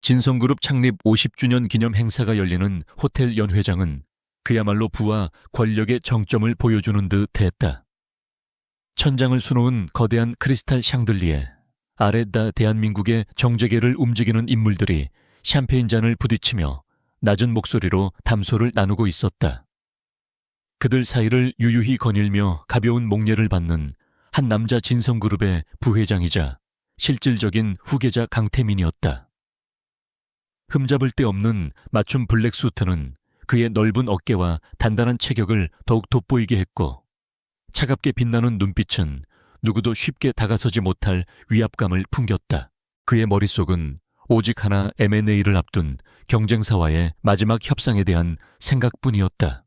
진성그룹 창립 50주년 기념 행사가 열리는 호텔 연회장은 그야말로 부와 권력의 정점을 보여주는 듯 했다. 천장을 수놓은 거대한 크리스탈 샹들리에 아래다 대한민국의 정재계를 움직이는 인물들이 샴페인 잔을 부딪히며 낮은 목소리로 담소를 나누고 있었다. 그들 사이를 유유히 거닐며 가벼운 목례를 받는 한 남자 진성그룹의 부회장이자 실질적인 후계자 강태민이었다. 흠잡을 데 없는 맞춤 블랙 수트는 그의 넓은 어깨와 단단한 체격을 더욱 돋보이게 했고, 차갑게 빛나는 눈빛은 누구도 쉽게 다가서지 못할 위압감을 풍겼다. 그의 머릿속은 오직 하나 M&A를 앞둔 경쟁사와의 마지막 협상에 대한 생각뿐이었다.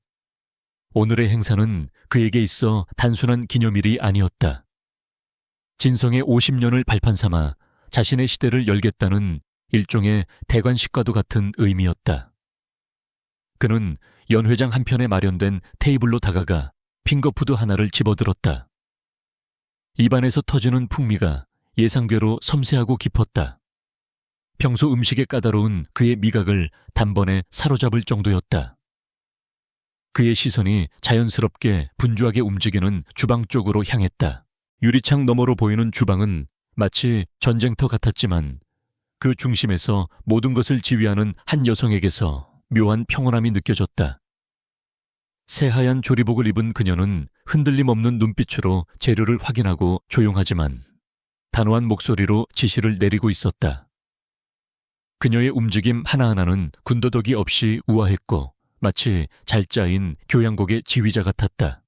오늘의 행사는 그에게 있어 단순한 기념일이 아니었다. 진성의 50년을 발판 삼아 자신의 시대를 열겠다는 일종의 대관식과도 같은 의미였다. 그는 연회장 한편에 마련된 테이블로 다가가 핑거푸드 하나를 집어들었다. 입안에서 터지는 풍미가 예상외로 섬세하고 깊었다. 평소 음식에 까다로운 그의 미각을 단번에 사로잡을 정도였다. 그의 시선이 자연스럽게 분주하게 움직이는 주방 쪽으로 향했다. 유리창 너머로 보이는 주방은 마치 전쟁터 같았지만 그 중심에서 모든 것을 지휘하는 한 여성에게서 묘한 평온함이 느껴졌다. 새하얀 조리복을 입은 그녀는 흔들림 없는 눈빛으로 재료를 확인하고 조용하지만 단호한 목소리로 지시를 내리고 있었다. 그녀의 움직임 하나하나는 군더더기 없이 우아했고 마치 잘 짜인 교향곡의 지휘자 같았다.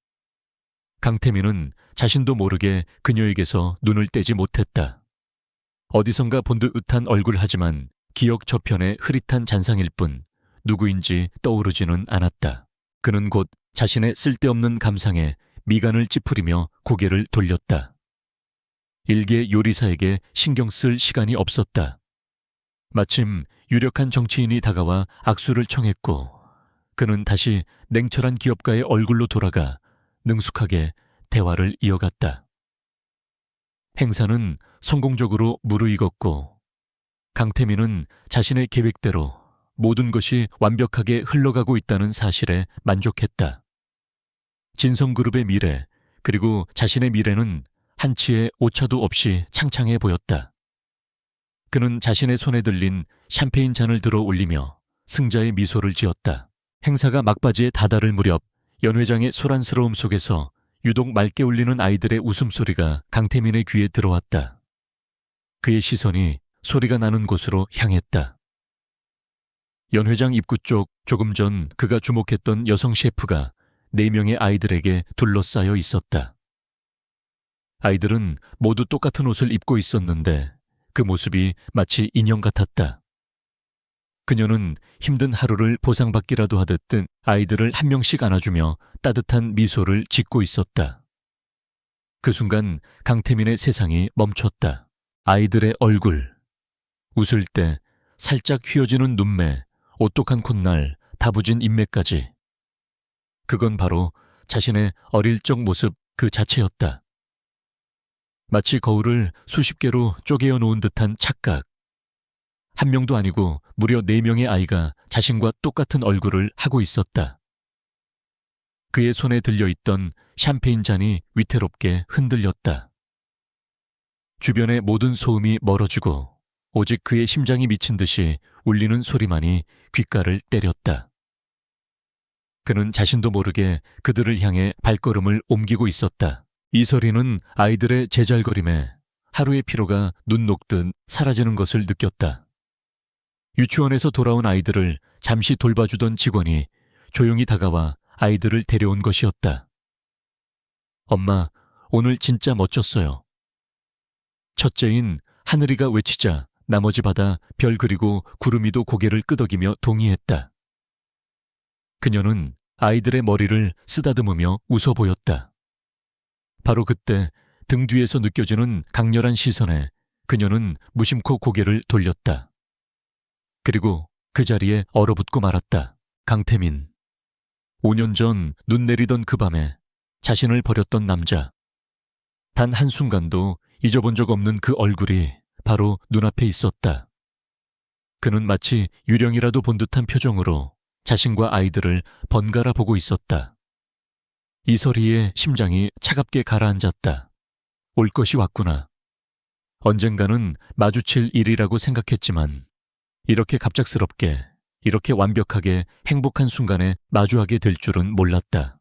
강태민은 자신도 모르게 그녀에게서 눈을 떼지 못했다. 어디선가 본 듯한 얼굴 하지만 기억 저편의 흐릿한 잔상일 뿐 누구인지 떠오르지는 않았다. 그는 곧 자신의 쓸데없는 감상에 미간을 찌푸리며 고개를 돌렸다. 일개 요리사에게 신경 쓸 시간이 없었다. 마침 유력한 정치인이 다가와 악수를 청했고 그는 다시 냉철한 기업가의 얼굴로 돌아가 능숙하게 대화를 이어갔다. 행사는 성공적으로 무르익었고 강태민은 자신의 계획대로 모든 것이 완벽하게 흘러가고 있다는 사실에 만족했다. 진성그룹의 미래, 그리고 자신의 미래는 한치의 오차도 없이 창창해 보였다. 그는 자신의 손에 들린 샴페인 잔을 들어 올리며 승자의 미소를 지었다. 행사가 막바지에 다다를 무렵 연회장의 소란스러움 속에서 유독 맑게 울리는 아이들의 웃음소리가 강태민의 귀에 들어왔다. 그의 시선이 소리가 나는 곳으로 향했다. 연회장 입구 쪽 조금 전 그가 주목했던 여성 셰프가 4명의 아이들에게 둘러싸여 있었다. 아이들은 모두 똑같은 옷을 입고 있었는데 그 모습이 마치 인형 같았다. 그녀는 힘든 하루를 보상받기라도 하듯 아이들을 한 명씩 안아주며 따뜻한 미소를 짓고 있었다. 그 순간 강태민의 세상이 멈췄다. 아이들의 얼굴, 웃을 때 살짝 휘어지는 눈매, 오똑한 콧날, 다부진 인매까지. 그건 바로 자신의 어릴 적 모습 그 자체였다. 마치 거울을 수십 개로 쪼개어 놓은 듯한 착각. 한 명도 아니고 무려 4명의 아이가 자신과 똑같은 얼굴을 하고 있었다. 그의 손에 들려있던 샴페인 잔이 위태롭게 흔들렸다. 주변의 모든 소음이 멀어지고 오직 그의 심장이 미친 듯이 울리는 소리만이 귓가를 때렸다. 그는 자신도 모르게 그들을 향해 발걸음을 옮기고 있었다. 이 소리는 아이들의 제잘거림에 하루의 피로가 눈 녹듯 사라지는 것을 느꼈다. 유치원에서 돌아온 아이들을 잠시 돌봐주던 직원이 조용히 다가와 아이들을 데려온 것이었다. 엄마, 오늘 진짜 멋졌어요. 첫째인 하늘이가 외치자 나머지 바다, 별 그리고 구름이도 고개를 끄덕이며 동의했다. 그녀는 아이들의 머리를 쓰다듬으며 웃어 보였다. 바로 그때 등 뒤에서 느껴지는 강렬한 시선에 그녀는 무심코 고개를 돌렸다. 그리고 그 자리에 얼어붙고 말았다. 강태민. 5년 전 눈 내리던 그 밤에 자신을 버렸던 남자. 단 한순간도 잊어본 적 없는 그 얼굴이 바로 눈앞에 있었다. 그는 마치 유령이라도 본 듯한 표정으로 자신과 아이들을 번갈아 보고 있었다. 이설희의 심장이 차갑게 가라앉았다. 올 것이 왔구나. 언젠가는 마주칠 일이라고 생각했지만 이렇게 갑작스럽게, 이렇게 완벽하게 행복한 순간에 마주하게 될 줄은 몰랐다.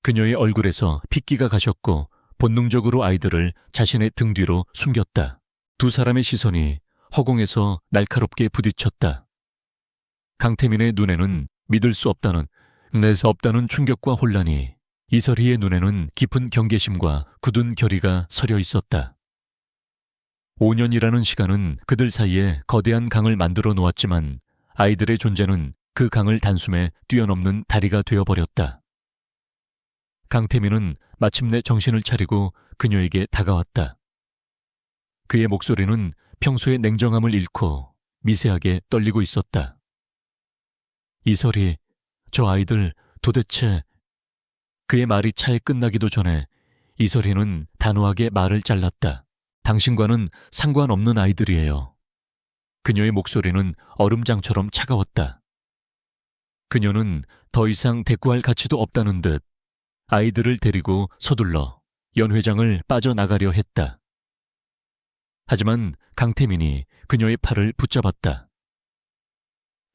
그녀의 얼굴에서 핏기가 가셨고 본능적으로 아이들을 자신의 등 뒤로 숨겼다. 두 사람의 시선이 허공에서 날카롭게 부딪혔다. 강태민의 눈에는 믿을 수 없다는, 없다는 충격과 혼란이, 이설희의 눈에는 깊은 경계심과 굳은 결의가 서려 있었다. 5년이라는 시간은 그들 사이에 거대한 강을 만들어 놓았지만 아이들의 존재는 그 강을 단숨에 뛰어넘는 다리가 되어버렸다. 강태민은 마침내 정신을 차리고 그녀에게 다가왔다. 그의 목소리는 평소의 냉정함을 잃고 미세하게 떨리고 있었다. 이설희, 저 아이들 도대체... 그의 말이 차에 끝나기도 전에 이설희는 단호하게 말을 잘랐다. 당신과는 상관없는 아이들이에요. 그녀의 목소리는 얼음장처럼 차가웠다. 그녀는 더 이상 대꾸할 가치도 없다는 듯 아이들을 데리고 서둘러 연 회장을 빠져나가려 했다. 하지만 강태민이 그녀의 팔을 붙잡았다.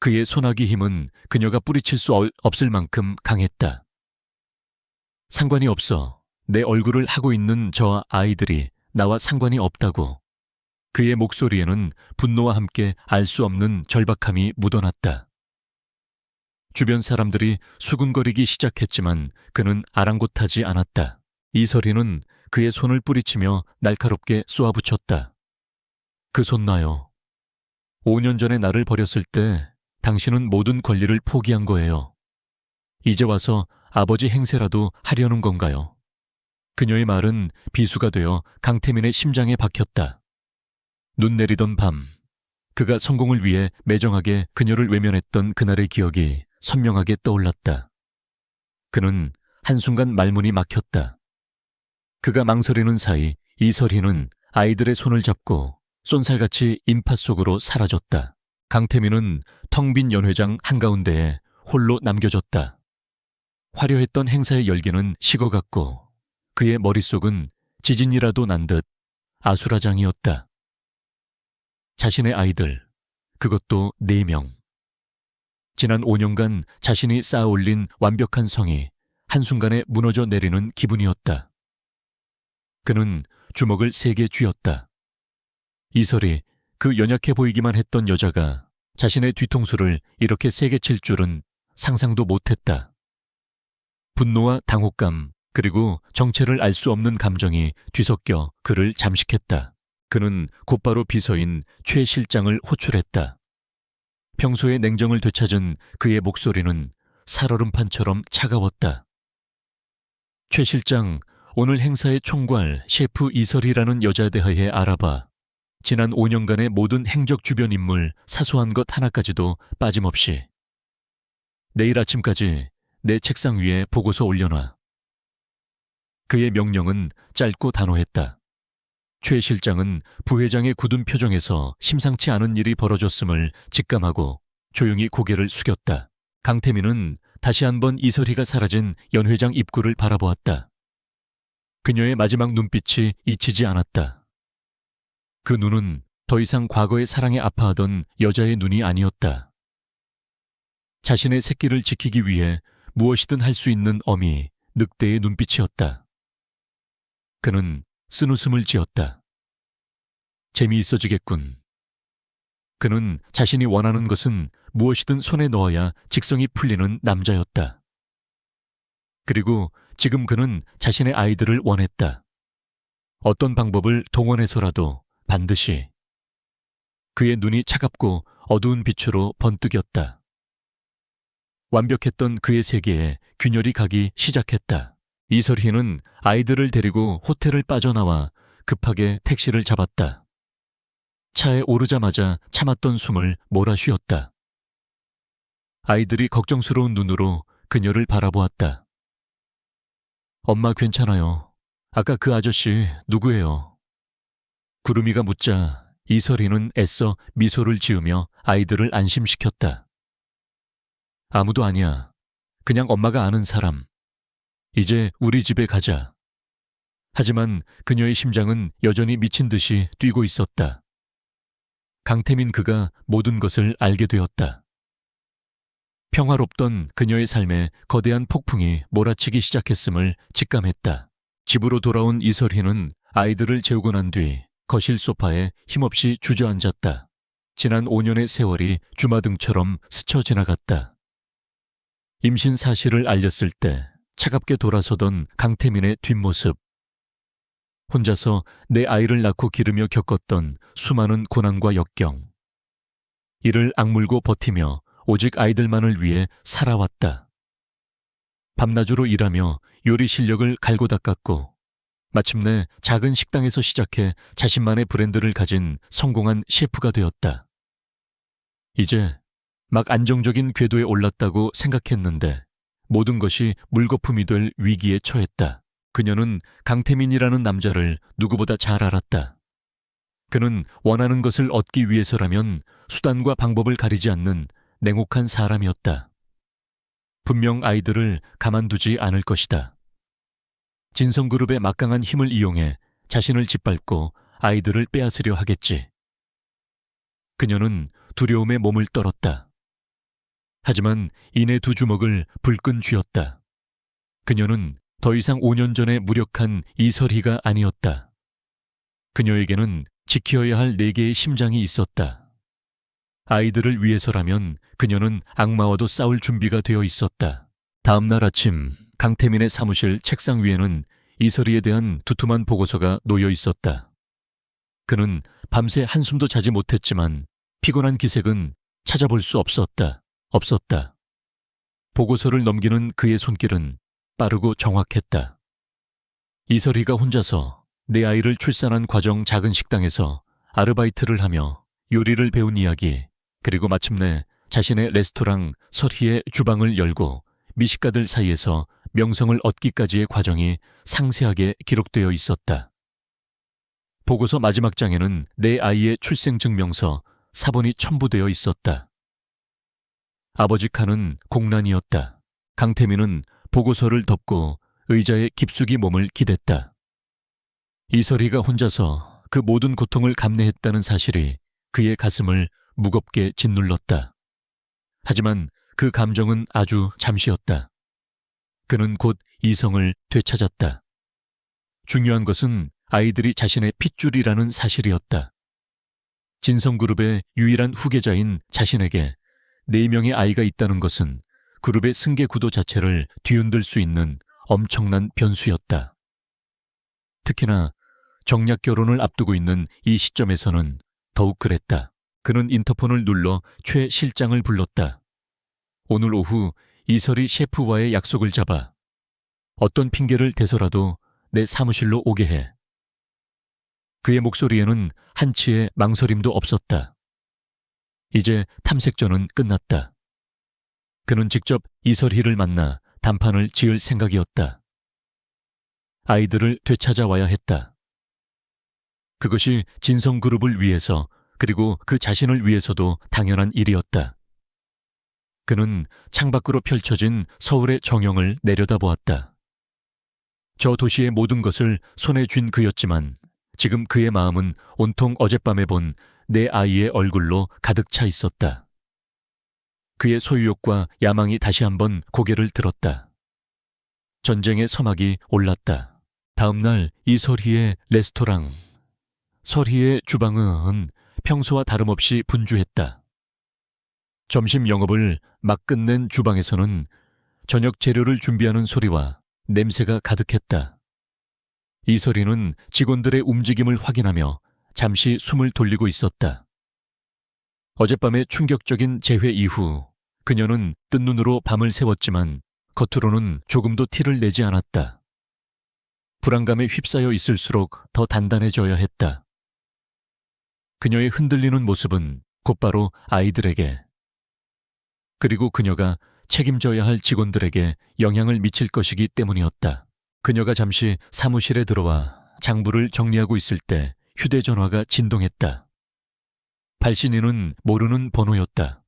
그의 소나기 힘은 그녀가 뿌리칠 수 없을 만큼 강했다. 상관이 없어. 내 얼굴을 하고 있는 저 아이들이 나와 상관이 없다고. 그의 목소리에는 분노와 함께 알 수 없는 절박함이 묻어났다. 주변 사람들이 수군거리기 시작했지만 그는 아랑곳하지 않았다. 이설희는 그의 손을 뿌리치며 날카롭게 쏘아붙였다. 그 손 놔요. 5년 전에 나를 버렸을 때 당신은 모든 권리를 포기한 거예요. 이제 와서 아버지 행세라도 하려는 건가요? 그녀의 말은 비수가 되어 강태민의 심장에 박혔다. 눈 내리던 밤, 그가 성공을 위해 매정하게 그녀를 외면했던 그날의 기억이 선명하게 떠올랐다. 그는 한순간 말문이 막혔다. 그가 망설이는 사이 이설희는 아이들의 손을 잡고 쏜살같이 인파 속으로 사라졌다. 강태민은 텅 빈 연회장 한가운데에 홀로 남겨졌다. 화려했던 행사의 열기는 식어갔고 그의 머릿속은 지진이라도 난 듯 아수라장이었다. 자신의 아이들, 그것도 4명. 지난 5년간 자신이 쌓아올린 완벽한 성이 한순간에 무너져 내리는 기분이었다. 그는 주먹을 세게 쥐었다. 이설희, 그 연약해 보이기만 했던 여자가 자신의 뒤통수를 이렇게 세게 칠 줄은 상상도 못했다. 분노와 당혹감, 그리고 정체를 알 수 없는 감정이 뒤섞여 그를 잠식했다. 그는 곧바로 비서인 최 실장을 호출했다. 평소의 냉정을 되찾은 그의 목소리는 살얼음판처럼 차가웠다. 최 실장, 오늘 행사의 총괄 셰프 이설희라는 여자에 대하여 알아봐. 지난 5년간의 모든 행적 주변 인물 사소한 것 하나까지도 빠짐없이. 내일 아침까지 내 책상 위에 보고서 올려놔. 그의 명령은 짧고 단호했다. 최 실장은 부회장의 굳은 표정에서 심상치 않은 일이 벌어졌음을 직감하고 조용히 고개를 숙였다. 강태민은 다시 한번 이설희가 사라진 연 회장 입구를 바라보았다. 그녀의 마지막 눈빛이 잊히지 않았다. 그 눈은 더 이상 과거의 사랑에 아파하던 여자의 눈이 아니었다. 자신의 새끼를 지키기 위해 무엇이든 할 수 있는 어미, 늑대의 눈빛이었다. 그는 쓴웃음을 지었다. 재미있어지겠군. 그는 자신이 원하는 것은 무엇이든 손에 넣어야 직성이 풀리는 남자였다. 그리고 지금 그는 자신의 아이들을 원했다. 어떤 방법을 동원해서라도 반드시. 그의 눈이 차갑고 어두운 빛으로 번뜩였다. 완벽했던 그의 세계에 균열이 가기 시작했다. 이설희는 아이들을 데리고 호텔을 빠져나와 급하게 택시를 잡았다. 차에 오르자마자 참았던 숨을 몰아쉬었다. 아이들이 걱정스러운 눈으로 그녀를 바라보았다. 엄마 괜찮아요. 아까 그 아저씨 누구예요? 구름이가 묻자 이설희는 애써 미소를 지으며 아이들을 안심시켰다. 아무도 아니야. 그냥 엄마가 아는 사람. 이제 우리 집에 가자. 하지만 그녀의 심장은 여전히 미친 듯이 뛰고 있었다. 강태민 그가 모든 것을 알게 되었다. 평화롭던 그녀의 삶에 거대한 폭풍이 몰아치기 시작했음을 직감했다. 집으로 돌아온 이설희는 아이들을 재우고 난 뒤 거실 소파에 힘없이 주저앉았다. 지난 5년의 세월이 주마등처럼 스쳐 지나갔다. 임신 사실을 알렸을 때 차갑게 돌아서던 강태민의 뒷모습. 혼자서 내 아이를 낳고 기르며 겪었던 수많은 고난과 역경. 이를 악물고 버티며 오직 아이들만을 위해 살아왔다. 밤낮으로 일하며 요리 실력을 갈고 닦았고 마침내 작은 식당에서 시작해 자신만의 브랜드를 가진 성공한 셰프가 되었다. 이제 막 안정적인 궤도에 올랐다고 생각했는데 모든 것이 물거품이 될 위기에 처했다. 그녀는 강태민이라는 남자를 누구보다 잘 알았다. 그는 원하는 것을 얻기 위해서라면 수단과 방법을 가리지 않는 냉혹한 사람이었다. 분명 아이들을 가만두지 않을 것이다. 진성그룹의 막강한 힘을 이용해 자신을 짓밟고 아이들을 빼앗으려 하겠지. 그녀는 두려움에 몸을 떨었다. 하지만 이내 두 주먹을 불끈 쥐었다. 그녀는 더 이상 5년 전에 무력한 이설희가 아니었다. 그녀에게는 지켜야 할 4개의 심장이 있었다. 아이들을 위해서라면 그녀는 악마와도 싸울 준비가 되어 있었다. 다음 날 아침 강태민의 사무실 책상 위에는 이설희에 대한 두툼한 보고서가 놓여 있었다. 그는 밤새 한숨도 자지 못했지만 피곤한 기색은 찾아볼 수 없었다. 보고서를 넘기는 그의 손길은 빠르고 정확했다. 이설희가 혼자서 내 아이를 출산한 과정 작은 식당에서 아르바이트를 하며 요리를 배운 이야기, 그리고 마침내 자신의 레스토랑 설희의 주방을 열고 미식가들 사이에서 명성을 얻기까지의 과정이 상세하게 기록되어 있었다. 보고서 마지막 장에는 내 아이의 출생증명서, 사본이 첨부되어 있었다. 아버지 칸은 공란이었다. 강태민은 보고서를 덮고 의자에 깊숙이 몸을 기댔다. 이설희가 혼자서 그 모든 고통을 감내했다는 사실이 그의 가슴을 무겁게 짓눌렀다. 하지만 그 감정은 아주 잠시였다. 그는 곧 이성을 되찾았다. 중요한 것은 아이들이 자신의 핏줄이라는 사실이었다. 진성그룹의 유일한 후계자인 자신에게 4명의 아이가 있다는 것은 그룹의 승계 구도 자체를 뒤흔들 수 있는 엄청난 변수였다. 특히나 정략 결혼을 앞두고 있는 이 시점에서는 더욱 그랬다. 그는 인터폰을 눌러 최 실장을 불렀다. 오늘 오후 이설희 셰프와의 약속을 잡아 어떤 핑계를 대서라도 내 사무실로 오게 해. 그의 목소리에는 한치의 망설임도 없었다. 이제 탐색전은 끝났다. 그는 직접 이설희를 만나 단판을 지을 생각이었다. 아이들을 되찾아와야 했다. 그것이 진성그룹을 위해서 그리고 그 자신을 위해서도 당연한 일이었다. 그는 창밖으로 펼쳐진 서울의 정형을 내려다보았다. 저 도시의 모든 것을 손에 쥔 그였지만 지금 그의 마음은 온통 어젯밤에 본 내 아이의 얼굴로 가득 차 있었다. 그의 소유욕과 야망이 다시 한번 고개를 들었다. 전쟁의 서막이 올랐다. 다음 날 이설희의 레스토랑, 설희의 주방은 평소와 다름없이 분주했다. 점심 영업을 막 끝낸 주방에서는 저녁 재료를 준비하는 소리와 냄새가 가득했다. 이설희는 직원들의 움직임을 확인하며 잠시 숨을 돌리고 있었다. 어젯밤의 충격적인 재회 이후 그녀는 뜬 눈으로 밤을 새웠지만 겉으로는 조금도 티를 내지 않았다. 불안감에 휩싸여 있을수록 더 단단해져야 했다. 그녀의 흔들리는 모습은 곧바로 아이들에게, 그리고 그녀가 책임져야 할 직원들에게 영향을 미칠 것이기 때문이었다. 그녀가 잠시 사무실에 들어와 장부를 정리하고 있을 때 휴대전화가 진동했다. 발신인은 모르는 번호였다.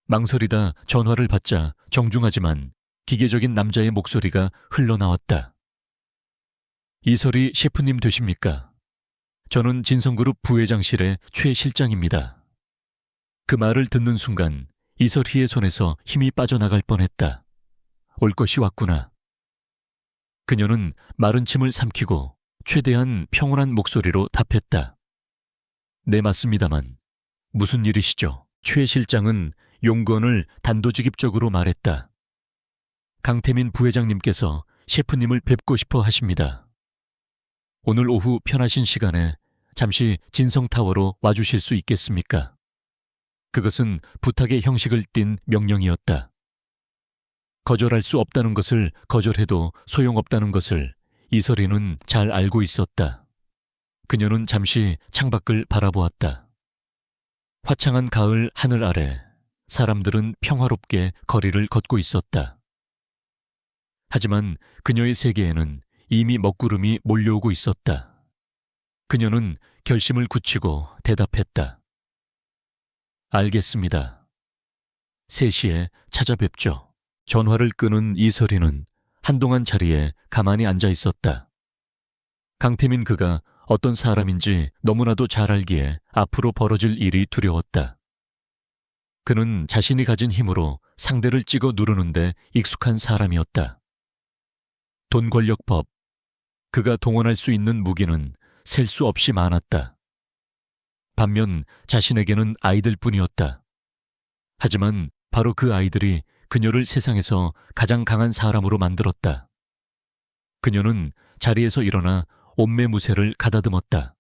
망설이다 전화를 받자 정중하지만 기계적인 남자의 목소리가 흘러나왔다. 이설희 셰프님 되십니까? 저는 진성그룹 부회장실의 최 실장입니다. 그 말을 듣는 순간 이설희의 손에서 힘이 빠져나갈 뻔했다. 올 것이 왔구나. 그녀는 마른 침을 삼키고 최대한 평온한 목소리로 답했다. 네, 맞습니다만 무슨 일이시죠? 최 실장은 용건을 단도직입적으로 말했다. 강태민 부회장님께서 셰프님을 뵙고 싶어 하십니다. 오늘 오후 편하신 시간에 잠시 진성타워로 와주실 수 있겠습니까? 그것은 부탁의 형식을 띤 명령이었다. 거절할 수 없다는 것을 거절해도 소용없다는 것을 이설희는 잘 알고 있었다. 그녀는 잠시 창밖을 바라보았다. 화창한 가을 하늘 아래 사람들은 평화롭게 거리를 걷고 있었다. 하지만 그녀의 세계에는 이미 먹구름이 몰려오고 있었다. 그녀는 결심을 굳히고 대답했다. 알겠습니다. 3시에 찾아뵙죠. 전화를 끊은 이설희는 한동안 자리에 가만히 앉아 있었다. 강태민 그가 어떤 사람인지 너무나도 잘 알기에 앞으로 벌어질 일이 두려웠다. 그는 자신이 가진 힘으로 상대를 찍어 누르는데 익숙한 사람이었다. 돈 권력법, 그가 동원할 수 있는 무기는 셀 수 없이 많았다. 반면 자신에게는 아이들뿐이었다. 하지만 바로 그 아이들이 그녀를 세상에서 가장 강한 사람으로 만들었다. 그녀는 자리에서 일어나 옷매무새를 가다듬었다.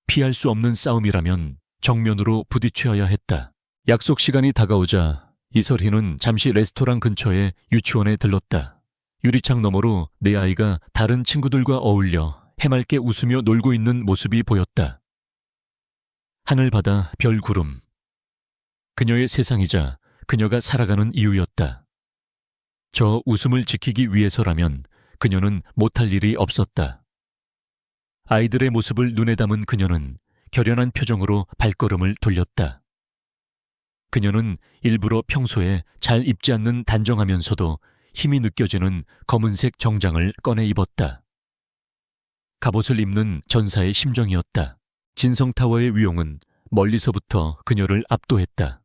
피할 수 없는 싸움이라면 정면으로 부딪혀야 했다. 약속 시간이 다가오자 이설희는 잠시 레스토랑 근처의 유치원에 들렀다. 유리창 너머로 내 아이가 다른 친구들과 어울려 해맑게 웃으며 놀고 있는 모습이 보였다. 하늘바다 별구름. 그녀의 세상이자 그녀가 살아가는 이유였다. 저 웃음을 지키기 위해서라면 그녀는 못할 일이 없었다. 아이들의 모습을 눈에 담은 그녀는 결연한 표정으로 발걸음을 돌렸다. 그녀는 일부러 평소에 잘 입지 않는 단정하면서도 힘이 느껴지는 검은색 정장을 꺼내 입었다. 갑옷을 입는 전사의 심정이었다. 진성타워의 위용은 멀리서부터 그녀를 압도했다.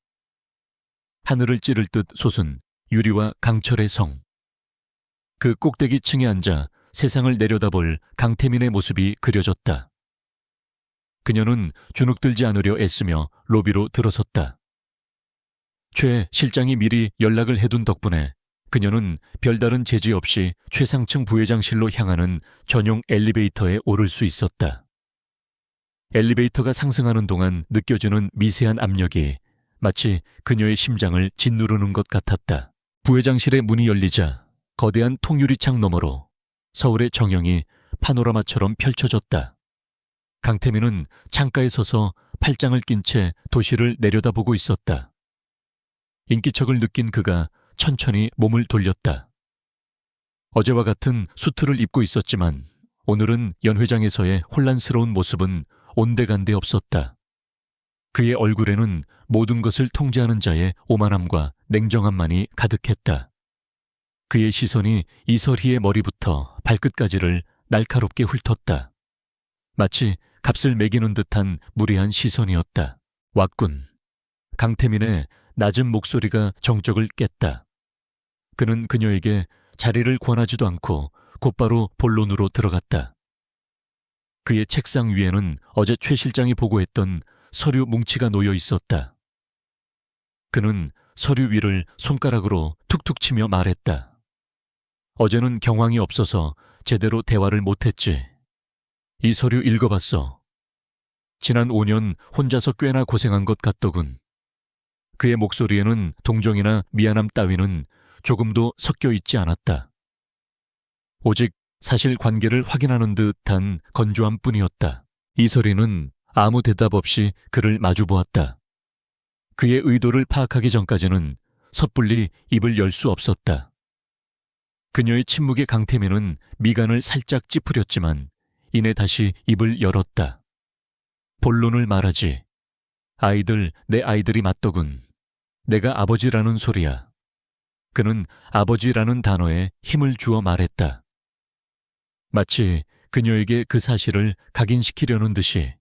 하늘을 찌를 듯 솟은 유리와 강철의 성. 그 꼭대기 층에 앉아 세상을 내려다볼 강태민의 모습이 그려졌다. 그녀는 주눅들지 않으려 애쓰며 로비로 들어섰다. 최 실장이 미리 연락을 해둔 덕분에 그녀는 별다른 제지 없이 최상층 부회장실로 향하는 전용 엘리베이터에 오를 수 있었다. 엘리베이터가 상승하는 동안 느껴지는 미세한 압력이 마치 그녀의 심장을 짓누르는 것 같았다. 부회장실의 문이 열리자 거대한 통유리창 너머로 서울의 정형이 파노라마처럼 펼쳐졌다. 강태민은 창가에 서서 팔짱을 낀 채 도시를 내려다보고 있었다. 인기척을 느낀 그가 천천히 몸을 돌렸다. 어제와 같은 수트를 입고 있었지만 오늘은 연회장에서의 혼란스러운 모습은 온데간데 없었다. 그의 얼굴에는 모든 것을 통제하는 자의 오만함과 냉정함만이 가득했다. 그의 시선이 이설희의 머리부터 발끝까지를 날카롭게 훑었다. 마치 값을 매기는 듯한 무례한 시선이었다. 왔군. 강태민의 낮은 목소리가 정적을 깼다. 그는 그녀에게 자리를 권하지도 않고 곧바로 본론으로 들어갔다. 그의 책상 위에는 어제 최 실장이 보고했던 서류 뭉치가 놓여 있었다. 그는 서류 위를 손가락으로 툭툭 치며 말했다. 어제는 경황이 없어서 제대로 대화를 못했지. 이 서류 읽어봤어. 지난 5년 혼자서 꽤나 고생한 것 같더군. 그의 목소리에는 동정이나 미안함 따위는 조금도 섞여 있지 않았다. 오직 사실관계를 확인하는 듯한 건조함 뿐이었다. 이설희는 아무 대답 없이 그를 마주보았다. 그의 의도를 파악하기 전까지는 섣불리 입을 열 수 없었다. 그녀의 침묵에 강태민은 미간을 살짝 찌푸렸지만 이내 다시 입을 열었다. 본론을 말하지. 내 아이들이 맞더군. 내가 아버지라는 소리야. 그는 아버지라는 단어에 힘을 주어 말했다. 마치 그녀에게 그 사실을 각인시키려는 듯이.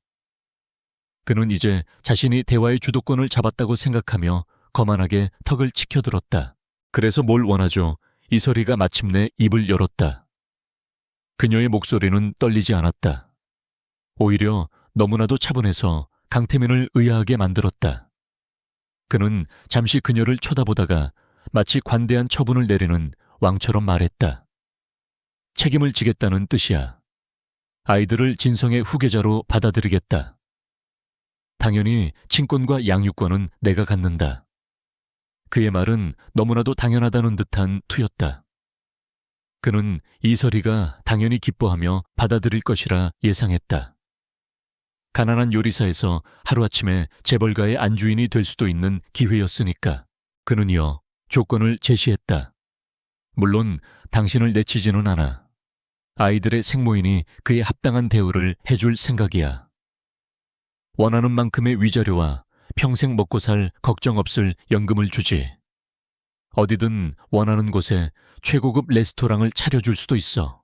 그는 이제 자신이 대화의 주도권을 잡았다고 생각하며 거만하게 턱을 치켜들었다. 그래서 뭘 원하죠? 이설이가 마침내 입을 열었다. 그녀의 목소리는 떨리지 않았다. 오히려 너무나도 차분해서 강태민을 의아하게 만들었다. 그는 잠시 그녀를 쳐다보다가 마치 관대한 처분을 내리는 왕처럼 말했다. 책임을 지겠다는 뜻이야. 아이들을 진성의 후계자로 받아들이겠다. 당연히 친권과 양육권은 내가 갖는다. 그의 말은 너무나도 당연하다는 듯한 투였다. 그는 이설이가 당연히 기뻐하며 받아들일 것이라 예상했다. 가난한 요리사에서 하루아침에 재벌가의 안주인이 될 수도 있는 기회였으니까. 그는 이어 조건을 제시했다. 물론 당신을 내치지는 않아. 아이들의 생모인이 그에 합당한 대우를 해줄 생각이야. 원하는 만큼의 위자료와 평생 먹고 살 걱정 없을 연금을 주지. 어디든 원하는 곳에 최고급 레스토랑을 차려줄 수도 있어.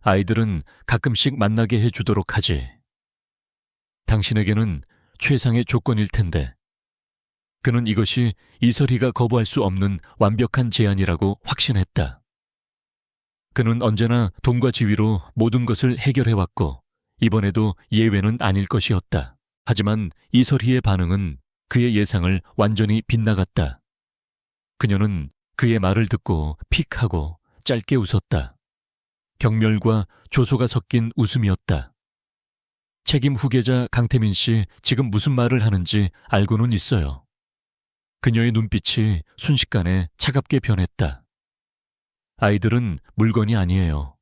아이들은 가끔씩 만나게 해주도록 하지. 당신에게는 최상의 조건일 텐데. 그는 이것이 이설이가 거부할 수 없는 완벽한 제안이라고 확신했다. 그는 언제나 돈과 지위로 모든 것을 해결해왔고 이번에도 예외는 아닐 것이었다. 하지만 이설희의 반응은 그의 예상을 완전히 빗나갔다. 그녀는 그의 말을 듣고 픽 하고 짧게 웃었다. 경멸과 조소가 섞인 웃음이었다. 책임 후계자 강태민 씨 지금 무슨 말을 하는지 알고는 있어요. 그녀의 눈빛이 순식간에 차갑게 변했다. 아이들은 물건이 아니에요.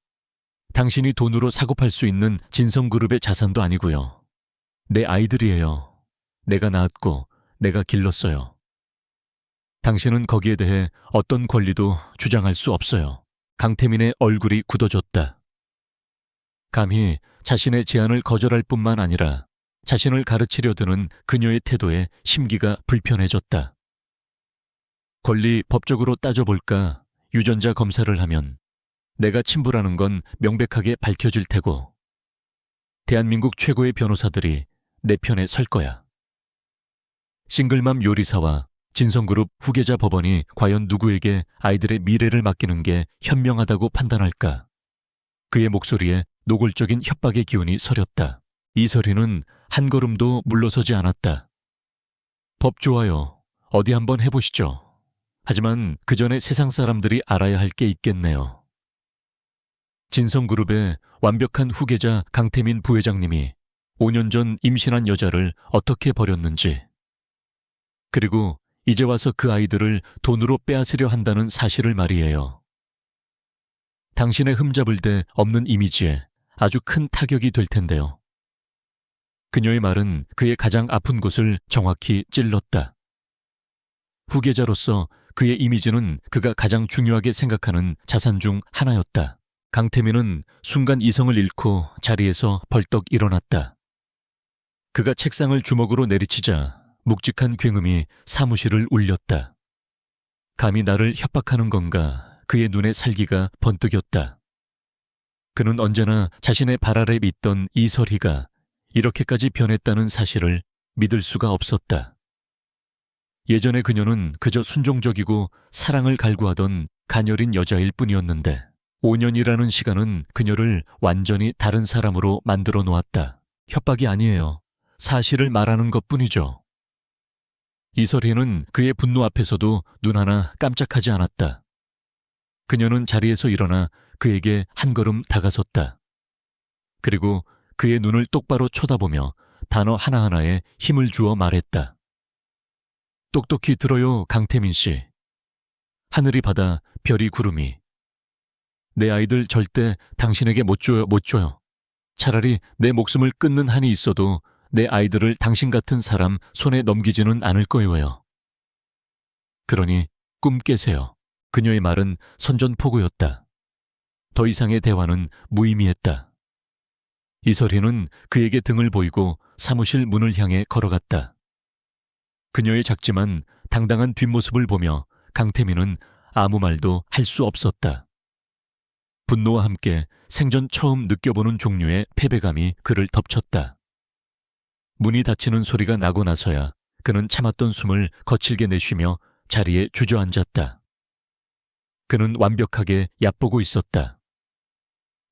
당신이 돈으로 사고 팔 수 있는 진성그룹의 자산도 아니고요. 내 아이들이에요. 내가 낳았고 내가 길렀어요. 당신은 거기에 대해 어떤 권리도 주장할 수 없어요. 강태민의 얼굴이 굳어졌다. 감히 자신의 제안을 거절할 뿐만 아니라 자신을 가르치려 드는 그녀의 태도에 심기가 불편해졌다. 권리 법적으로 따져볼까 유전자 검사를 하면 내가 친부라는 건 명백하게 밝혀질 테고 대한민국 최고의 변호사들이 내 편에 설 거야. 싱글맘 요리사와 진성그룹 후계자 법원이 과연 누구에게 아이들의 미래를 맡기는 게 현명하다고 판단할까? 그의 목소리에 노골적인 협박의 기운이 서렸다. 이설이는 한 걸음도 물러서지 않았다. 법 좋아요. 어디 한번 해보시죠. 하지만 그 전에 세상 사람들이 알아야 할 게 있겠네요. 진성그룹의 완벽한 후계자 강태민 부회장님이 5년 전 임신한 여자를 어떻게 버렸는지, 그리고 이제 와서 그 아이들을 돈으로 빼앗으려 한다는 사실을 말이에요. 당신의 흠잡을 데 없는 이미지에 아주 큰 타격이 될 텐데요. 그녀의 말은 그의 가장 아픈 곳을 정확히 찔렀다. 후계자로서 그의 이미지는 그가 가장 중요하게 생각하는 자산 중 하나였다. 강태민은 순간 이성을 잃고 자리에서 벌떡 일어났다. 그가 책상을 주먹으로 내리치자 묵직한 굉음이 사무실을 울렸다. 감히 나를 협박하는 건가 그의 눈에 살기가 번뜩였다. 그는 언제나 자신의 발 아래 믿던 이설희가 이렇게까지 변했다는 사실을 믿을 수가 없었다. 예전에 그녀는 그저 순종적이고 사랑을 갈구하던 가녀린 여자일 뿐이었는데 5년이라는 시간은 그녀를 완전히 다른 사람으로 만들어 놓았다. 협박이 아니에요. 사실을 말하는 것뿐이죠. 이설희는 그의 분노 앞에서도 눈 하나 깜짝하지 않았다. 그녀는 자리에서 일어나 그에게 한 걸음 다가섰다. 그리고 그의 눈을 똑바로 쳐다보며 단어 하나하나에 힘을 주어 말했다. 똑똑히 들어요, 강태민 씨. 하늘이 바다, 별이 구름이. 내 아이들 절대 당신에게 못 줘요, 못 줘요. 차라리 내 목숨을 끊는 한이 있어도 내 아이들을 당신 같은 사람 손에 넘기지는 않을 거예요. 그러니 꿈 깨세요. 그녀의 말은 선전포고였다. 더 이상의 대화는 무의미했다. 이설희는 그에게 등을 보이고 사무실 문을 향해 걸어갔다. 그녀의 작지만 당당한 뒷모습을 보며 강태민은 아무 말도 할 수 없었다. 분노와 함께 생전 처음 느껴보는 종류의 패배감이 그를 덮쳤다. 문이 닫히는 소리가 나고 나서야 그는 참았던 숨을 거칠게 내쉬며 자리에 주저앉았다. 그는 완벽하게 얕보고 있었다.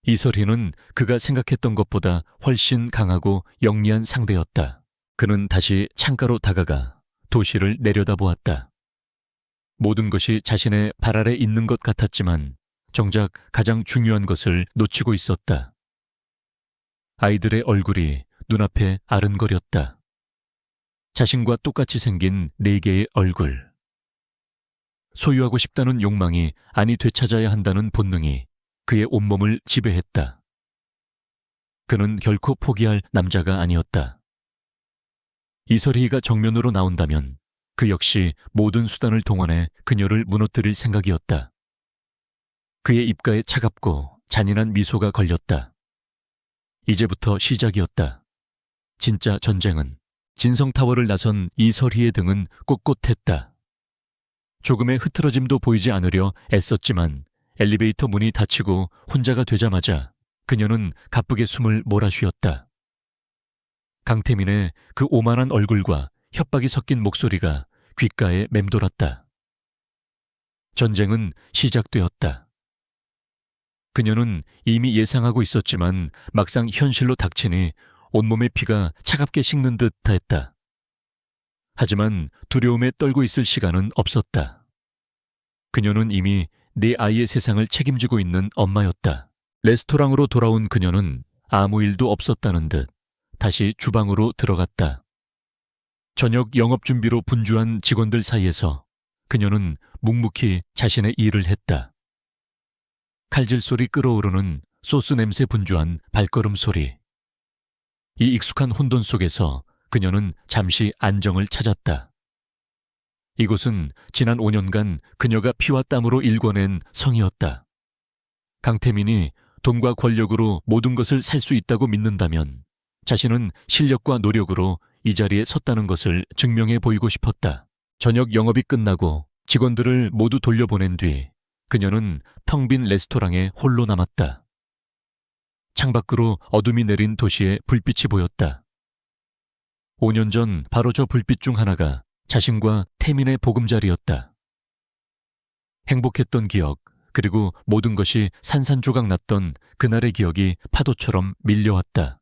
이설희는 그가 생각했던 것보다 훨씬 강하고 영리한 상대였다. 그는 다시 창가로 다가가 도시를 내려다보았다. 모든 것이 자신의 발 아래 있는 것 같았지만 정작 가장 중요한 것을 놓치고 있었다. 아이들의 얼굴이 눈앞에 아른거렸다. 자신과 똑같이 생긴 4개의 얼굴. 소유하고 싶다는 욕망이 아니 되찾아야 한다는 본능이 그의 온몸을 지배했다. 그는 결코 포기할 남자가 아니었다. 이설희가 정면으로 나온다면 그 역시 모든 수단을 동원해 그녀를 무너뜨릴 생각이었다. 그의 입가에 차갑고 잔인한 미소가 걸렸다. 이제부터 시작이었다. 진짜 전쟁은. 진성타워를 나선 이설희의 등은 꼿꼿했다. 조금의 흐트러짐도 보이지 않으려 애썼지만 엘리베이터 문이 닫히고 혼자가 되자마자 그녀는 가쁘게 숨을 몰아쉬었다. 강태민의 그 오만한 얼굴과 협박이 섞인 목소리가 귓가에 맴돌았다. 전쟁은 시작되었다. 그녀는 이미 예상하고 있었지만 막상 현실로 닥치니 온몸의 피가 차갑게 식는 듯 했다. 하지만 두려움에 떨고 있을 시간은 없었다. 그녀는 이미 4아이의 세상을 책임지고 있는 엄마였다. 레스토랑으로 돌아온 그녀는 아무 일도 없었다는 듯 다시 주방으로 들어갔다. 저녁 영업 준비로 분주한 직원들 사이에서 그녀는 묵묵히 자신의 일을 했다. 칼질 소리 끓어오르는 소스 냄새 분주한 발걸음 소리. 이 익숙한 혼돈 속에서 그녀는 잠시 안정을 찾았다. 이곳은 지난 5년간 그녀가 피와 땀으로 일궈낸 성이었다. 강태민이 돈과 권력으로 모든 것을 살 수 있다고 믿는다면 자신은 실력과 노력으로 이 자리에 섰다는 것을 증명해 보이고 싶었다. 저녁 영업이 끝나고 직원들을 모두 돌려보낸 뒤 그녀는 텅 빈 레스토랑에 홀로 남았다. 창밖으로 어둠이 내린 도시에 불빛이 보였다. 5년 전 바로 저 불빛 중 하나가 자신과 태민의 보금자리였다. 행복했던 기억, 그리고 모든 것이 산산조각 났던 그날의 기억이 파도처럼 밀려왔다.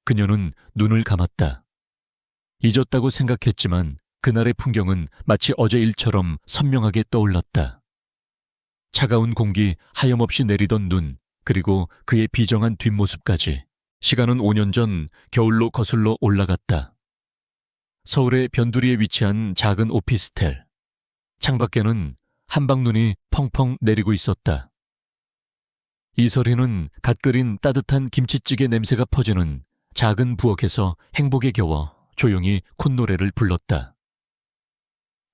그녀는 눈을 감았다. 잊었다고 생각했지만 그날의 풍경은 마치 어제 일처럼 선명하게 떠올랐다. 차가운 공기, 하염없이 내리던 눈, 그리고 그의 비정한 뒷모습까지. 시간은 5년 전 겨울로 거슬러 올라갔다. 서울의 변두리에 위치한 작은 오피스텔. 창밖에는 한방눈이 펑펑 내리고 있었다. 이설희는 갓 끓인 따뜻한 김치찌개 냄새가 퍼지는 작은 부엌에서 행복에 겨워 조용히 콧노래를 불렀다.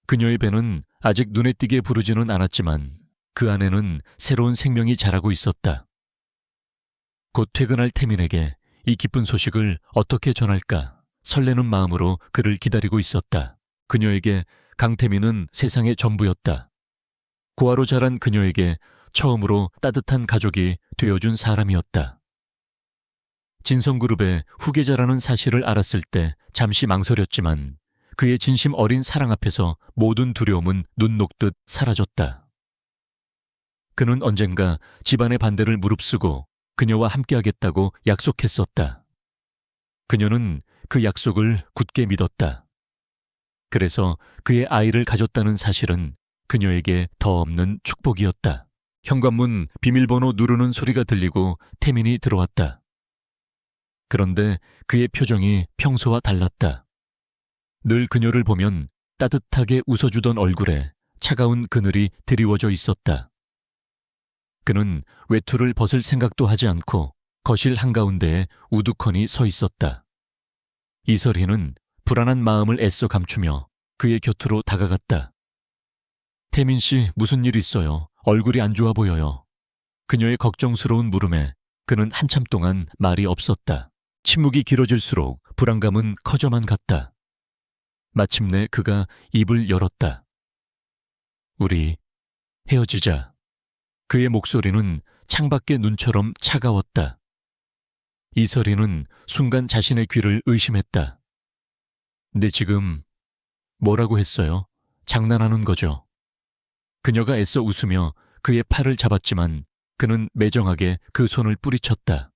그녀의 배는 아직 눈에 띄게 부르지는 않았지만 그 안에는 새로운 생명이 자라고 있었다. 곧 퇴근할 태민에게 이 기쁜 소식을 어떻게 전할까 설레는 마음으로 그를 기다리고 있었다. 그녀에게 강태민은 세상의 전부였다. 고아로 자란 그녀에게 처음으로 따뜻한 가족이 되어준 사람이었다. 진성그룹의 후계자라는 사실을 알았을 때 잠시 망설였지만 그의 진심 어린 사랑 앞에서 모든 두려움은 눈 녹듯 사라졌다. 그는 언젠가 집안의 반대를 무릅쓰고 그녀와 함께하겠다고 약속했었다. 그녀는 그 약속을 굳게 믿었다. 그래서 그의 아이를 가졌다는 사실은 그녀에게 더 없는 축복이었다. 현관문 비밀번호 누르는 소리가 들리고 태민이 들어왔다. 그런데 그의 표정이 평소와 달랐다. 늘 그녀를 보면 따뜻하게 웃어주던 얼굴에 차가운 그늘이 드리워져 있었다. 그는 외투를 벗을 생각도 하지 않고 거실 한가운데에 우두커니 서 있었다. 이설희는 불안한 마음을 애써 감추며 그의 곁으로 다가갔다. 태민 씨, 무슨 일 있어요? 얼굴이 안 좋아 보여요. 그녀의 걱정스러운 물음에 그는 한참 동안 말이 없었다. 침묵이 길어질수록 불안감은 커져만 갔다. 마침내 그가 입을 열었다. 우리 헤어지자. 그의 목소리는 창밖의 눈처럼 차가웠다. 이설이는 순간 자신의 귀를 의심했다. 네 지금 뭐라고 했어요? 장난하는 거죠. 그녀가 애써 웃으며 그의 팔을 잡았지만 그는 매정하게 그 손을 뿌리쳤다.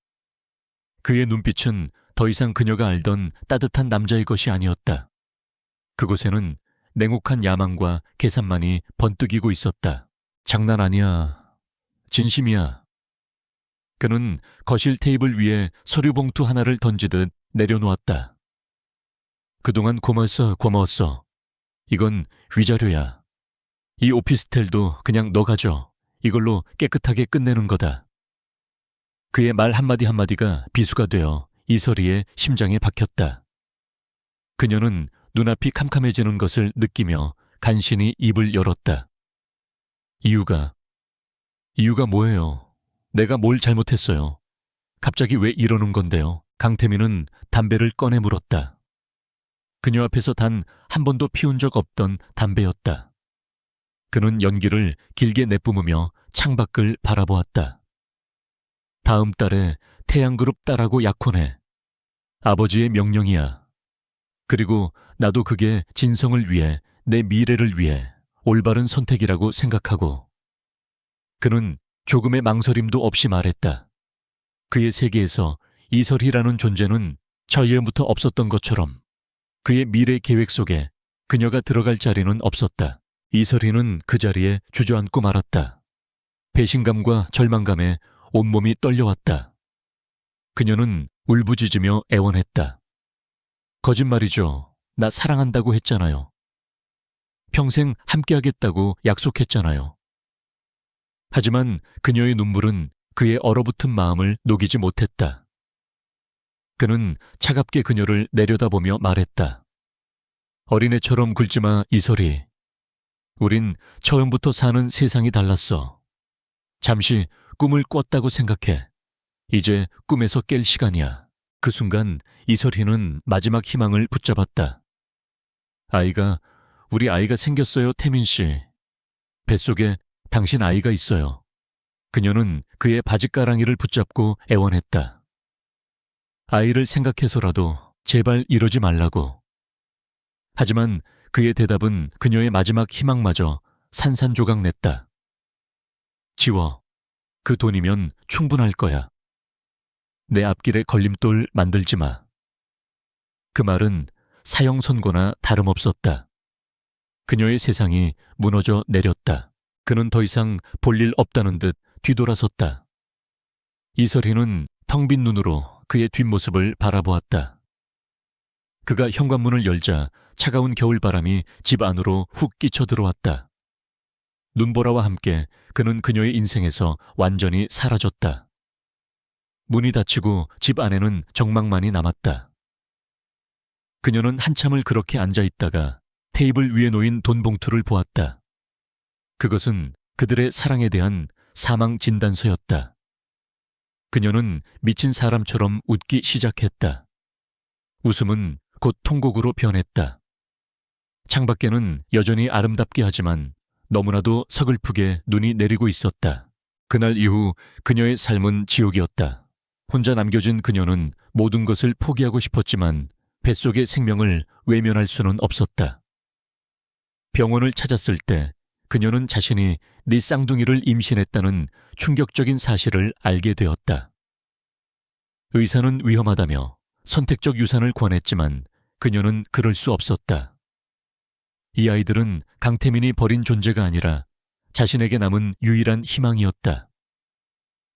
그의 눈빛은 더 이상 그녀가 알던 따뜻한 남자의 것이 아니었다. 그곳에는 냉혹한 야망과 계산만이 번뜩이고 있었다. 장난 아니야. 진심이야. 그는 거실 테이블 위에 서류 봉투 하나를 던지듯 내려놓았다. 그동안 고마웠어. 이건 위자료야. 이 오피스텔도 그냥 너 가져. 이걸로 깨끗하게 끝내는 거다. 그의 말 한마디 한마디가 비수가 되어 이설이의 심장에 박혔다. 그녀는 눈앞이 캄캄해지는 것을 느끼며 간신히 입을 열었다. 이유가 뭐예요? 내가 뭘 잘못했어요? 갑자기 왜 이러는 건데요? 강태민은 담배를 꺼내 물었다. 그녀 앞에서 단 한 번도 피운 적 없던 담배였다. 그는 연기를 길게 내뿜으며 창밖을 바라보았다. 다음 달에 태양그룹 딸하고 약혼해. 아버지의 명령이야. 그리고 나도 그게 진성을 위해, 내 미래를 위해 올바른 선택이라고 생각하고. 그는 조금의 망설임도 없이 말했다. 그의 세계에서 이설희라는 존재는 처예부터 없었던 것처럼 그의 미래 계획 속에 그녀가 들어갈 자리는 없었다. 이설희는 그 자리에 주저앉고 말았다. 배신감과 절망감에 온몸이 떨려왔다. 그녀는 울부짖으며 애원했다. 거짓말이죠. 나 사랑한다고 했잖아요. 평생 함께하겠다고 약속했잖아요. 하지만 그녀의 눈물은 그의 얼어붙은 마음을 녹이지 못했다. 그는 차갑게 그녀를 내려다보며 말했다. 어린애처럼 굴지마, 이설이. 우린 처음부터 사는 세상이 달랐어. 잠시 꿈을 꿨다고 생각해. 이제 꿈에서 깰 시간이야. 그 순간 이설희는 마지막 희망을 붙잡았다. 우리 아이가 생겼어요, 태민 씨. 뱃속에 당신 아이가 있어요. 그녀는 그의 바짓가랑이를 붙잡고 애원했다. 아이를 생각해서라도 제발 이러지 말라고. 하지만 그의 대답은 그녀의 마지막 희망마저 산산조각 냈다. 지워. 그 돈이면 충분할 거야. 내 앞길에 걸림돌 만들지 마. 그 말은 사형 선고나 다름없었다. 그녀의 세상이 무너져 내렸다. 그는 더 이상 볼 일 없다는 듯 뒤돌아섰다. 이설희는 텅 빈 눈으로 그의 뒷모습을 바라보았다. 그가 현관문을 열자 차가운 겨울바람이 집 안으로 훅 끼쳐 들어왔다. 눈보라와 함께 그는 그녀의 인생에서 완전히 사라졌다. 문이 닫히고 집 안에는 정막만이 남았다. 그녀는 한참을 그렇게 앉아 있다가 테이블 위에 놓인 돈 봉투를 보았다. 그것은 그들의 사랑에 대한 사망 진단서였다. 그녀는 미친 사람처럼 웃기 시작했다. 웃음은 곧 통곡으로 변했다. 창밖에는 여전히 아름답게 하지만 너무나도 서글프게 눈이 내리고 있었다. 그날 이후 그녀의 삶은 지옥이었다. 혼자 남겨진 그녀는 모든 것을 포기하고 싶었지만 뱃속의 생명을 외면할 수는 없었다. 병원을 찾았을 때 그녀는 자신이 네 쌍둥이를 임신했다는 충격적인 사실을 알게 되었다. 의사는 위험하다며 선택적 유산을 권했지만 그녀는 그럴 수 없었다. 이 아이들은 강태민이 버린 존재가 아니라 자신에게 남은 유일한 희망이었다.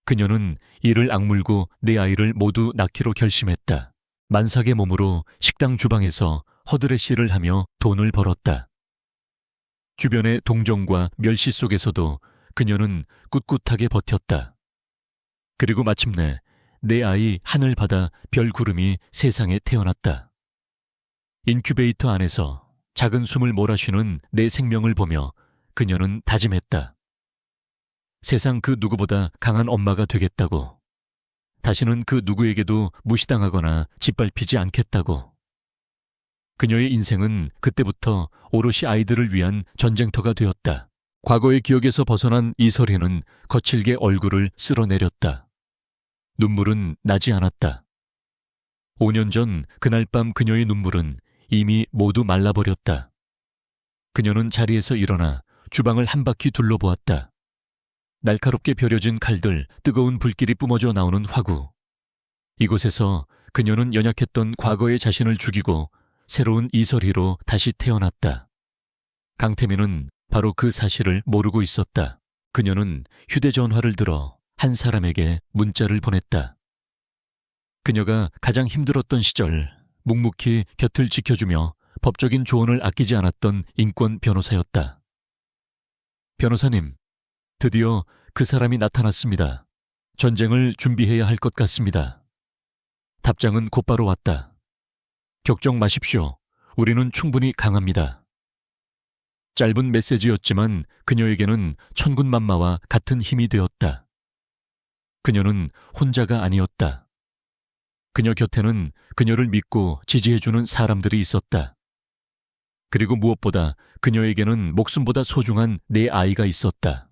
그녀는 이를 악물고 네 아이를 모두 낳기로 결심했다. 만삭의 몸으로 식당 주방에서 허드레시를 하며 돈을 벌었다. 주변의 동정과 멸시 속에서도 그녀는 꿋꿋하게 버텼다. 그리고 마침내 내 아이 하늘 바다 별 구름이 세상에 태어났다. 인큐베이터 안에서 작은 숨을 몰아쉬는 내 생명을 보며 그녀는 다짐했다. 세상 그 누구보다 강한 엄마가 되겠다고. 다시는 그 누구에게도 무시당하거나 짓밟히지 않겠다고. 그녀의 인생은 그때부터 오롯이 아이들을 위한 전쟁터가 되었다. 과거의 기억에서 벗어난 이설희는 거칠게 얼굴을 쓸어내렸다. 눈물은 나지 않았다. 5년 전 그날 밤 그녀의 눈물은 이미 모두 말라버렸다. 그녀는 자리에서 일어나 주방을 한 바퀴 둘러보았다. 날카롭게 벼려진 칼들, 뜨거운 불길이 뿜어져 나오는 화구. 이곳에서 그녀는 연약했던 과거의 자신을 죽이고 새로운 이설희로 다시 태어났다. 강태민은 바로 그 사실을 모르고 있었다. 그녀는 휴대전화를 들어 한 사람에게 문자를 보냈다. 그녀가 가장 힘들었던 시절 묵묵히 곁을 지켜주며 법적인 조언을 아끼지 않았던 인권 변호사였다. 변호사님, 드디어 그 사람이 나타났습니다. 전쟁을 준비해야 할 것 같습니다. 답장은 곧바로 왔다. 걱정 마십시오. 우리는 충분히 강합니다. 짧은 메시지였지만 그녀에게는 천군만마와 같은 힘이 되었다. 그녀는 혼자가 아니었다. 그녀 곁에는 그녀를 믿고 지지해주는 사람들이 있었다. 그리고 무엇보다 그녀에게는 목숨보다 소중한 내 아이가 있었다.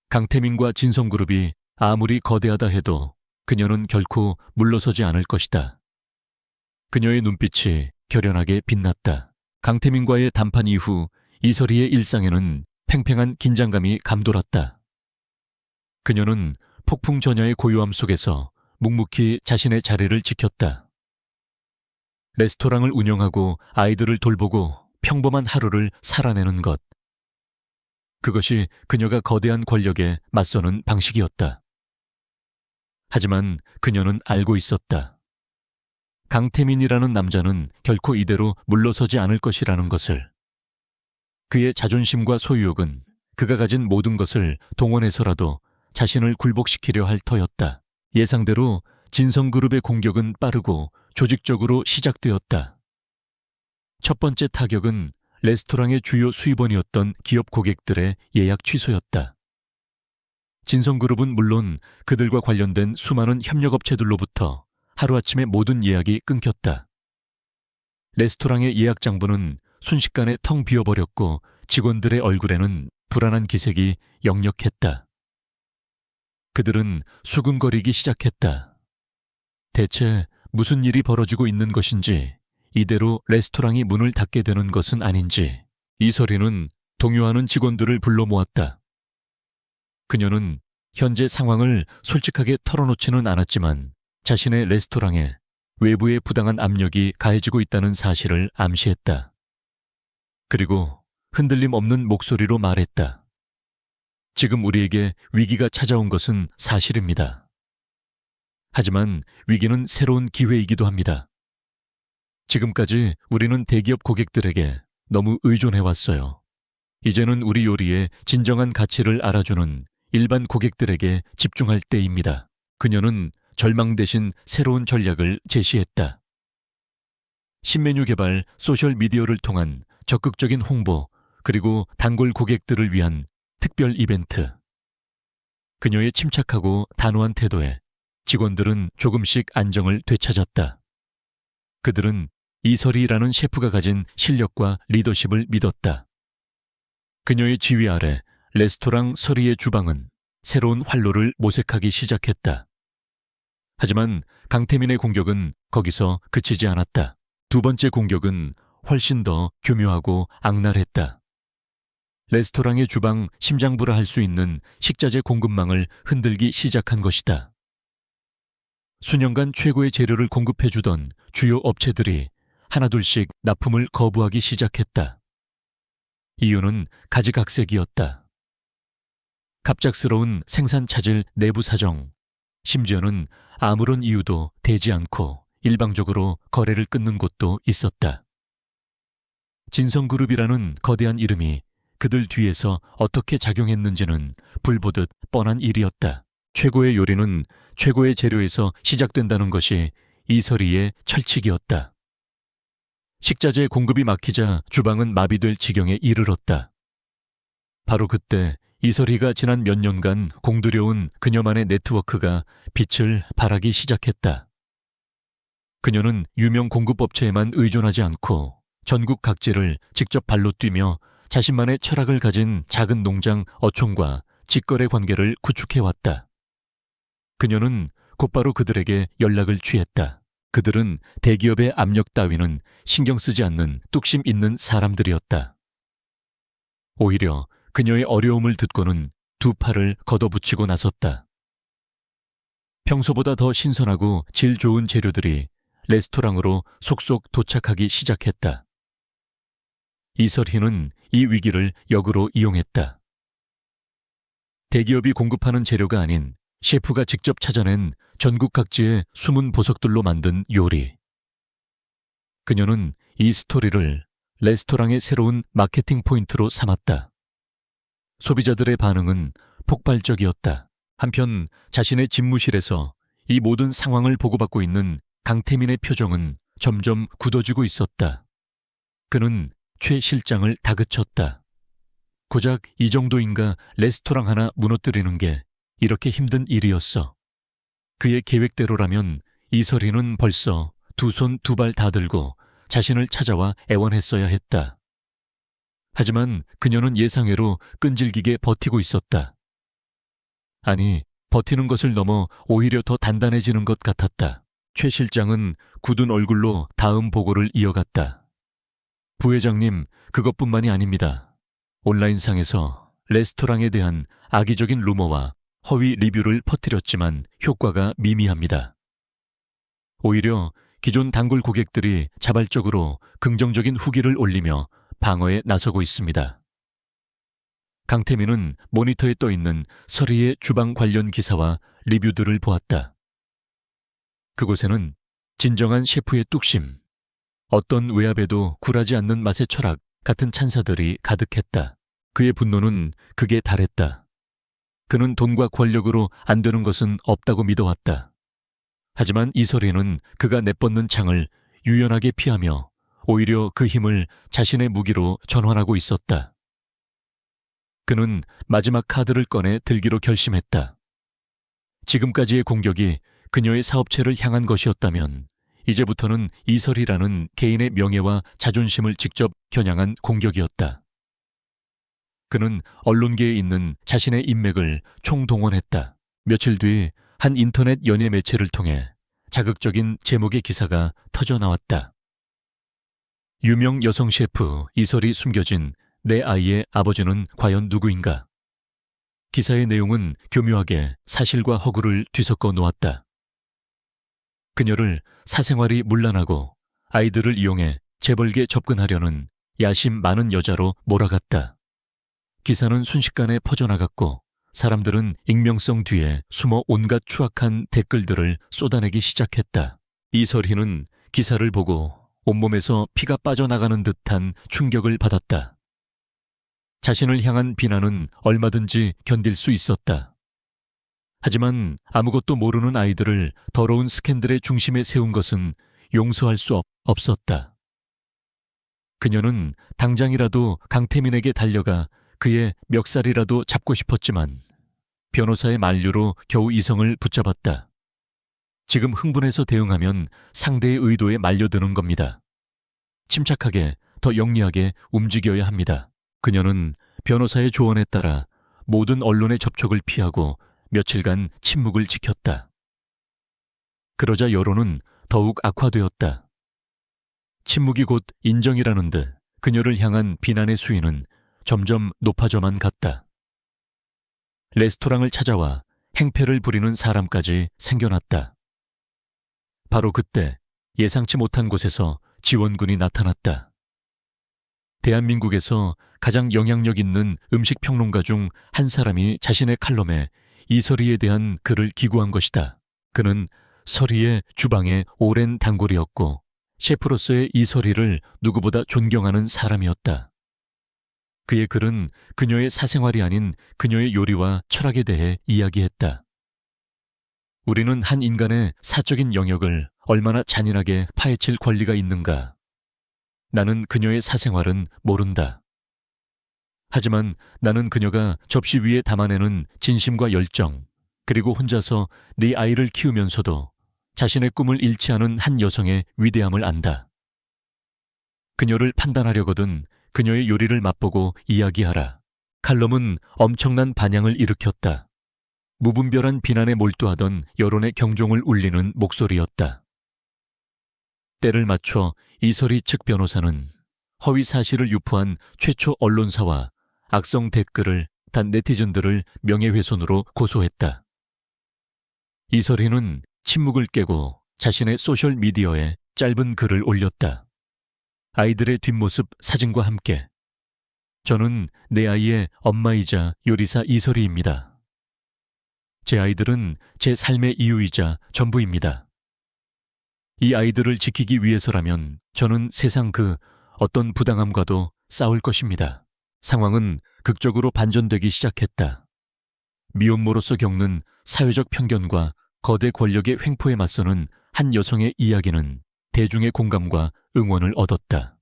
강태민과 진성그룹이 아무리 거대하다 해도 그녀는 결코 물러서지 않을 것이다. 그녀의 눈빛이 결연하게 빛났다. 강태민과의 담판 이후 이설희의 일상에는 팽팽한 긴장감이 감돌았다. 그녀는 폭풍 전야의 고요함 속에서 묵묵히 자신의 자리를 지켰다. 레스토랑을 운영하고 아이들을 돌보고 평범한 하루를 살아내는 것. 그것이 그녀가 거대한 권력에 맞서는 방식이었다. 하지만 그녀는 알고 있었다. 강태민이라는 남자는 결코 이대로 물러서지 않을 것이라는 것을. 그의 자존심과 소유욕은 그가 가진 모든 것을 동원해서라도 자신을 굴복시키려 할 터였다. 예상대로 진성그룹의 공격은 빠르고 조직적으로 시작되었다. 첫 번째 타격은 레스토랑의 주요 수입원이었던 기업 고객들의 예약 취소였다. 진성그룹은 물론 그들과 관련된 수많은 협력업체들로부터 하루아침에 모든 예약이 끊겼다. 레스토랑의 예약 장부는 순식간에 텅 비어버렸고 직원들의 얼굴에는 불안한 기색이 역력했다. 그들은 수군거리기 시작했다. 대체 무슨 일이 벌어지고 있는 것인지, 이대로 레스토랑이 문을 닫게 되는 것은 아닌지. 이설희는 동요하는 직원들을 불러 모았다. 그녀는 현재 상황을 솔직하게 털어놓지는 않았지만 자신의 레스토랑에 외부의 부당한 압력이 가해지고 있다는 사실을 암시했다. 그리고 흔들림 없는 목소리로 말했다. 지금 우리에게 위기가 찾아온 것은 사실입니다. 하지만 위기는 새로운 기회이기도 합니다. 지금까지 우리는 대기업 고객들에게 너무 의존해왔어요. 이제는 우리 요리의 진정한 가치를 알아주는 일반 고객들에게 집중할 때입니다. 그녀는 절망 대신 새로운 전략을 제시했다. 신메뉴 개발, 소셜미디어를 통한 적극적인 홍보, 그리고 단골 고객들을 위한 특별 이벤트. 그녀의 침착하고 단호한 태도에 직원들은 조금씩 안정을 되찾았다. 그들은 이설희라는 셰프가 가진 실력과 리더십을 믿었다. 그녀의 지휘 아래 레스토랑 설희의 주방은 새로운 활로를 모색하기 시작했다. 하지만 강태민의 공격은 거기서 그치지 않았다. 두 번째 공격은 훨씬 더 교묘하고 악랄했다. 레스토랑의 주방 심장부라 할 수 있는 식자재 공급망을 흔들기 시작한 것이다. 수년간 최고의 재료를 공급해주던 주요 업체들이 하나둘씩 납품을 거부하기 시작했다. 이유는 가지각색이었다. 갑작스러운 생산 차질 내부 사정, 심지어는 아무런 이유도 대지 않고 일방적으로 거래를 끊는 곳도 있었다. 진성그룹이라는 거대한 이름이 그들 뒤에서 어떻게 작용했는지는 불보듯 뻔한 일이었다. 최고의 요리는 최고의 재료에서 시작된다는 것이 이설희의 철칙이었다. 식자재 공급이 막히자 주방은 마비될 지경에 이르렀다. 바로 그때 이설희가 지난 몇 년간 공들여온 그녀만의 네트워크가 빛을 발하기 시작했다. 그녀는 유명 공급업체에만 의존하지 않고 전국 각지를 직접 발로 뛰며 자신만의 철학을 가진 작은 농장 어촌과 직거래 관계를 구축해왔다. 그녀는 곧바로 그들에게 연락을 취했다. 그들은 대기업의 압력 따위는 신경 쓰지 않는 뚝심 있는 사람들이었다. 오히려 그녀의 어려움을 듣고는 두 팔을 걷어붙이고 나섰다. 평소보다 더 신선하고 질 좋은 재료들이 레스토랑으로 속속 도착하기 시작했다. 이설희는 이 위기를 역으로 이용했다. 대기업이 공급하는 재료가 아닌 셰프가 직접 찾아낸 전국 각지의 숨은 보석들로 만든 요리. 그녀는 이 스토리를 레스토랑의 새로운 마케팅 포인트로 삼았다. 소비자들의 반응은 폭발적이었다. 한편 자신의 집무실에서 이 모든 상황을 보고받고 있는 강태민의 표정은 점점 굳어지고 있었다. 그는 최 실장을 다그쳤다. 고작 이 정도인가 레스토랑 하나 무너뜨리는 게 이렇게 힘든 일이었어. 그의 계획대로라면 이설희는 벌써 두 손 두 발 다 들고 자신을 찾아와 애원했어야 했다. 하지만 그녀는 예상외로 끈질기게 버티고 있었다. 아니, 버티는 것을 넘어 오히려 더 단단해지는 것 같았다. 최 실장은 굳은 얼굴로 다음 보고를 이어갔다. 부회장님, 그것뿐만이 아닙니다. 온라인상에서 레스토랑에 대한 악의적인 루머와 허위 리뷰를 퍼뜨렸지만 효과가 미미합니다. 오히려 기존 단골 고객들이 자발적으로 긍정적인 후기를 올리며 방어에 나서고 있습니다. 강태민은 모니터에 떠있는 설희의 주방 관련 기사와 리뷰들을 보았다. 그곳에는 진정한 셰프의 뚝심, 어떤 외압에도 굴하지 않는 맛의 철학 같은 찬사들이 가득했다. 그의 분노는 극에 달했다. 그는 돈과 권력으로 안 되는 것은 없다고 믿어왔다. 하지만 이설희는 그가 내뻗는 창을 유연하게 피하며 오히려 그 힘을 자신의 무기로 전환하고 있었다. 그는 마지막 카드를 꺼내 들기로 결심했다. 지금까지의 공격이 그녀의 사업체를 향한 것이었다면 이제부터는 이설희라는 개인의 명예와 자존심을 직접 겨냥한 공격이었다. 그는 언론계에 있는 자신의 인맥을 총동원했다. 며칠 뒤 한 인터넷 연예 매체를 통해 자극적인 제목의 기사가 터져나왔다. 유명 여성 셰프 이설희 숨겨진 내 아이의 아버지는 과연 누구인가? 기사의 내용은 교묘하게 사실과 허구를 뒤섞어 놓았다. 그녀를 사생활이 문란하고 아이들을 이용해 재벌게 접근하려는 야심 많은 여자로 몰아갔다. 기사는 순식간에 퍼져나갔고 사람들은 익명성 뒤에 숨어 온갖 추악한 댓글들을 쏟아내기 시작했다. 이설희는 기사를 보고 온몸에서 피가 빠져나가는 듯한 충격을 받았다. 자신을 향한 비난은 얼마든지 견딜 수 있었다. 하지만 아무것도 모르는 아이들을 더러운 스캔들의 중심에 세운 것은 용서할 수 없었다. 그녀는 당장이라도 강태민에게 달려가 그의 멱살이라도 잡고 싶었지만 변호사의 만류로 겨우 이성을 붙잡았다. 지금 흥분해서 대응하면 상대의 의도에 말려드는 겁니다. 침착하게, 더 영리하게 움직여야 합니다. 그녀는 변호사의 조언에 따라 모든 언론의 접촉을 피하고 며칠간 침묵을 지켰다. 그러자 여론은 더욱 악화되었다. 침묵이 곧 인정이라는 듯 그녀를 향한 비난의 수위는 점점 높아져만 갔다. 레스토랑을 찾아와 행패를 부리는 사람까지 생겨났다. 바로 그때 예상치 못한 곳에서 지원군이 나타났다. 대한민국에서 가장 영향력 있는 음식 평론가 중 한 사람이 자신의 칼럼에 이설희에 대한 글을 기고한 것이다. 그는 설희의 주방의 오랜 단골이었고 셰프로서의 이설희를 누구보다 존경하는 사람이었다. 그의 글은 그녀의 사생활이 아닌 그녀의 요리와 철학에 대해 이야기했다. 우리는 한 인간의 사적인 영역을 얼마나 잔인하게 파헤칠 권리가 있는가. 나는 그녀의 사생활은 모른다. 하지만 나는 그녀가 접시 위에 담아내는 진심과 열정, 그리고 혼자서 네 아이를 키우면서도 자신의 꿈을 잃지 않은 한 여성의 위대함을 안다. 그녀를 판단하려거든 그녀의 요리를 맛보고 이야기하라. 칼럼은 엄청난 반향을 일으켰다. 무분별한 비난에 몰두하던 여론의 경종을 울리는 목소리였다. 때를 맞춰 이설희 측 변호사는 허위 사실을 유포한 최초 언론사와 악성 댓글을 단 네티즌들을 명예훼손으로 고소했다. 이설희는 침묵을 깨고 자신의 소셜미디어에 짧은 글을 올렸다. 아이들의 뒷모습 사진과 함께 저는 내 아이의 엄마이자 요리사 이설희입니다. 제 아이들은 제 삶의 이유이자 전부입니다. 이 아이들을 지키기 위해서라면 저는 세상 그 어떤 부당함과도 싸울 것입니다. 상황은 극적으로 반전되기 시작했다. 미혼모로서 겪는 사회적 편견과 거대 권력의 횡포에 맞서는 한 여성의 이야기는 대중의 공감과 응원을 얻었다.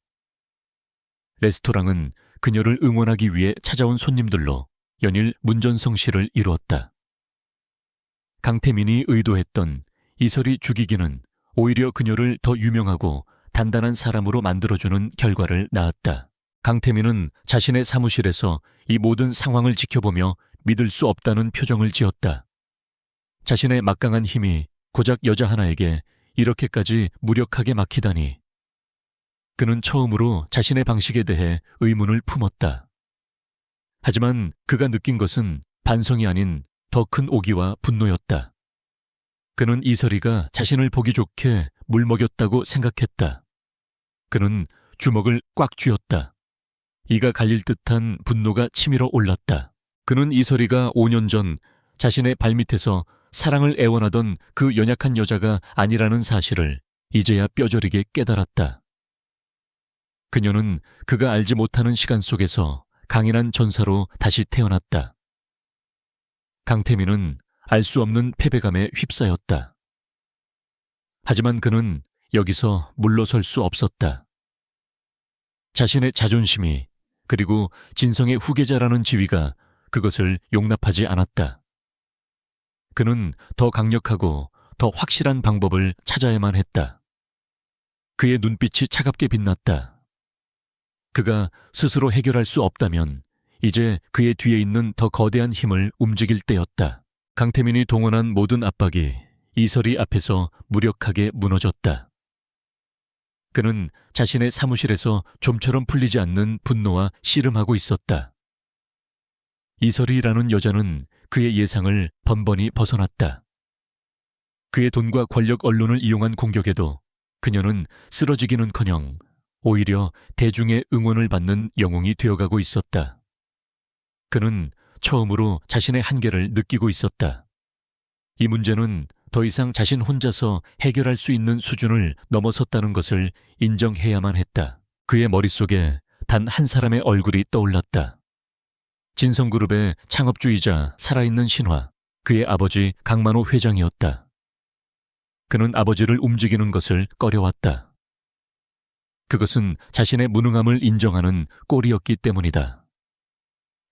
레스토랑은 그녀를 응원하기 위해 찾아온 손님들로 연일 문전성시를 이루었다. 강태민이 의도했던 이설희 죽이기는 오히려 그녀를 더 유명하고 단단한 사람으로 만들어주는 결과를 낳았다. 강태민은 자신의 사무실에서 이 모든 상황을 지켜보며 믿을 수 없다는 표정을 지었다. 자신의 막강한 힘이 고작 여자 하나에게 이렇게까지 무력하게 막히다니. 그는 처음으로 자신의 방식에 대해 의문을 품었다. 하지만 그가 느낀 것은 반성이 아닌 더 큰 오기와 분노였다. 그는 이설희가 자신을 보기 좋게 물먹였다고 생각했다. 그는 주먹을 꽉 쥐었다. 이가 갈릴 듯한 분노가 치밀어 올랐다. 그는 이설희가 5년 전 자신의 발밑에서 사랑을 애원하던 그 연약한 여자가 아니라는 사실을 이제야 뼈저리게 깨달았다. 그녀는 그가 알지 못하는 시간 속에서 강인한 전사로 다시 태어났다. 강태민은 알 수 없는 패배감에 휩싸였다. 하지만 그는 여기서 물러설 수 없었다. 자신의 자존심이 그리고 진성의 후계자라는 지위가 그것을 용납하지 않았다. 그는 더 강력하고 더 확실한 방법을 찾아야만 했다. 그의 눈빛이 차갑게 빛났다. 그가 스스로 해결할 수 없다면 이제 그의 뒤에 있는 더 거대한 힘을 움직일 때였다. 강태민이 동원한 모든 압박이 이설희 앞에서 무력하게 무너졌다. 그는 자신의 사무실에서 좀처럼 풀리지 않는 분노와 씨름하고 있었다. 이설희라는 여자는 그의 예상을 번번이 벗어났다. 그의 돈과 권력 언론을 이용한 공격에도 그녀는 쓰러지기는커녕 오히려 대중의 응원을 받는 영웅이 되어가고 있었다. 그는 처음으로 자신의 한계를 느끼고 있었다. 이 문제는 더 이상 자신 혼자서 해결할 수 있는 수준을 넘어섰다는 것을 인정해야만 했다. 그의 머릿속에 단 한 사람의 얼굴이 떠올랐다. 진성그룹의 창업주이자 살아있는 신화, 그의 아버지 강만호 회장이었다. 그는 아버지를 움직이는 것을 꺼려왔다. 그것은 자신의 무능함을 인정하는 꼴이었기 때문이다.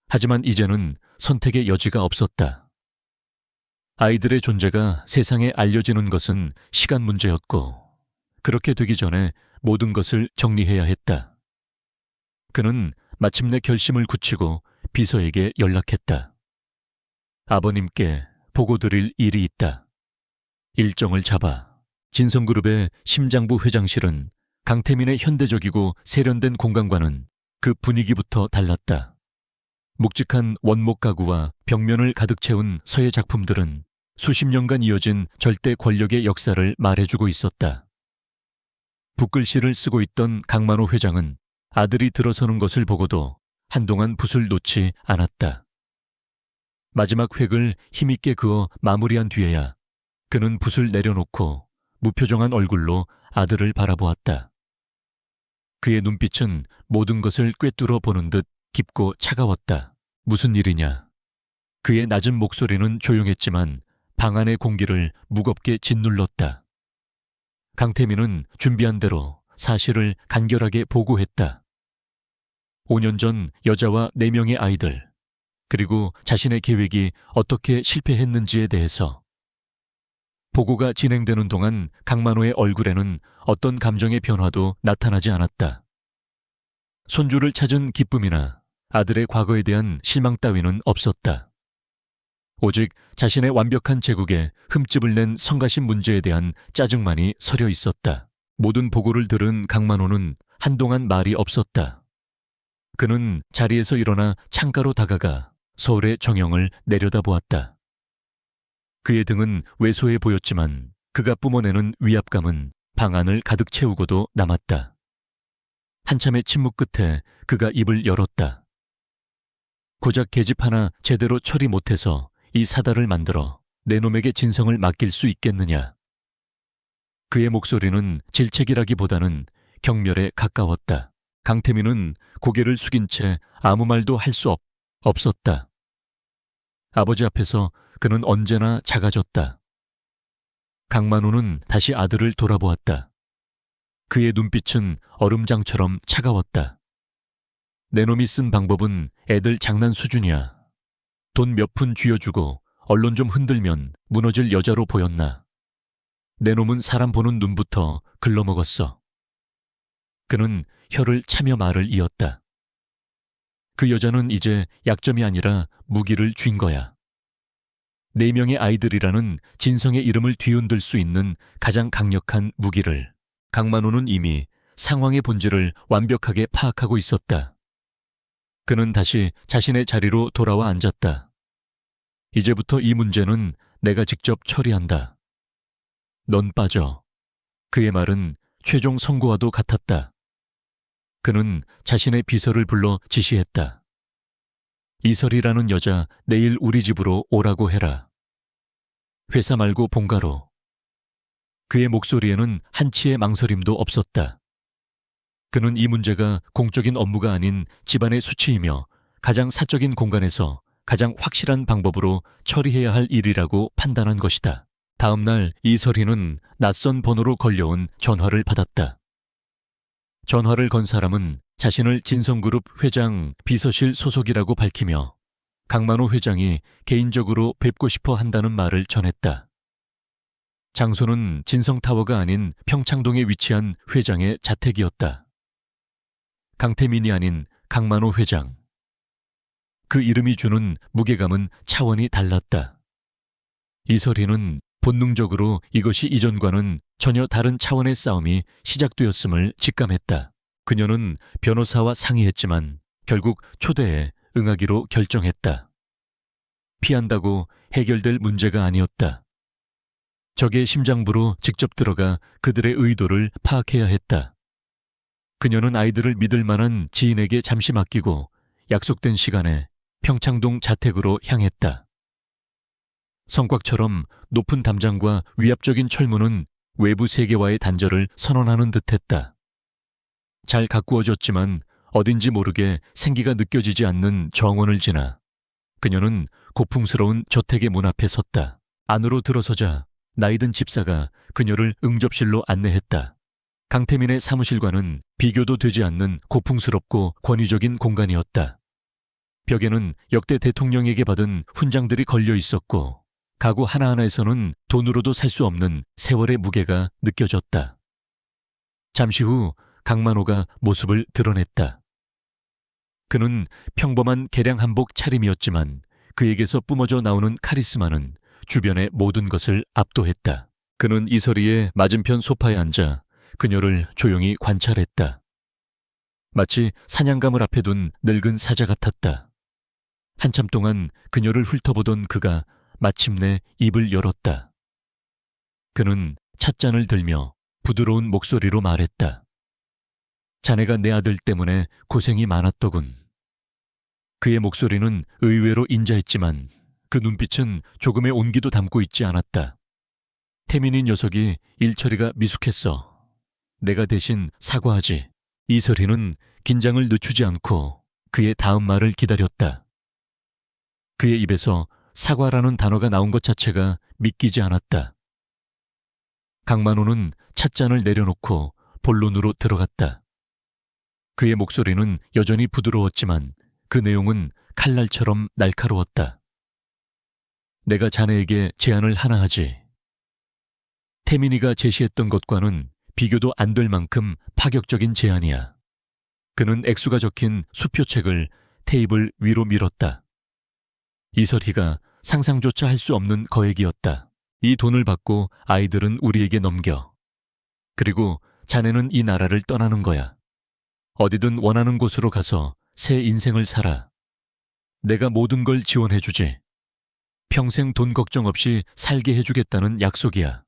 하지만 이제는 선택의 여지가 없었다. 아이들의 존재가 세상에 알려지는 것은 시간 문제였고, 그렇게 되기 전에 모든 것을 정리해야 했다. 그는 마침내 결심을 굳히고 비서에게 연락했다. 아버님께 보고드릴 일이 있다. 일정을 잡아. 진성그룹의 심장부 회장실은 강태민의 현대적이고 세련된 공간과는 그 분위기부터 달랐다. 묵직한 원목 가구와 벽면을 가득 채운 서예 작품들은 수십 년간 이어진 절대 권력의 역사를 말해주고 있었다. 붓글씨를 쓰고 있던 강만호 회장은 아들이 들어서는 것을 보고도 한동안 붓을 놓지 않았다. 마지막 획을 힘있게 그어 마무리한 뒤에야 그는 붓을 내려놓고 무표정한 얼굴로 아들을 바라보았다. 그의 눈빛은 모든 것을 꿰뚫어 보는 듯 깊고 차가웠다. 무슨 일이냐? 그의 낮은 목소리는 조용했지만 방 안의 공기를 무겁게 짓눌렀다. 강태민은 준비한 대로 사실을 간결하게 보고했다. 5년 전 여자와 4명의 아이들, 그리고 자신의 계획이 어떻게 실패했는지에 대해서. 보고가 진행되는 동안 강만호의 얼굴에는 어떤 감정의 변화도 나타나지 않았다. 손주를 찾은 기쁨이나 아들의 과거에 대한 실망 따위는 없었다. 오직 자신의 완벽한 제국에 흠집을 낸 성가신 문제에 대한 짜증만이 서려 있었다. 모든 보고를 들은 강만호는 한동안 말이 없었다. 그는 자리에서 일어나 창가로 다가가 서울의 정영을 내려다보았다. 그의 등은 왜소해 보였지만 그가 뿜어내는 위압감은 방 안을 가득 채우고도 남았다. 한참의 침묵 끝에 그가 입을 열었다. 고작 계집 하나 제대로 처리 못해서 이 사달을 만들어 내 놈에게 진성을 맡길 수 있겠느냐. 그의 목소리는 질책이라기보다는 경멸에 가까웠다. 강태민은 고개를 숙인 채 아무 말도 할 수 없었다. 아버지 앞에서 그는 언제나 작아졌다. 강만호는 다시 아들을 돌아보았다. 그의 눈빛은 얼음장처럼 차가웠다. 내 놈이 쓴 방법은 애들 장난 수준이야. 돈 몇 푼 쥐어주고 언론 좀 흔들면 무너질 여자로 보였나. 내 놈은 사람 보는 눈부터 글러먹었어. 그는 혀를 차며 말을 이었다. 그 여자는 이제 약점이 아니라 무기를 쥔 거야. 4명의 아이들이라는 진성의 이름을 뒤흔들 수 있는 가장 강력한 무기를. 강만호는 이미 상황의 본질을 완벽하게 파악하고 있었다. 그는 다시 자신의 자리로 돌아와 앉았다. 이제부터 이 문제는 내가 직접 처리한다. 넌 빠져. 그의 말은 최종 선고와도 같았다. 그는 자신의 비서를 불러 지시했다. 이설이라는 여자 내일 우리 집으로 오라고 해라. 회사 말고 본가로. 그의 목소리에는 한치의 망설임도 없었다. 그는 이 문제가 공적인 업무가 아닌 집안의 수치이며 가장 사적인 공간에서 가장 확실한 방법으로 처리해야 할 일이라고 판단한 것이다. 다음 날 이설희는 낯선 번호로 걸려온 전화를 받았다. 전화를 건 사람은 자신을 진성그룹 회장 비서실 소속이라고 밝히며 강만호 회장이 개인적으로 뵙고 싶어 한다는 말을 전했다. 장소는 진성타워가 아닌 평창동에 위치한 회장의 자택이었다. 강태민이 아닌 강만호 회장. 그 이름이 주는 무게감은 차원이 달랐다. 이설희는 본능적으로 이것이 이전과는 전혀 다른 차원의 싸움이 시작되었음을 직감했다. 그녀는 변호사와 상의했지만 결국 초대에 응하기로 결정했다. 피한다고 해결될 문제가 아니었다. 적의 심장부로 직접 들어가 그들의 의도를 파악해야 했다. 그녀는 아이들을 믿을 만한 지인에게 잠시 맡기고 약속된 시간에 평창동 자택으로 향했다. 성곽처럼 높은 담장과 위압적인 철문은 외부 세계와의 단절을 선언하는 듯했다. 잘 가꾸어졌지만 어딘지 모르게 생기가 느껴지지 않는 정원을 지나 그녀는 고풍스러운 저택의 문 앞에 섰다. 안으로 들어서자 나이든 집사가 그녀를 응접실로 안내했다. 강태민의 사무실과는 비교도 되지 않는 고풍스럽고 권위적인 공간이었다. 벽에는 역대 대통령에게 받은 훈장들이 걸려 있었고 가구 하나하나에서는 돈으로도 살 수 없는 세월의 무게가 느껴졌다. 잠시 후 강만호가 모습을 드러냈다. 그는 평범한 개량 한복 차림이었지만 그에게서 뿜어져 나오는 카리스마는 주변의 모든 것을 압도했다. 그는 이설희의 맞은편 소파에 앉아 그녀를 조용히 관찰했다. 마치 사냥감을 앞에 둔 늙은 사자 같았다. 한참 동안 그녀를 훑어보던 그가 마침내 입을 열었다. 그는 찻잔을 들며 부드러운 목소리로 말했다. 자네가 내 아들 때문에 고생이 많았더군. 그의 목소리는 의외로 인자했지만 그 눈빛은 조금의 온기도 담고 있지 않았다. 태민이 녀석이 일처리가 미숙했어. 내가 대신 사과하지. 이설희는 긴장을 늦추지 않고 그의 다음 말을 기다렸다. 그의 입에서 사과라는 단어가 나온 것 자체가 믿기지 않았다. 강만호는 찻잔을 내려놓고 본론으로 들어갔다. 그의 목소리는 여전히 부드러웠지만 그 내용은 칼날처럼 날카로웠다. 내가 자네에게 제안을 하나 하지. 태민이가 제시했던 것과는 비교도 안 될 만큼 파격적인 제안이야. 그는 액수가 적힌 수표책을 테이블 위로 밀었다. 이설희가 상상조차 할 수 없는 거액이었다. 이 돈을 받고 아이들은 우리에게 넘겨. 그리고 자네는 이 나라를 떠나는 거야. 어디든 원하는 곳으로 가서 새 인생을 살아. 내가 모든 걸 지원해주지. 평생 돈 걱정 없이 살게 해주겠다는 약속이야.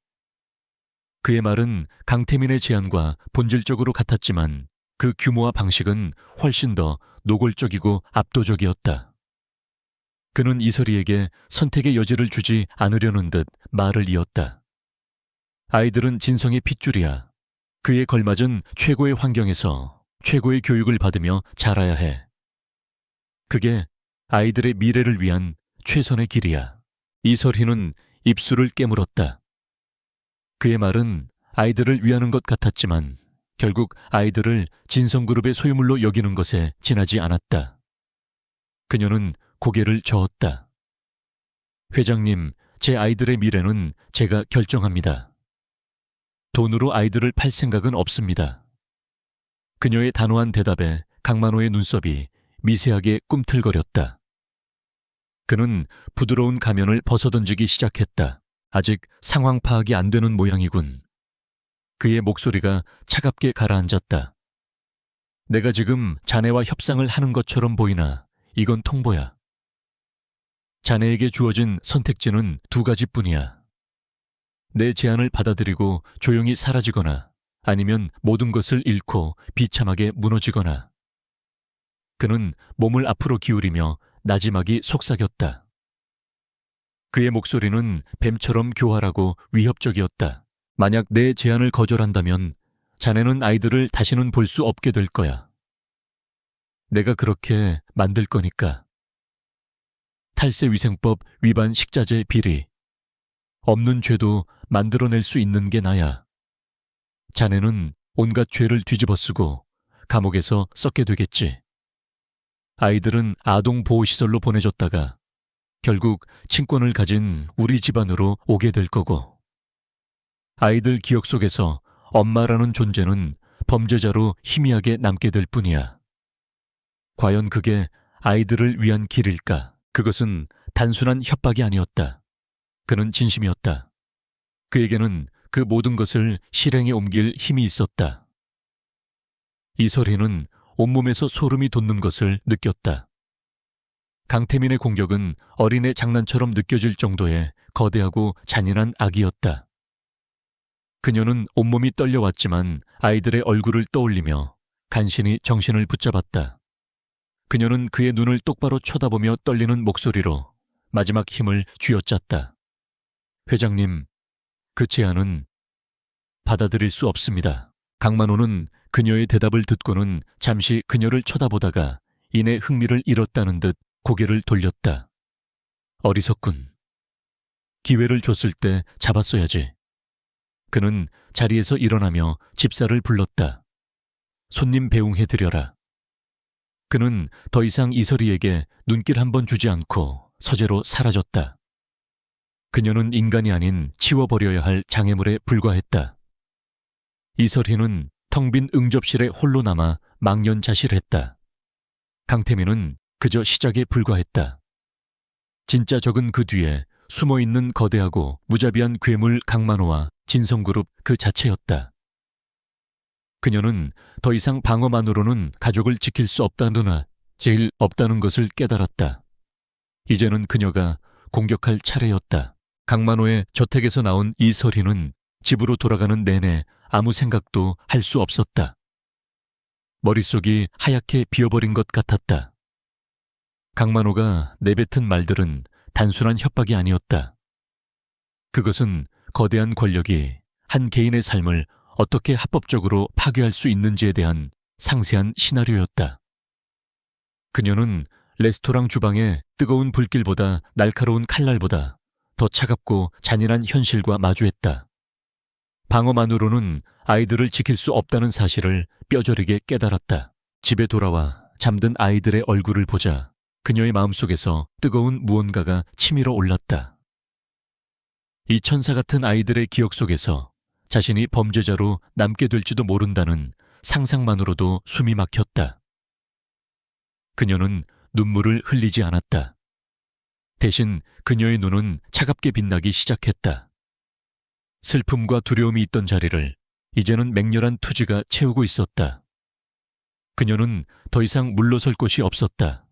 그의 말은 강태민의 제안과 본질적으로 같았지만 그 규모와 방식은 훨씬 더 노골적이고 압도적이었다. 그는 이설희에게 선택의 여지를 주지 않으려는 듯 말을 이었다. 아이들은 진성의 핏줄이야. 그에 걸맞은 최고의 환경에서 최고의 교육을 받으며 자라야 해. 그게 아이들의 미래를 위한 최선의 길이야. 이설희는 입술을 깨물었다. 그의 말은 아이들을 위하는 것 같았지만 결국 아이들을 진성그룹의 소유물로 여기는 것에 지나지 않았다. 그녀는 고개를 저었다. 회장님, 제 아이들의 미래는 제가 결정합니다. 돈으로 아이들을 팔 생각은 없습니다. 그녀의 단호한 대답에 강만호의 눈썹이 미세하게 꿈틀거렸다. 그는 부드러운 가면을 벗어던지기 시작했다. 아직 상황 파악이 안 되는 모양이군. 그의 목소리가 차갑게 가라앉았다. 내가 지금 자네와 협상을 하는 것처럼 보이나 이건 통보야. 자네에게 주어진 선택지는 두 가지뿐이야. 내 제안을 받아들이고 조용히 사라지거나 아니면 모든 것을 잃고 비참하게 무너지거나. 그는 몸을 앞으로 기울이며 나지막이 속삭였다. 그의 목소리는 뱀처럼 교활하고 위협적이었다. 만약 내 제안을 거절한다면 자네는 아이들을 다시는 볼 수 없게 될 거야. 내가 그렇게 만들 거니까. 탈세위생법 위반 식자재 비리. 없는 죄도 만들어낼 수 있는 게 나야. 자네는 온갖 죄를 뒤집어쓰고 감옥에서 썩게 되겠지. 아이들은 아동보호시설로 보내졌다가 결국 친권을 가진 우리 집안으로 오게 될 거고. 아이들 기억 속에서 엄마라는 존재는 범죄자로 희미하게 남게 될 뿐이야. 과연 그게 아이들을 위한 길일까? 그것은 단순한 협박이 아니었다. 그는 진심이었다. 그에게는 그 모든 것을 실행에 옮길 힘이 있었다. 이설희는 온몸에서 소름이 돋는 것을 느꼈다. 강태민의 공격은 어린애 장난처럼 느껴질 정도의 거대하고 잔인한 악이었다. 그녀는 온몸이 떨려왔지만 아이들의 얼굴을 떠올리며 간신히 정신을 붙잡았다. 그녀는 그의 눈을 똑바로 쳐다보며 떨리는 목소리로 마지막 힘을 쥐어짰다. 회장님, 그 제안은 받아들일 수 없습니다. 강만호는 그녀의 대답을 듣고는 잠시 그녀를 쳐다보다가 이내 흥미를 잃었다는 듯 고개를 돌렸다. 어리석군. 기회를 줬을 때 잡았어야지. 그는 자리에서 일어나며 집사를 불렀다. 손님 배웅해드려라. 그는 더 이상 이설희에게 눈길 한 번 주지 않고 서재로 사라졌다. 그녀는 인간이 아닌 치워버려야 할 장애물에 불과했다. 이설희는 텅 빈 응접실에 홀로 남아 망연자실했다. 강태민은 그저 시작에 불과했다. 진짜 적은 그 뒤에 숨어있는 거대하고 무자비한 괴물 강만호와 진성그룹 그 자체였다. 그녀는 더 이상 방어만으로는 가족을 지킬 수 없다느나 제일 없다는 것을 깨달았다. 이제는 그녀가 공격할 차례였다. 강만호의 저택에서 나온 이설희는 집으로 돌아가는 내내 아무 생각도 할 수 없었다. 머릿속이 하얗게 비어버린 것 같았다. 강만호가 내뱉은 말들은 단순한 협박이 아니었다. 그것은 거대한 권력이 한 개인의 삶을 어떻게 합법적으로 파괴할 수 있는지에 대한 상세한 시나리오였다. 그녀는 레스토랑 주방의 뜨거운 불길보다 날카로운 칼날보다 더 차갑고 잔인한 현실과 마주했다. 방어만으로는 아이들을 지킬 수 없다는 사실을 뼈저리게 깨달았다. 집에 돌아와 잠든 아이들의 얼굴을 보자 그녀의 마음속에서 뜨거운 무언가가 치밀어 올랐다. 이 천사 같은 아이들의 기억 속에서 자신이 범죄자로 남게 될지도 모른다는 상상만으로도 숨이 막혔다. 그녀는 눈물을 흘리지 않았다. 대신 그녀의 눈은 차갑게 빛나기 시작했다. 슬픔과 두려움이 있던 자리를 이제는 맹렬한 투지가 채우고 있었다. 그녀는 더 이상 물러설 곳이 없었다.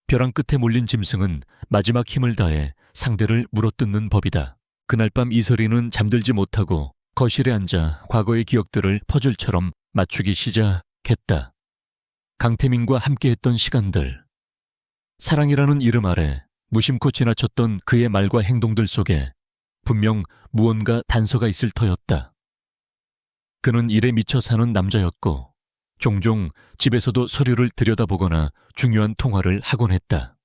벼랑 끝에 몰린 짐승은 마지막 힘을 다해 상대를 물어뜯는 법이다. 그날 밤 이설이는 잠들지 못하고 거실에 앉아 과거의 기억들을 퍼즐처럼 맞추기 시작했다. 강태민과 함께했던 시간들, 사랑이라는 이름 아래 무심코 지나쳤던 그의 말과 행동들 속에 분명 무언가 단서가 있을 터였다. 그는 일에 미쳐 사는 남자였고 종종 집에서도 서류를 들여다보거나 중요한 통화를 하곤 했다.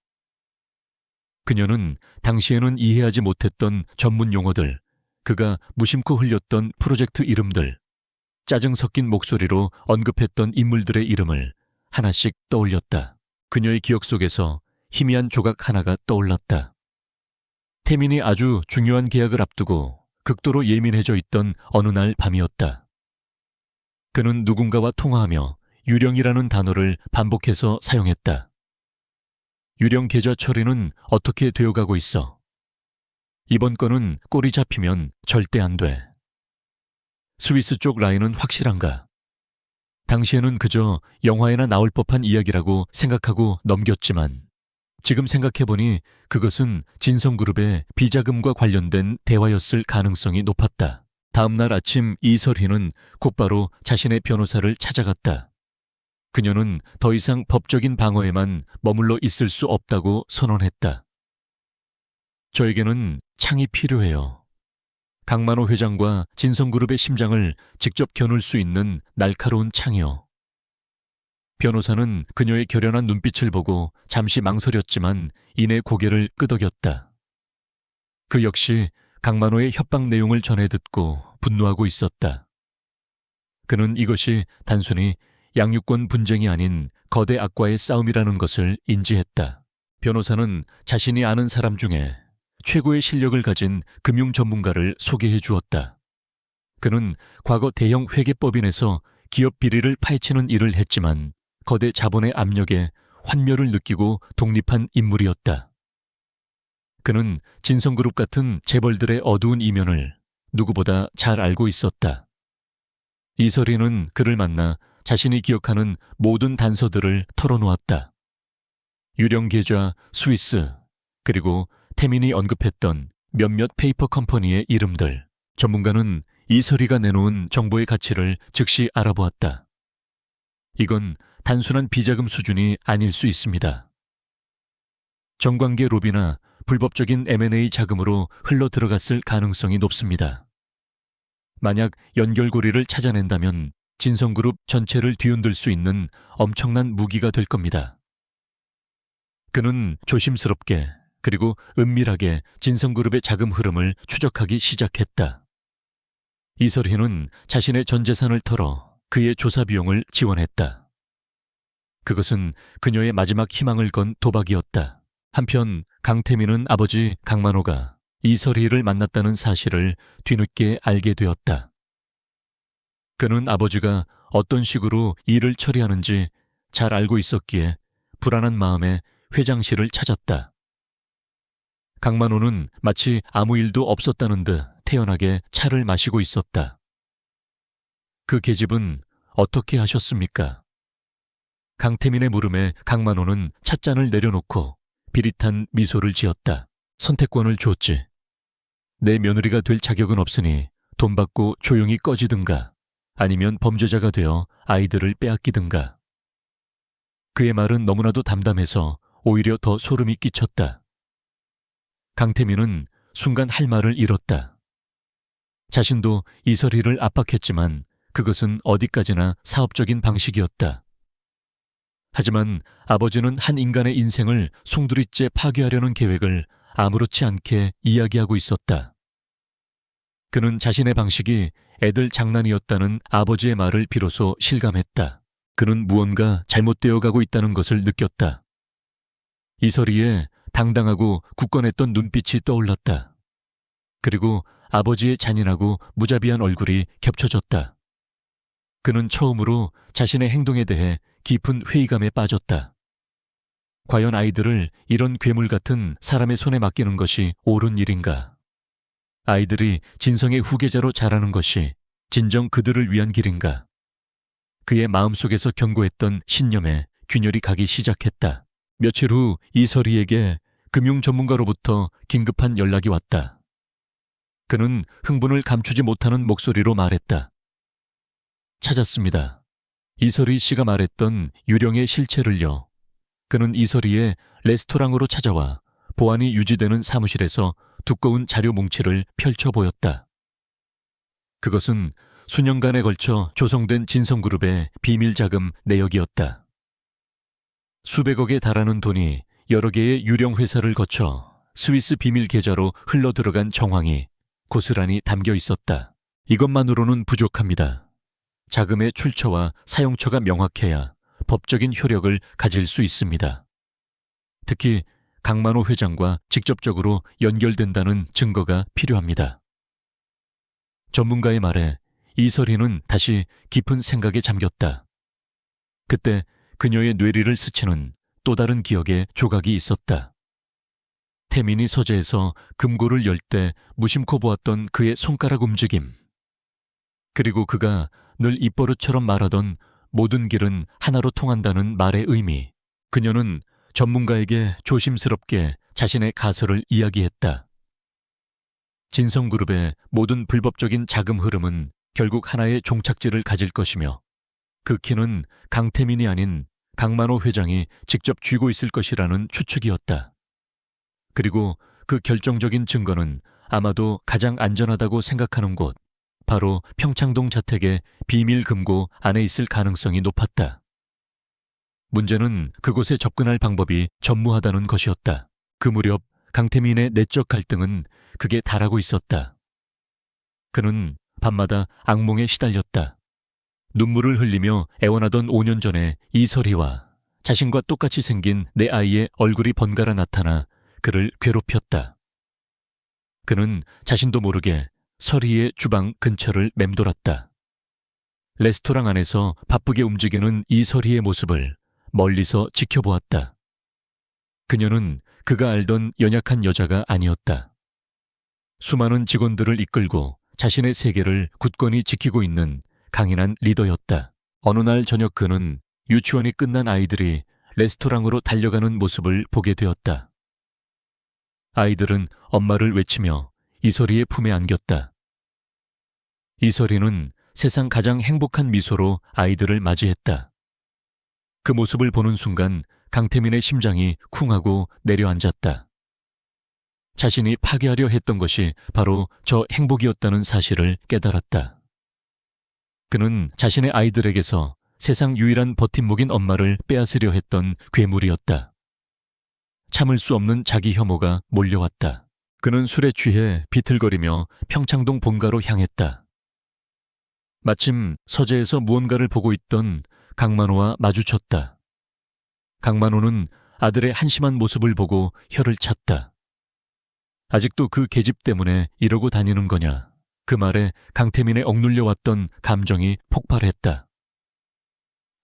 그녀는 당시에는 이해하지 못했던 전문 용어들, 그가 무심코 흘렸던 프로젝트 이름들, 짜증 섞인 목소리로 언급했던 인물들의 이름을 하나씩 떠올렸다. 그녀의 기억 속에서 희미한 조각 하나가 떠올랐다. 태민이 아주 중요한 계약을 앞두고 극도로 예민해져 있던 어느 날 밤이었다. 그는 누군가와 통화하며 유령이라는 단어를 반복해서 사용했다. 유령 계좌 처리는 어떻게 되어가고 있어? 이번 건은 꼬리 잡히면 절대 안 돼. 스위스 쪽 라인은 확실한가? 당시에는 그저 영화에나 나올 법한 이야기라고 생각하고 넘겼지만 지금 생각해보니 그것은 진성그룹의 비자금과 관련된 대화였을 가능성이 높았다. 다음 날 아침 이설희는 곧바로 자신의 변호사를 찾아갔다. 그녀는 더 이상 법적인 방어에만 머물러 있을 수 없다고 선언했다. 저에게는 창이 필요해요. 강만호 회장과 진성그룹의 심장을 직접 겨눌 수 있는 날카로운 창이요. 변호사는 그녀의 결연한 눈빛을 보고 잠시 망설였지만 이내 고개를 끄덕였다. 그 역시 강만호의 협박 내용을 전해 듣고 분노하고 있었다. 그는 이것이 단순히 양육권 분쟁이 아닌 거대 악과의 싸움이라는 것을 인지했다. 변호사는 자신이 아는 사람 중에 최고의 실력을 가진 금융 전문가를 소개해 주었다. 그는 과거 대형 회계법인에서 기업 비리를 파헤치는 일을 했지만 거대 자본의 압력에 환멸을 느끼고 독립한 인물이었다. 그는 진성그룹 같은 재벌들의 어두운 이면을 누구보다 잘 알고 있었다. 이설희는 그를 만나 자신이 기억하는 모든 단서들을 털어놓았다. 유령 계좌, 스위스, 그리고 태민이 언급했던 몇몇 페이퍼 컴퍼니의 이름들. 전문가는 이설희가 내놓은 정보의 가치를 즉시 알아보았다. 이건 단순한 비자금 수준이 아닐 수 있습니다. 정관계 로비나 불법적인 M&A 자금으로 흘러 들어갔을 가능성이 높습니다. 만약 연결고리를 찾아낸다면 진성그룹 전체를 뒤흔들 수 있는 엄청난 무기가 될 겁니다. 그는 조심스럽게 그리고 은밀하게 진성그룹의 자금 흐름을 추적하기 시작했다. 이설희는 자신의 전 재산을 털어 그의 조사 비용을 지원했다. 그것은 그녀의 마지막 희망을 건 도박이었다. 한편 강태민은 아버지 강만호가 이설희를 만났다는 사실을 뒤늦게 알게 되었다. 그는 아버지가 어떤 식으로 일을 처리하는지 잘 알고 있었기에 불안한 마음에 회장실을 찾았다. 강만호는 마치 아무 일도 없었다는 듯 태연하게 차를 마시고 있었다. 그 계집은 어떻게 하셨습니까? 강태민의 물음에 강만호는 찻잔을 내려놓고 비릿한 미소를 지었다. 선택권을 줬지. 내 며느리가 될 자격은 없으니 돈 받고 조용히 꺼지든가 아니면 범죄자가 되어 아이들을 빼앗기든가. 그의 말은 너무나도 담담해서 오히려 더 소름이 끼쳤다. 강태민은 순간 할 말을 잃었다. 자신도 이설희를 압박했지만 그것은 어디까지나 사업적인 방식이었다. 하지만 아버지는 한 인간의 인생을 송두리째 파괴하려는 계획을 아무렇지 않게 이야기하고 있었다. 그는 자신의 방식이 애들 장난이었다는 아버지의 말을 비로소 실감했다. 그는 무언가 잘못되어 가고 있다는 것을 느꼈다. 이설희의 당당하고 굳건했던 눈빛이 떠올랐다. 그리고 아버지의 잔인하고 무자비한 얼굴이 겹쳐졌다. 그는 처음으로 자신의 행동에 대해 깊은 회의감에 빠졌다. 과연 아이들을 이런 괴물 같은 사람의 손에 맡기는 것이 옳은 일인가? 아이들이 진성의 후계자로 자라는 것이 진정 그들을 위한 길인가? 그의 마음속에서 견고했던 신념에 균열이 가기 시작했다. 며칠 후 이설이에게 금융 전문가로부터 긴급한 연락이 왔다. 그는 흥분을 감추지 못하는 목소리로 말했다. 찾았습니다. 이설이 씨가 말했던 유령의 실체를요. 그는 이설이의 레스토랑으로 찾아와 보안이 유지되는 사무실에서 두꺼운 자료 뭉치를 펼쳐 보였다. 그것은 수년간에 걸쳐 조성된 진성그룹의 비밀 자금 내역이었다. 수백억에 달하는 돈이 여러 개의 유령 회사를 거쳐 스위스 비밀 계좌로 흘러들어간 정황이 고스란히 담겨 있었다. 이것만으로는 부족합니다. 자금의 출처와 사용처가 명확해야 법적인 효력을 가질 수 있습니다. 특히 강만호 회장과 직접적으로 연결된다는 증거가 필요합니다. 전문가의 말에 이설이는 다시 깊은 생각에 잠겼다. 그때 그녀의 뇌리를 스치는 또 다른 기억의 조각이 있었다. 태민이 서재에서 금고를 열 때 무심코 보았던 그의 손가락 움직임. 그리고 그가 늘 입버릇처럼 말하던 모든 길은 하나로 통한다는 말의 의미. 그녀는 전문가에게 조심스럽게 자신의 가설을 이야기했다. 진성그룹의 모든 불법적인 자금 흐름은 결국 하나의 종착지를 가질 것이며 그 키는 강태민이 아닌 강만호 회장이 직접 쥐고 있을 것이라는 추측이었다. 그리고 그 결정적인 증거는 아마도 가장 안전하다고 생각하는 곳, 바로 평창동 자택의 비밀 금고 안에 있을 가능성이 높았다. 문제는 그곳에 접근할 방법이 전무하다는 것이었다. 그 무렵 강태민의 내적 갈등은 극에 달하고 있었다. 그는 밤마다 악몽에 시달렸다. 눈물을 흘리며 애원하던 5년 전에 이설이와 자신과 똑같이 생긴 내 아이의 얼굴이 번갈아 나타나 그를 괴롭혔다. 그는 자신도 모르게 설이의 주방 근처를 맴돌았다. 레스토랑 안에서 바쁘게 움직이는 이설이의 모습을 멀리서 지켜보았다. 그녀는 그가 알던 연약한 여자가 아니었다. 수많은 직원들을 이끌고 자신의 세계를 굳건히 지키고 있는 강인한 리더였다. 어느 날 저녁 그는 유치원이 끝난 아이들이 레스토랑으로 달려가는 모습을 보게 되었다. 아이들은 엄마를 외치며 이설이의 품에 안겼다. 이설이는 세상 가장 행복한 미소로 아이들을 맞이했다. 그 모습을 보는 순간 강태민의 심장이 쿵하고 내려앉았다. 자신이 파괴하려 했던 것이 바로 저 행복이었다는 사실을 깨달았다. 그는 자신의 아이들에게서 세상 유일한 버팀목인 엄마를 빼앗으려 했던 괴물이었다. 참을 수 없는 자기 혐오가 몰려왔다. 그는 술에 취해 비틀거리며 평창동 본가로 향했다. 마침 서재에서 무언가를 보고 있던 강만호와 마주쳤다. 강만호는 아들의 한심한 모습을 보고 혀를 찼다. 아직도 그 계집 때문에 이러고 다니는 거냐. 그 말에 강태민의 억눌려왔던 감정이 폭발했다.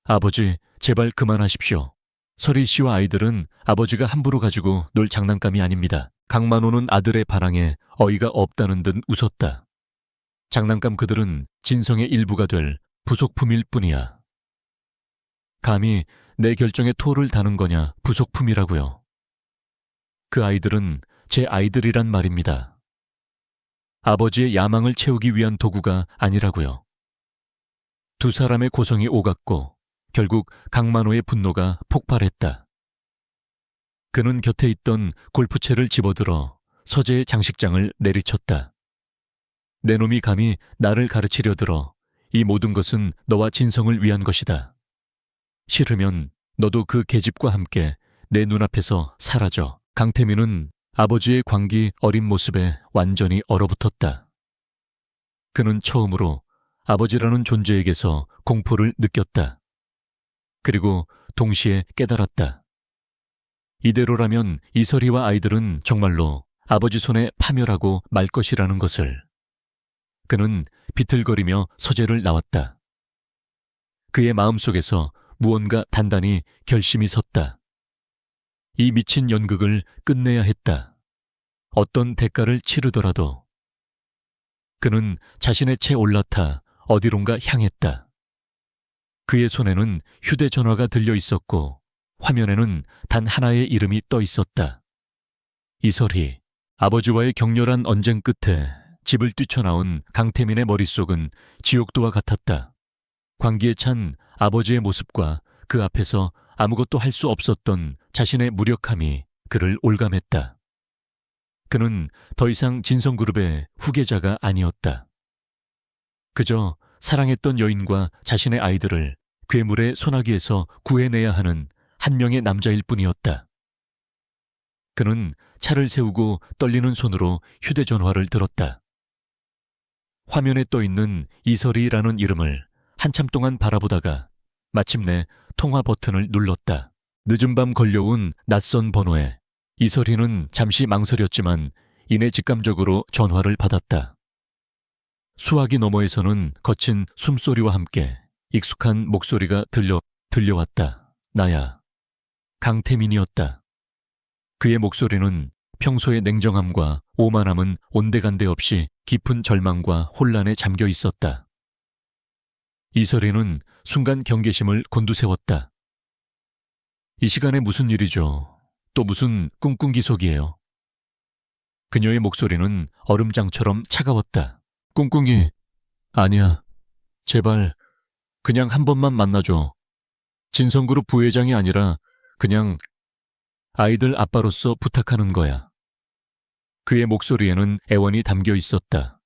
아버지, 제발 그만하십시오. 설희 씨와 아이들은 아버지가 함부로 가지고 놀 장난감이 아닙니다. 강만호는 아들의 발항에 어이가 없다는 듯 웃었다. 장난감 그들은 진성의 일부가 될 부속품일 뿐이야. 감히 내 결정에 토를 다는 거냐, 부속품이라고요. 그 아이들은 제 아이들이란 말입니다. 아버지의 야망을 채우기 위한 도구가 아니라고요. 두 사람의 고성이 오갔고 결국 강만호의 분노가 폭발했다. 그는 곁에 있던 골프채를 집어들어 서재의 장식장을 내리쳤다. 내 놈이 감히 나를 가르치려 들어 이 모든 것은 너와 진성을 위한 것이다. 싫으면 너도 그 계집과 함께 내 눈앞에서 사라져. 강태민은 아버지의 광기 어린 모습에 완전히 얼어붙었다. 그는 처음으로 아버지라는 존재에게서 공포를 느꼈다. 그리고 동시에 깨달았다. 이대로라면 이설이와 아이들은 정말로 아버지 손에 파멸하고 말 것이라는 것을. 그는 비틀거리며 서재를 나왔다. 그의 마음속에서 무언가 단단히 결심이 섰다. 이 미친 연극을 끝내야 했다. 어떤 대가를 치르더라도. 그는 자신의 채 올라타 어디론가 향했다. 그의 손에는 휴대전화가 들려 있었고 화면에는 단 하나의 이름이 떠 있었다. 이설희. 아버지와의 격렬한 언쟁 끝에 집을 뛰쳐나온 강태민의 머릿속은 지옥도와 같았다. 광기에 찬 아버지의 모습과 그 앞에서 아무것도 할 수 없었던 자신의 무력함이 그를 올감했다. 그는 더 이상 진성그룹의 후계자가 아니었다. 그저 사랑했던 여인과 자신의 아이들을 괴물의 소나기에서 구해내야 하는 한 명의 남자일 뿐이었다. 그는 차를 세우고 떨리는 손으로 휴대전화를 들었다. 화면에 떠있는 이설희라는 이름을 한참 동안 바라보다가 마침내 통화 버튼을 눌렀다. 늦은 밤 걸려온 낯선 번호에 이설희는 잠시 망설였지만 이내 직감적으로 전화를 받았다. 수화기 너머에서는 거친 숨소리와 함께 익숙한 목소리가 들려왔다. 나야. 강태민이었다. 그의 목소리는 평소의 냉정함과 오만함은 온데간데 없이 깊은 절망과 혼란에 잠겨 있었다. 이설희는 순간 경계심을 곤두세웠다. 이 시간에 무슨 일이죠? 또 무슨 꿍꿍기속이에요? 그녀의 목소리는 얼음장처럼 차가웠다. 꿍꿍이, 아니야. 제발 그냥 한 번만 만나줘. 진성그룹 부회장이 아니라 그냥 아이들 아빠로서 부탁하는 거야. 그의 목소리에는 애원이 담겨 있었다.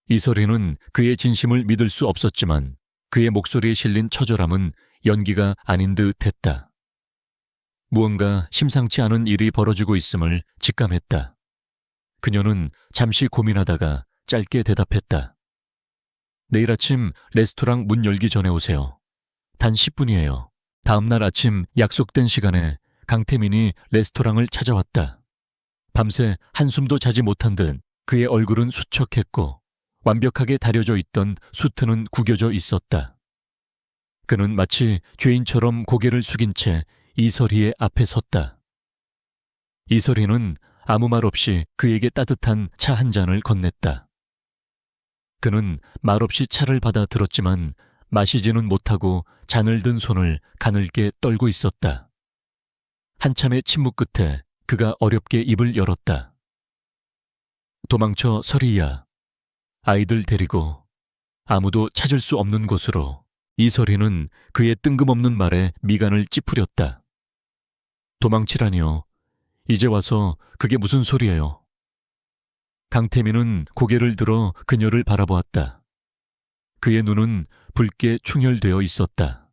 이설희는 그의 진심을 믿을 수 없었지만 그의 목소리에 실린 처절함은 연기가 아닌 듯 했다. 무언가 심상치 않은 일이 벌어지고 있음을 직감했다. 그녀는 잠시 고민하다가 짧게 대답했다. 내일 아침 레스토랑 문 열기 전에 오세요. 단 10분이에요. 다음날 아침 약속된 시간에 강태민이 레스토랑을 찾아왔다. 밤새 한숨도 자지 못한 듯 그의 얼굴은 수척했고 완벽하게 다려져 있던 수트는 구겨져 있었다. 그는 마치 죄인처럼 고개를 숙인 채 이설희의 앞에 섰다. 이설희는 아무 말 없이 그에게 따뜻한 차 한 잔을 건넸다. 그는 말없이 차를 받아 들었지만 마시지는 못하고 잔을 든 손을 가늘게 떨고 있었다. 한참의 침묵 끝에 그가 어렵게 입을 열었다. 도망쳐 설희야. 아이들 데리고 아무도 찾을 수 없는 곳으로. 이설희는 그의 뜬금없는 말에 미간을 찌푸렸다. 도망치라니요. 이제 와서 그게 무슨 소리예요. 강태민은 고개를 들어 그녀를 바라보았다. 그의 눈은 붉게 충혈되어 있었다.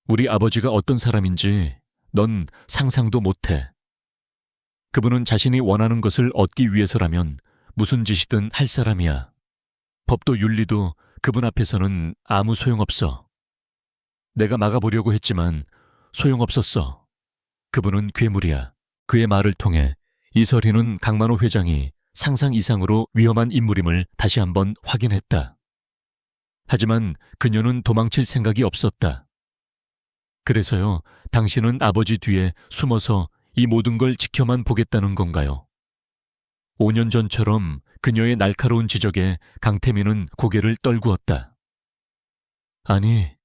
우리 아버지가 어떤 사람인지 넌 상상도 못해. 그분은 자신이 원하는 것을 얻기 위해서라면 무슨 짓이든 할 사람이야. 법도 윤리도 그분 앞에서는 아무 소용없어. 내가 막아보려고 했지만 소용없었어. 그분은 괴물이야. 그의 말을 통해 이설희는 강만호 회장이 상상 이상으로 위험한 인물임을 다시 한번 확인했다. 하지만 그녀는 도망칠 생각이 없었다. 그래서요, 당신은 아버지 뒤에 숨어서 이 모든 걸 지켜만 보겠다는 건가요? 5년 전처럼 그녀의 날카로운 지적에 강태민은 고개를 떨구었다. 아니,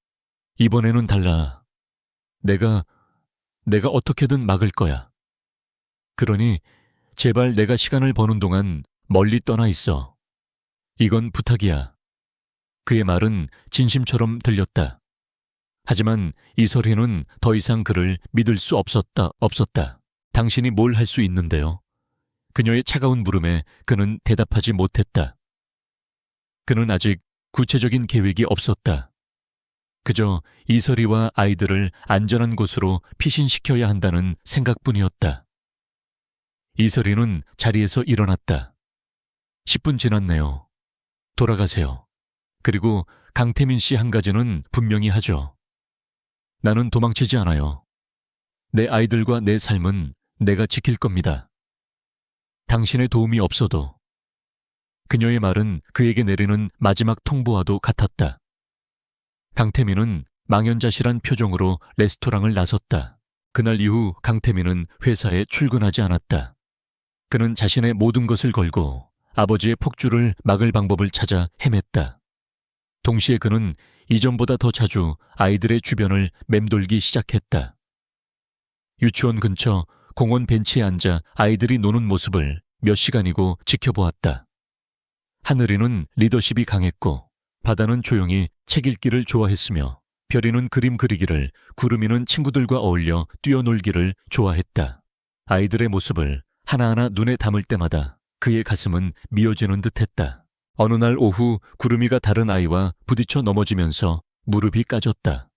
이번에는 달라. 내가 어떻게든 막을 거야. 그러니 제발 내가 시간을 버는 동안 멀리 떠나 있어. 이건 부탁이야. 그의 말은 진심처럼 들렸다. 하지만 이설희는 더 이상 그를 믿을 수 없었다. 당신이 뭘 할 수 있는데요? 그녀의 차가운 물음에 그는 대답하지 못했다. 그는 아직 구체적인 계획이 없었다. 그저 이설희와 아이들을 안전한 곳으로 피신시켜야 한다는 생각뿐이었다. 이설희는 자리에서 일어났다. 10분 지났네요. 돌아가세요. 그리고 강태민 씨 한 가지는 분명히 하죠. 나는 도망치지 않아요. 내 아이들과 내 삶은 내가 지킬 겁니다. 당신의 도움이 없어도 그녀의 말은 그에게 내리는 마지막 통보와도 같았다. 강태민은 망연자실한 표정으로 레스토랑을 나섰다. 그날 이후 강태민은 회사에 출근하지 않았다. 그는 자신의 모든 것을 걸고 아버지의 폭주를 막을 방법을 찾아 헤맸다. 동시에 그는 이전보다 더 자주 아이들의 주변을 맴돌기 시작했다. 유치원 근처 공원 벤치에 앉아 아이들이 노는 모습을 몇 시간이고 지켜보았다. 하늘이는 리더십이 강했고 바다는 조용히 책 읽기를 좋아했으며 별이는 그림 그리기를, 구름이는 친구들과 어울려 뛰어놀기를 좋아했다. 아이들의 모습을 하나하나 눈에 담을 때마다 그의 가슴은 미어지는 듯했다. 어느 날 오후 구름이가 다른 아이와 부딪혀 넘어지면서 무릎이 까졌다.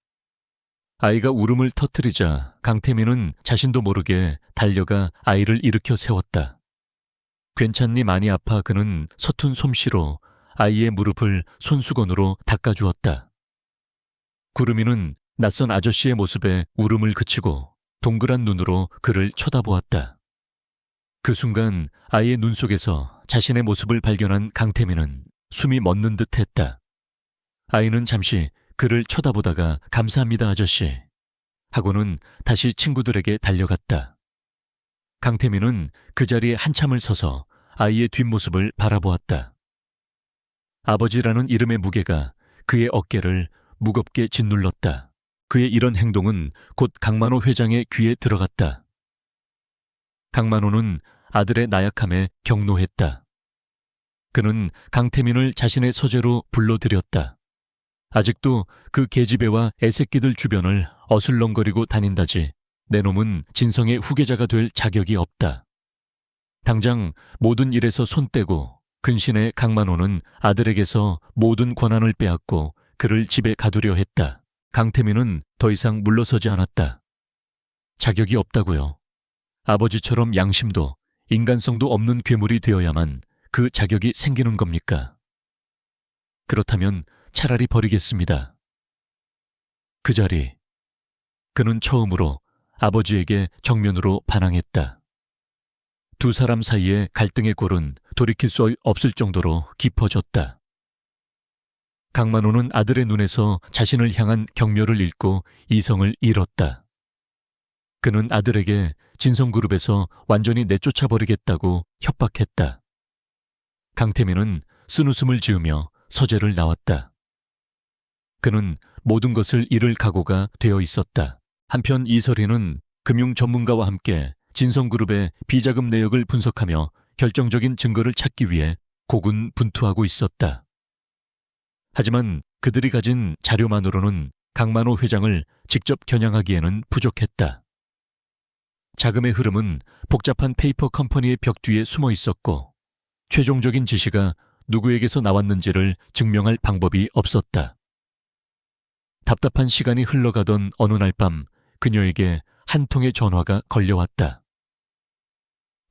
아이가 울음을 터뜨리자 강태민은 자신도 모르게 달려가 아이를 일으켜 세웠다. 괜찮니? 많이 아파? 그는 서툰 솜씨로 아이의 무릎을 손수건으로 닦아주었다. 구름이는 낯선 아저씨의 모습에 울음을 그치고 동그란 눈으로 그를 쳐다보았다. 그 순간 아이의 눈 속에서 자신의 모습을 발견한 강태민은 숨이 멎는 듯했다. 아이는 잠시 그를 쳐다보다가 감사합니다 아저씨 하고는 다시 친구들에게 달려갔다. 강태민은 그 자리에 한참을 서서 아이의 뒷모습을 바라보았다. 아버지라는 이름의 무게가 그의 어깨를 무겁게 짓눌렀다. 그의 이런 행동은 곧 강만호 회장의 귀에 들어갔다. 강만호는 아들의 나약함에 격노했다. 그는 강태민을 자신의 서재로 불러들였다. 아직도 그 계집애와 애새끼들 주변을 어슬렁거리고 다닌다지 내 놈은 진성의 후계자가 될 자격이 없다. 당장 모든 일에서 손 떼고 근신의 강만호는 아들에게서 모든 권한을 빼앗고 그를 집에 가두려 했다. 강태민은 더 이상 물러서지 않았다. 자격이 없다고요. 아버지처럼 양심도 인간성도 없는 괴물이 되어야만 그 자격이 생기는 겁니까? 그렇다면 차라리 버리겠습니다. 그 자리, 그는 처음으로 아버지에게 정면으로 반항했다. 두 사람 사이의 갈등의 골은 돌이킬 수 없을 정도로 깊어졌다. 강만호는 아들의 눈에서 자신을 향한 경멸을 잃고 이성을 잃었다. 그는 아들에게 진성그룹에서 완전히 내쫓아버리겠다고 협박했다. 강태민은 쓴웃음을 지으며 서재를 나왔다. 그는 모든 것을 잃을 각오가 되어 있었다. 한편 이설희는 금융 전문가와 함께 진성그룹의 비자금 내역을 분석하며 결정적인 증거를 찾기 위해 고군분투하고 있었다. 하지만 그들이 가진 자료만으로는 강만호 회장을 직접 겨냥하기에는 부족했다. 자금의 흐름은 복잡한 페이퍼 컴퍼니의 벽 뒤에 숨어 있었고 최종적인 지시가 누구에게서 나왔는지를 증명할 방법이 없었다. 답답한 시간이 흘러가던 어느 날 밤 그녀에게 한 통의 전화가 걸려왔다.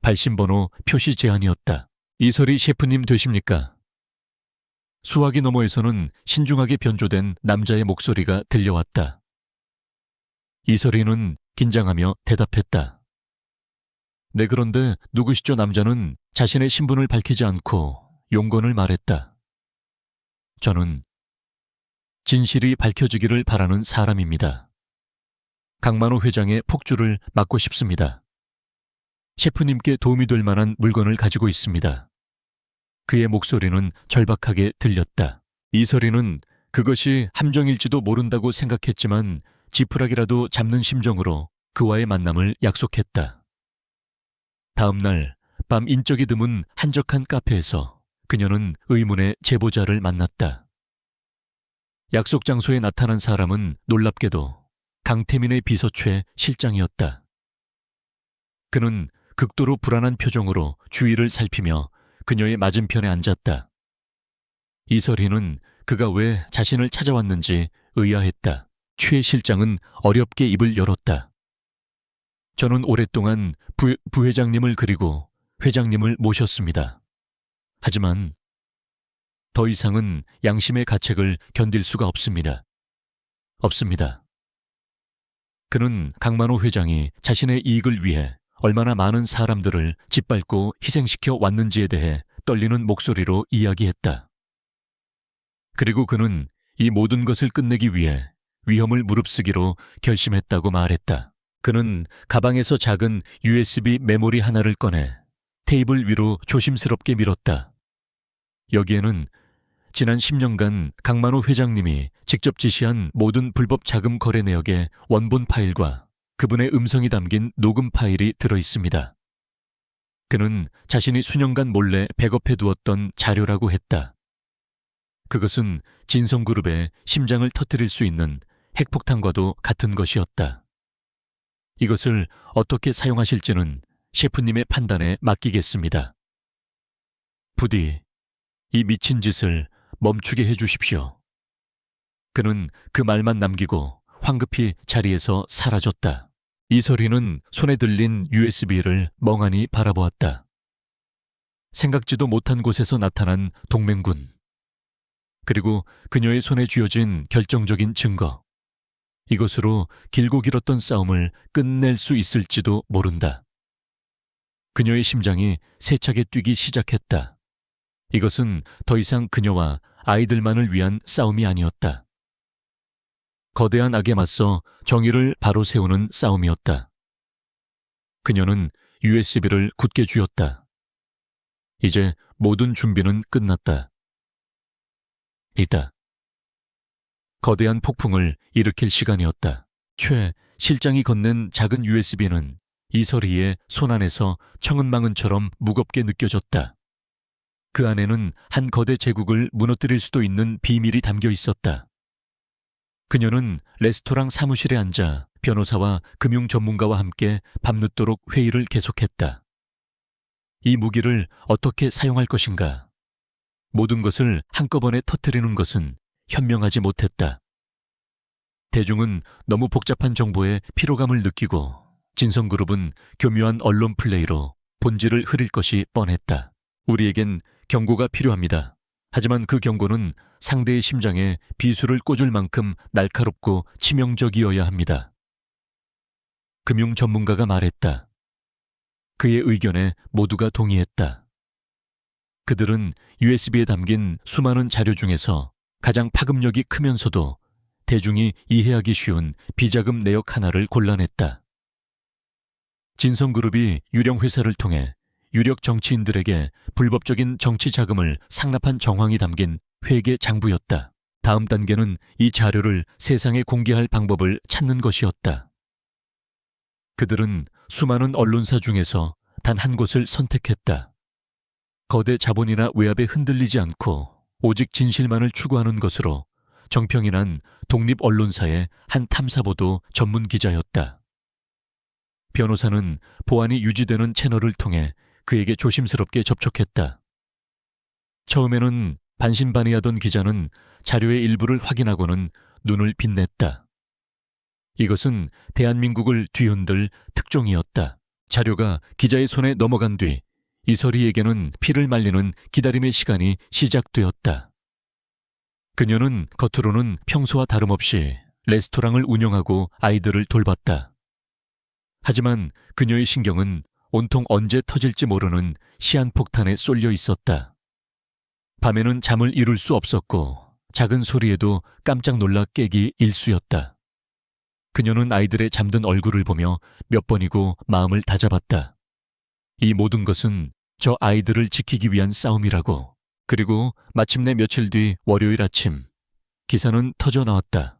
발신번호 표시 제한이었다. 이설희 셰프님 되십니까? 수화기 너머에서는 신중하게 변조된 남자의 목소리가 들려왔다. 이설희는 긴장하며 대답했다. 네, 그런데 누구시죠? 남자는 자신의 신분을 밝히지 않고 용건을 말했다. 저는 진실이 밝혀지기를 바라는 사람입니다. 강만호 회장의 폭주를 막고 싶습니다. 셰프님께 도움이 될 만한 물건을 가지고 있습니다. 그의 목소리는 절박하게 들렸다. 이설희는 그것이 함정일지도 모른다고 생각했지만 지푸라기라도 잡는 심정으로 그와의 만남을 약속했다. 다음 날 밤 인적이 드문 한적한 카페에서 그녀는 의문의 제보자를 만났다. 약속 장소에 나타난 사람은 놀랍게도 강태민의 비서최 실장이었다. 그는 극도로 불안한 표정으로 주위를 살피며 그녀의 맞은편에 앉았다. 이설희는 그가 왜 자신을 찾아왔는지 의아했다. 최 실장은 어렵게 입을 열었다. 저는 오랫동안 부회장님을 그리고 회장님을 모셨습니다. 하지만 더 이상은 양심의 가책을 견딜 수가 없습니다. 없습니다. 그는 강만호 회장이 자신의 이익을 위해 얼마나 많은 사람들을 짓밟고 희생시켜 왔는지에 대해 떨리는 목소리로 이야기했다. 그리고 그는 이 모든 것을 끝내기 위해 위험을 무릅쓰기로 결심했다고 말했다. 그는 가방에서 작은 USB 메모리 하나를 꺼내 테이블 위로 조심스럽게 밀었다. 여기에는 지난 10년간 강만호 회장님이 직접 지시한 모든 불법 자금 거래 내역의 원본 파일과 그분의 음성이 담긴 녹음 파일이 들어 있습니다. 그는 자신이 수년간 몰래 백업해 두었던 자료라고 했다. 그것은 진성그룹의 심장을 터뜨릴 수 있는 핵폭탄과도 같은 것이었다. 이것을 어떻게 사용하실지는 셰프님의 판단에 맡기겠습니다. 부디 이 미친 짓을 멈추게 해주십시오. 그는 그 말만 남기고 황급히 자리에서 사라졌다. 이설희는 손에 들린 USB를 멍하니 바라보았다. 생각지도 못한 곳에서 나타난 동맹군. 그리고 그녀의 손에 쥐어진 결정적인 증거. 이것으로 길고 길었던 싸움을 끝낼 수 있을지도 모른다. 그녀의 심장이 세차게 뛰기 시작했다. 이것은 더 이상 그녀와 아이들만을 위한 싸움이 아니었다. 거대한 악에 맞서 정의를 바로 세우는 싸움이었다. 그녀는 USB를 굳게 쥐었다. 이제 모든 준비는 끝났다. 있다. 거대한 폭풍을 일으킬 시간이었다. 최 실장이 건넨 작은 USB는 이설희의 손 안에서 청은망은처럼 무겁게 느껴졌다. 그 안에는 한 거대 제국을 무너뜨릴 수도 있는 비밀이 담겨 있었다. 그녀는 레스토랑 사무실에 앉아 변호사와 금융 전문가와 함께 밤늦도록 회의를 계속했다. 이 무기를 어떻게 사용할 것인가? 모든 것을 한꺼번에 터뜨리는 것은 현명하지 못했다. 대중은 너무 복잡한 정보에 피로감을 느끼고 진성그룹은 교묘한 언론 플레이로 본질을 흐릴 것이 뻔했다. 우리에겐 경고가 필요합니다. 하지만 그 경고는 상대의 심장에 비수를 꽂을 만큼 날카롭고 치명적이어야 합니다. 금융 전문가가 말했다. 그의 의견에 모두가 동의했다. 그들은 USB에 담긴 수많은 자료 중에서 가장 파급력이 크면서도 대중이 이해하기 쉬운 비자금 내역 하나를 골라냈다. 진성그룹이 유령 회사를 통해 유력 정치인들에게 불법적인 정치 자금을 상납한 정황이 담긴 회계 장부였다. 다음 단계는 이 자료를 세상에 공개할 방법을 찾는 것이었다. 그들은 수많은 언론사 중에서 단 한 곳을 선택했다. 거대 자본이나 외압에 흔들리지 않고 오직 진실만을 추구하는 것으로 정평이 난 독립 언론사의 한 탐사보도 전문 기자였다. 변호사는 보안이 유지되는 채널을 통해 그에게 조심스럽게 접촉했다. 처음에는 반신반의하던 기자는 자료의 일부를 확인하고는 눈을 빛냈다. 이것은 대한민국을 뒤흔들 특종이었다. 자료가 기자의 손에 넘어간 뒤 이설희에게는 피를 말리는 기다림의 시간이 시작되었다. 그녀는 겉으로는 평소와 다름없이 레스토랑을 운영하고 아이들을 돌봤다. 하지만 그녀의 신경은 온통 언제 터질지 모르는 시한폭탄에 쏠려 있었다. 밤에는 잠을 이룰 수 없었고 작은 소리에도 깜짝 놀라 깨기 일쑤였다. 그녀는 아이들의 잠든 얼굴을 보며 몇 번이고 마음을 다잡았다. 이 모든 것은 저 아이들을 지키기 위한 싸움이라고. 그리고 마침내 며칠 뒤 월요일 아침 기사는 터져 나왔다.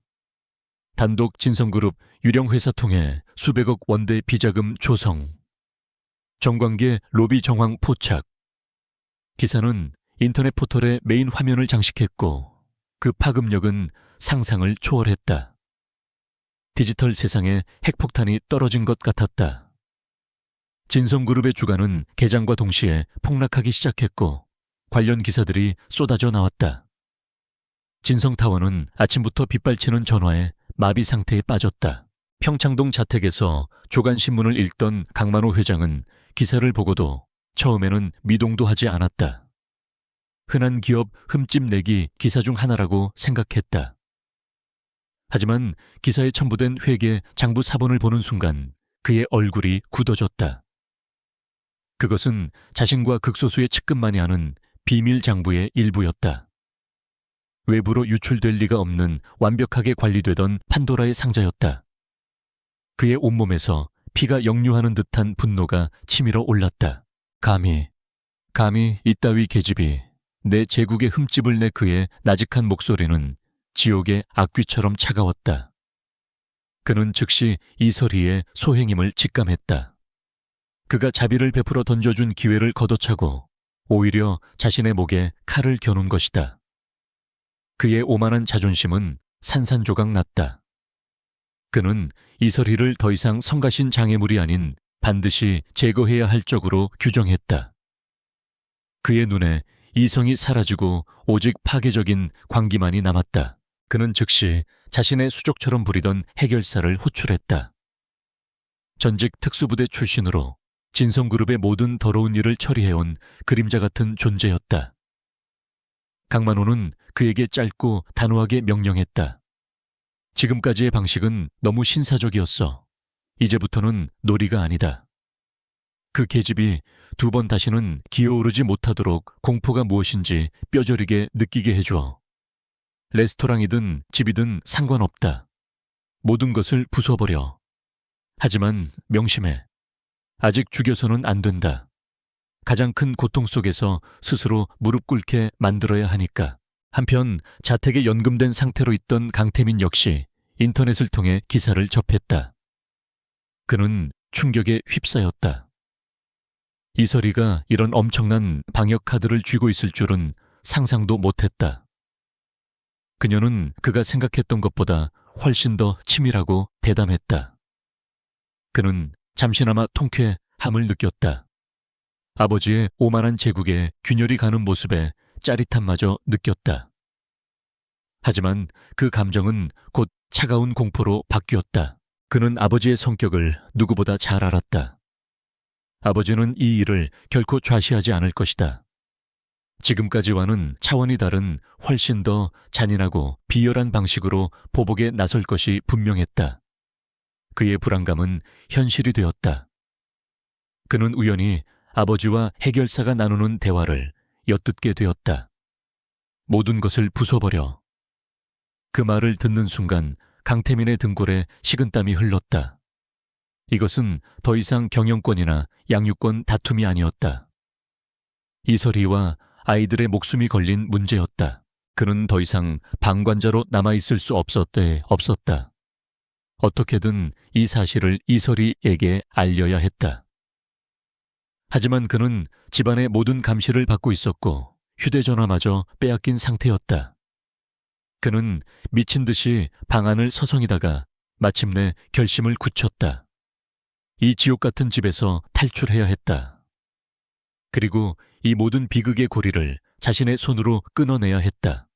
단독 진성그룹 유령회사 통해 수백억 원대 비자금 조성. 정관계 로비 정황 포착. 기사는 인터넷 포털의 메인 화면을 장식했고 그 파급력은 상상을 초월했다. 디지털 세상에 핵폭탄이 떨어진 것 같았다. 진성그룹의 주가는 개장과 동시에 폭락하기 시작했고 관련 기사들이 쏟아져 나왔다. 진성타워는 아침부터 빗발치는 전화에 마비 상태에 빠졌다. 평창동 자택에서 조간신문을 읽던 강만호 회장은 기사를 보고도 처음에는 미동도 하지 않았다. 흔한 기업 흠집 내기 기사 중 하나라고 생각했다. 하지만 기사에 첨부된 회계 장부 사본을 보는 순간 그의 얼굴이 굳어졌다. 그것은 자신과 극소수의 측근만이 아는 비밀 장부의 일부였다. 외부로 유출될 리가 없는 완벽하게 관리되던 판도라의 상자였다. 그의 온몸에서 피가 역류하는 듯한 분노가 치밀어 올랐다. 감히 이따위 계집이 내 제국의 흠집을 내 그의 나직한 목소리는 지옥의 악귀처럼 차가웠다. 그는 즉시 이설희의 소행임을 직감했다. 그가 자비를 베풀어 던져준 기회를 걷어차고 오히려 자신의 목에 칼을 겨눈 것이다. 그의 오만한 자존심은 산산조각 났다. 그는 이설희를 더 이상 성가신 장애물이 아닌 반드시 제거해야 할 쪽으로 규정했다. 그의 눈에 이성이 사라지고 오직 파괴적인 광기만이 남았다. 그는 즉시 자신의 수족처럼 부리던 해결사를 호출했다. 전직 특수부대 출신으로 진성그룹의 모든 더러운 일을 처리해온 그림자 같은 존재였다. 강만호는 그에게 짧고 단호하게 명령했다. 지금까지의 방식은 너무 신사적이었어. 이제부터는 놀이가 아니다. 그 계집이 두 번 다시는 기어오르지 못하도록 공포가 무엇인지 뼈저리게 느끼게 해줘. 레스토랑이든 집이든 상관없다. 모든 것을 부숴버려. 하지만 명심해. 아직 죽여서는 안 된다. 가장 큰 고통 속에서 스스로 무릎 꿇게 만들어야 하니까. 한편 자택에 연금된 상태로 있던 강태민 역시 인터넷을 통해 기사를 접했다. 그는 충격에 휩싸였다. 이설희가 이런 엄청난 방역 카드를 쥐고 있을 줄은 상상도 못했다. 그녀는 그가 생각했던 것보다 훨씬 더 치밀하고 대담했다. 그는 잠시나마 통쾌함을 느꼈다. 아버지의 오만한 제국에 균열이 가는 모습에 짜릿함마저 느꼈다. 하지만 그 감정은 곧 차가운 공포로 바뀌었다. 그는 아버지의 성격을 누구보다 잘 알았다. 아버지는 이 일을 결코 좌시하지 않을 것이다. 지금까지와는 차원이 다른 훨씬 더 잔인하고 비열한 방식으로 보복에 나설 것이 분명했다. 그의 불안감은 현실이 되었다. 그는 우연히 아버지와 해결사가 나누는 대화를 엿듣게 되었다. 모든 것을 부숴버려. 그 말을 듣는 순간 강태민의 등골에 식은땀이 흘렀다. 이것은 더 이상 경영권이나 양육권 다툼이 아니었다. 이설희와 아이들의 목숨이 걸린 문제였다. 그는 더 이상 방관자로 남아있을 수 없었다. 어떻게든 이 사실을 이설희에게 알려야 했다. 하지만 그는 집안의 모든 감시를 받고 있었고 휴대전화마저 빼앗긴 상태였다. 그는 미친 듯이 방안을 서성이다가 마침내 결심을 굳혔다. 이 지옥 같은 집에서 탈출해야 했다. 그리고 이 모든 비극의 고리를 자신의 손으로 끊어내야 했다.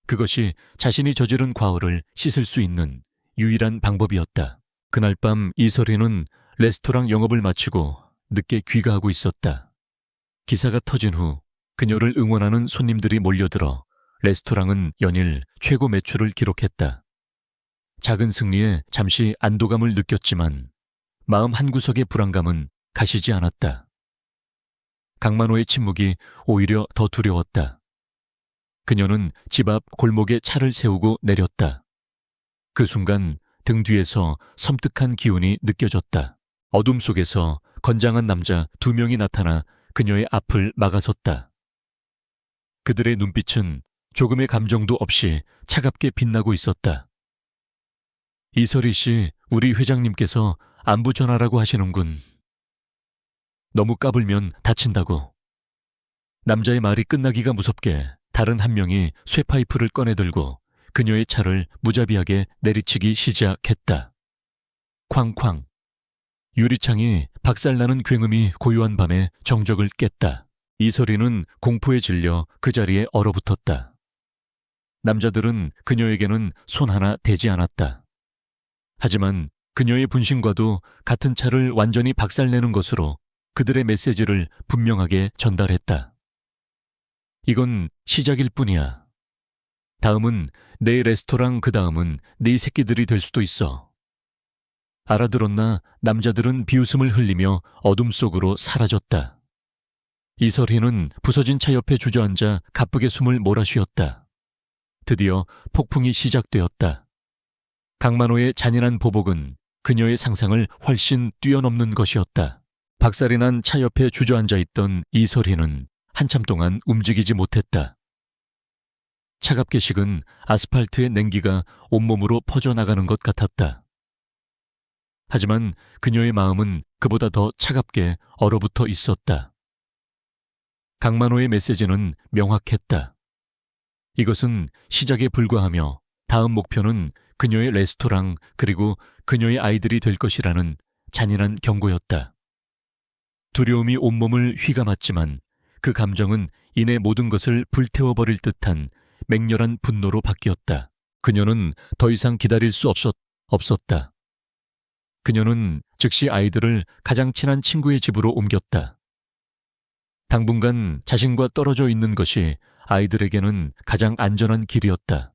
그것이 자신이 저지른 과오를 씻을 수 있는 유일한 방법이었다. 그날 밤 이설희는 레스토랑 영업을 마치고 늦게 귀가하고 있었다. 기사가 터진 후 그녀를 응원하는 손님들이 몰려들어 레스토랑은 연일 최고 매출을 기록했다. 작은 승리에 잠시 안도감을 느꼈지만 마음 한구석의 불안감은 가시지 않았다. 강만호의 침묵이 오히려 더 두려웠다. 그녀는 집 앞 골목에 차를 세우고 내렸다. 그 순간 등 뒤에서 섬뜩한 기운이 느껴졌다. 어둠 속에서 건장한 남자 2명이 나타나 그녀의 앞을 막아섰다. 그들의 눈빛은 조금의 감정도 없이 차갑게 빛나고 있었다. 이설희 씨, 우리 회장님께서 안부 전하라고 하시는군. 너무 까불면 다친다고. 남자의 말이 끝나기가 무섭게 다른 한 명이 쇠파이프를 꺼내들고 그녀의 차를 무자비하게 내리치기 시작했다. 쾅쾅. 유리창이 박살나는 굉음이 고요한 밤에 정적을 깼다. 이설희는 공포에 질려 그 자리에 얼어붙었다. 남자들은 그녀에게는 손 하나 대지 않았다. 하지만 그녀의 분신과도 같은 차를 완전히 박살내는 것으로 그들의 메시지를 분명하게 전달했다. 이건 시작일 뿐이야. 다음은 내 레스토랑, 그 다음은 네 새끼들이 될 수도 있어. 알아들었나 남자들은 비웃음을 흘리며 어둠 속으로 사라졌다. 이설희는 부서진 차 옆에 주저앉아 가쁘게 숨을 몰아쉬었다. 드디어 폭풍이 시작되었다. 강만호의 잔인한 보복은 그녀의 상상을 훨씬 뛰어넘는 것이었다. 박살이 난 차 옆에 주저앉아 있던 이설희는 한참 동안 움직이지 못했다. 차갑게 식은 아스팔트의 냉기가 온몸으로 퍼져나가는 것 같았다. 하지만 그녀의 마음은 그보다 더 차갑게 얼어붙어 있었다. 강만호의 메시지는 명확했다. 이것은 시작에 불과하며 다음 목표는 그녀의 레스토랑 그리고 그녀의 아이들이 될 것이라는 잔인한 경고였다. 두려움이 온몸을 휘감았지만 그 감정은 이내 모든 것을 불태워버릴 듯한 맹렬한 분노로 바뀌었다. 그녀는 더 이상 기다릴 수 없었다. 그녀는 즉시 아이들을 가장 친한 친구의 집으로 옮겼다. 당분간 자신과 떨어져 있는 것이 아이들에게는 가장 안전한 길이었다.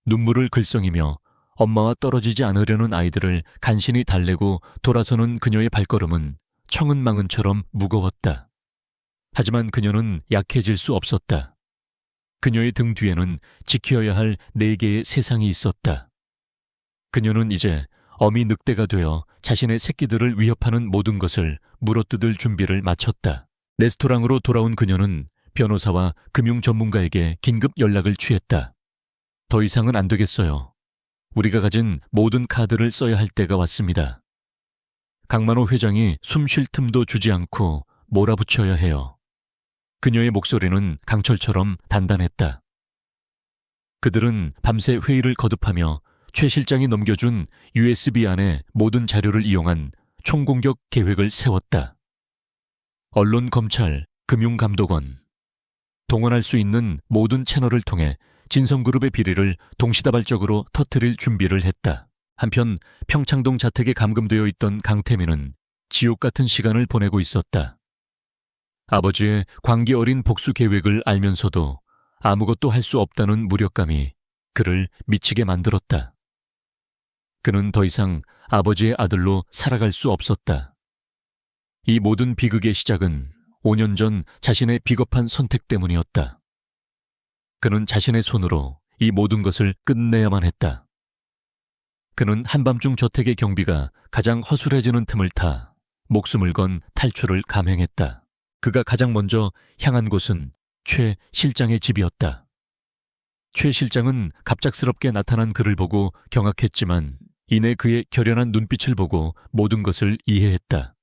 눈물을 글썽이며 엄마와 떨어지지 않으려는 아이들을 간신히 달래고 돌아서는 그녀의 발걸음은 청은망은처럼 무거웠다. 하지만 그녀는 약해질 수 없었다. 그녀의 등 뒤에는 지켜야 할 4개의 세상이 있었다. 그녀는 이제 어미 늑대가 되어 자신의 새끼들을 위협하는 모든 것을 물어뜯을 준비를 마쳤다. 레스토랑으로 돌아온 그녀는 변호사와 금융 전문가에게 긴급 연락을 취했다. 더 이상은 안 되겠어요. 우리가 가진 모든 카드를 써야 할 때가 왔습니다. 강만호 회장이 숨 쉴 틈도 주지 않고 몰아붙여야 해요. 그녀의 목소리는 강철처럼 단단했다. 그들은 밤새 회의를 거듭하며 최 실장이 넘겨준 USB 안에 모든 자료를 이용한 총공격 계획을 세웠다. 언론, 검찰, 금융감독원, 동원할 수 있는 모든 채널을 통해 진성그룹의 비리를 동시다발적으로 터뜨릴 준비를 했다. 한편 평창동 자택에 감금되어 있던 강태민은 지옥 같은 시간을 보내고 있었다. 아버지의 광기 어린 복수 계획을 알면서도 아무것도 할 수 없다는 무력감이 그를 미치게 만들었다. 그는 더 이상 아버지의 아들로 살아갈 수 없었다. 이 모든 비극의 시작은 5년 전 자신의 비겁한 선택 때문이었다. 그는 자신의 손으로 이 모든 것을 끝내야만 했다. 그는 한밤중 저택의 경비가 가장 허술해지는 틈을 타 목숨을 건 탈출을 감행했다. 그가 가장 먼저 향한 곳은 최 실장의 집이었다. 최 실장은 갑작스럽게 나타난 그를 보고 경악했지만 이내 그의 결연한 눈빛을 보고 모든 것을 이해했다.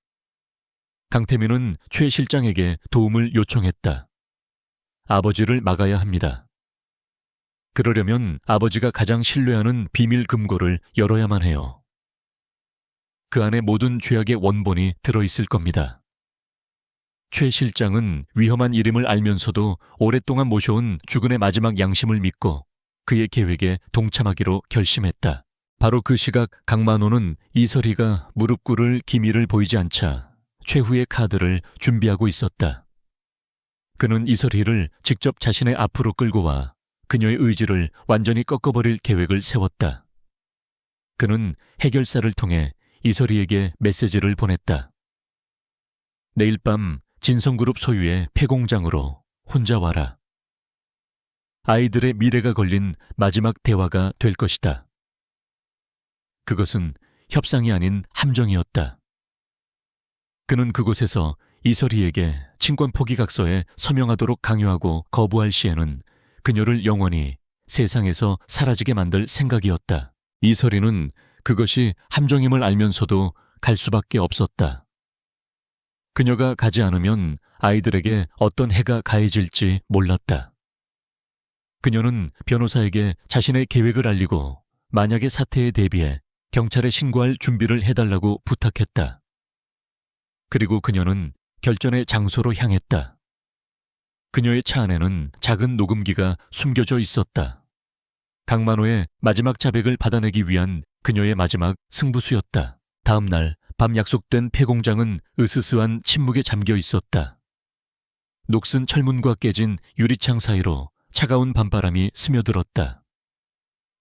강태민은 최 실장에게 도움을 요청했다. 아버지를 막아야 합니다. 그러려면 아버지가 가장 신뢰하는 비밀 금고를 열어야만 해요. 그 안에 모든 죄악의 원본이 들어있을 겁니다. 최 실장은 위험한 일임을 알면서도 오랫동안 모셔온 주군의 마지막 양심을 믿고 그의 계획에 동참하기로 결심했다. 바로 그 시각 강만호는 이설희가 무릎 꿇을 기미를 보이지 않자 최후의 카드를 준비하고 있었다. 그는 이설희를 직접 자신의 앞으로 끌고 와 그녀의 의지를 완전히 꺾어버릴 계획을 세웠다. 그는 해결사를 통해 이설희에게 메시지를 보냈다. 내일 밤 진성그룹 소유의 폐공장으로 혼자 와라. 아이들의 미래가 걸린 마지막 대화가 될 것이다. 그것은 협상이 아닌 함정이었다. 그는 그곳에서 이설희에게 친권 포기각서에 서명하도록 강요하고 거부할 시에는 그녀를 영원히 세상에서 사라지게 만들 생각이었다. 이설희는 그것이 함정임을 알면서도 갈 수밖에 없었다. 그녀가 가지 않으면 아이들에게 어떤 해가 가해질지 몰랐다. 그녀는 변호사에게 자신의 계획을 알리고 만약의 사태에 대비해 경찰에 신고할 준비를 해달라고 부탁했다. 그리고 그녀는 결전의 장소로 향했다. 그녀의 차 안에는 작은 녹음기가 숨겨져 있었다. 강만호의 마지막 자백을 받아내기 위한 그녀의 마지막 승부수였다. 다음 날 밤 약속된 폐공장은 으스스한 침묵에 잠겨 있었다. 녹슨 철문과 깨진 유리창 사이로 차가운 밤바람이 스며들었다.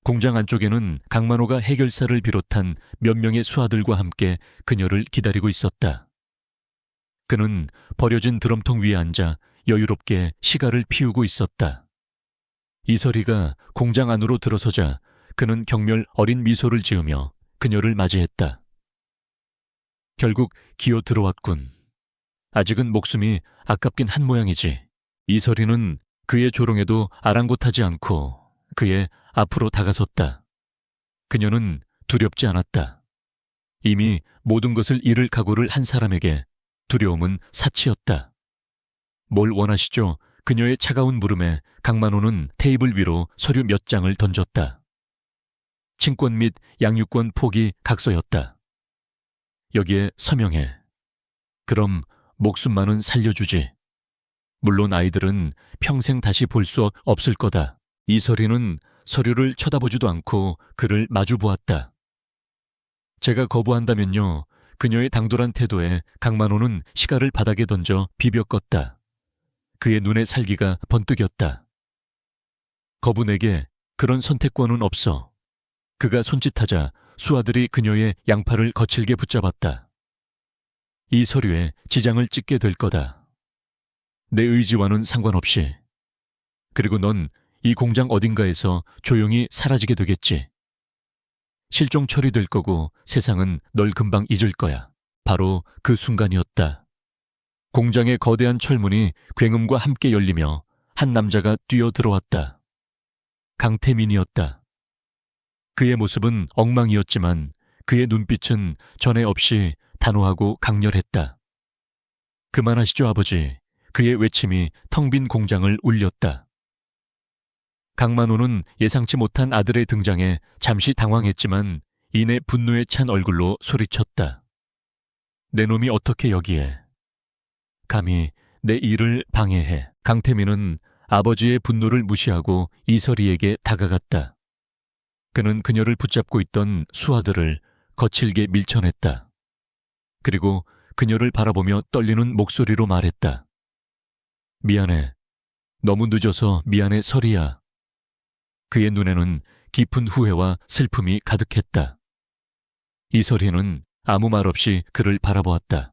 공장 안쪽에는 강만호가 해결사를 비롯한 몇 명의 수하들과 함께 그녀를 기다리고 있었다. 그는 버려진 드럼통 위에 앉아 여유롭게 시가를 피우고 있었다. 이설이가 공장 안으로 들어서자 그는 경멸 어린 미소를 지으며 그녀를 맞이했다. 결국 기어 들어왔군. 아직은 목숨이 아깝긴 한 모양이지. 이설이는 그의 조롱에도 아랑곳하지 않고 그의 앞으로 다가섰다. 그녀는 두렵지 않았다. 이미 모든 것을 잃을 각오를 한 사람에게 두려움은 사치였다. 뭘 원하시죠? 그녀의 차가운 물음에 강만호는 테이블 위로 서류 몇 장을 던졌다. 친권 및 양육권 포기 각서였다. 여기에 서명해. 그럼 목숨만은 살려주지. 물론 아이들은 평생 다시 볼 수 없을 거다. 이설이는 서류를 쳐다보지도 않고 그를 마주 보았다. 제가 거부한다면요. 그녀의 당돌한 태도에 강만호는 시가를 바닥에 던져 비벼 껐다. 그의 눈에 살기가 번뜩였다. 거부 내게 그런 선택권은 없어. 그가 손짓하자 수아들이 그녀의 양팔을 거칠게 붙잡았다. 이 서류에 지장을 찍게 될 거다. 내 의지와는 상관없이. 그리고 넌 이 공장 어딘가에서 조용히 사라지게 되겠지. 실종 처리될 거고 세상은 널 금방 잊을 거야. 바로 그 순간이었다. 공장의 거대한 철문이 굉음과 함께 열리며 한 남자가 뛰어들어왔다. 강태민이었다. 그의 모습은 엉망이었지만 그의 눈빛은 전에 없이 단호하고 강렬했다. 그만하시죠, 아버지. 그의 외침이 텅 빈 공장을 울렸다. 강만호는 예상치 못한 아들의 등장에 잠시 당황했지만 이내 분노에 찬 얼굴로 소리쳤다. 내 놈이 어떻게 여기에? 감히 내 일을 방해해. 강태민은 아버지의 분노를 무시하고 이설이에게 다가갔다. 그는 그녀를 붙잡고 있던 수하들을 거칠게 밀쳐냈다. 그리고 그녀를 바라보며 떨리는 목소리로 말했다. 미안해. 너무 늦어서 미안해, 설이야. 그의 눈에는 깊은 후회와 슬픔이 가득했다. 이설이는 아무 말 없이 그를 바라보았다.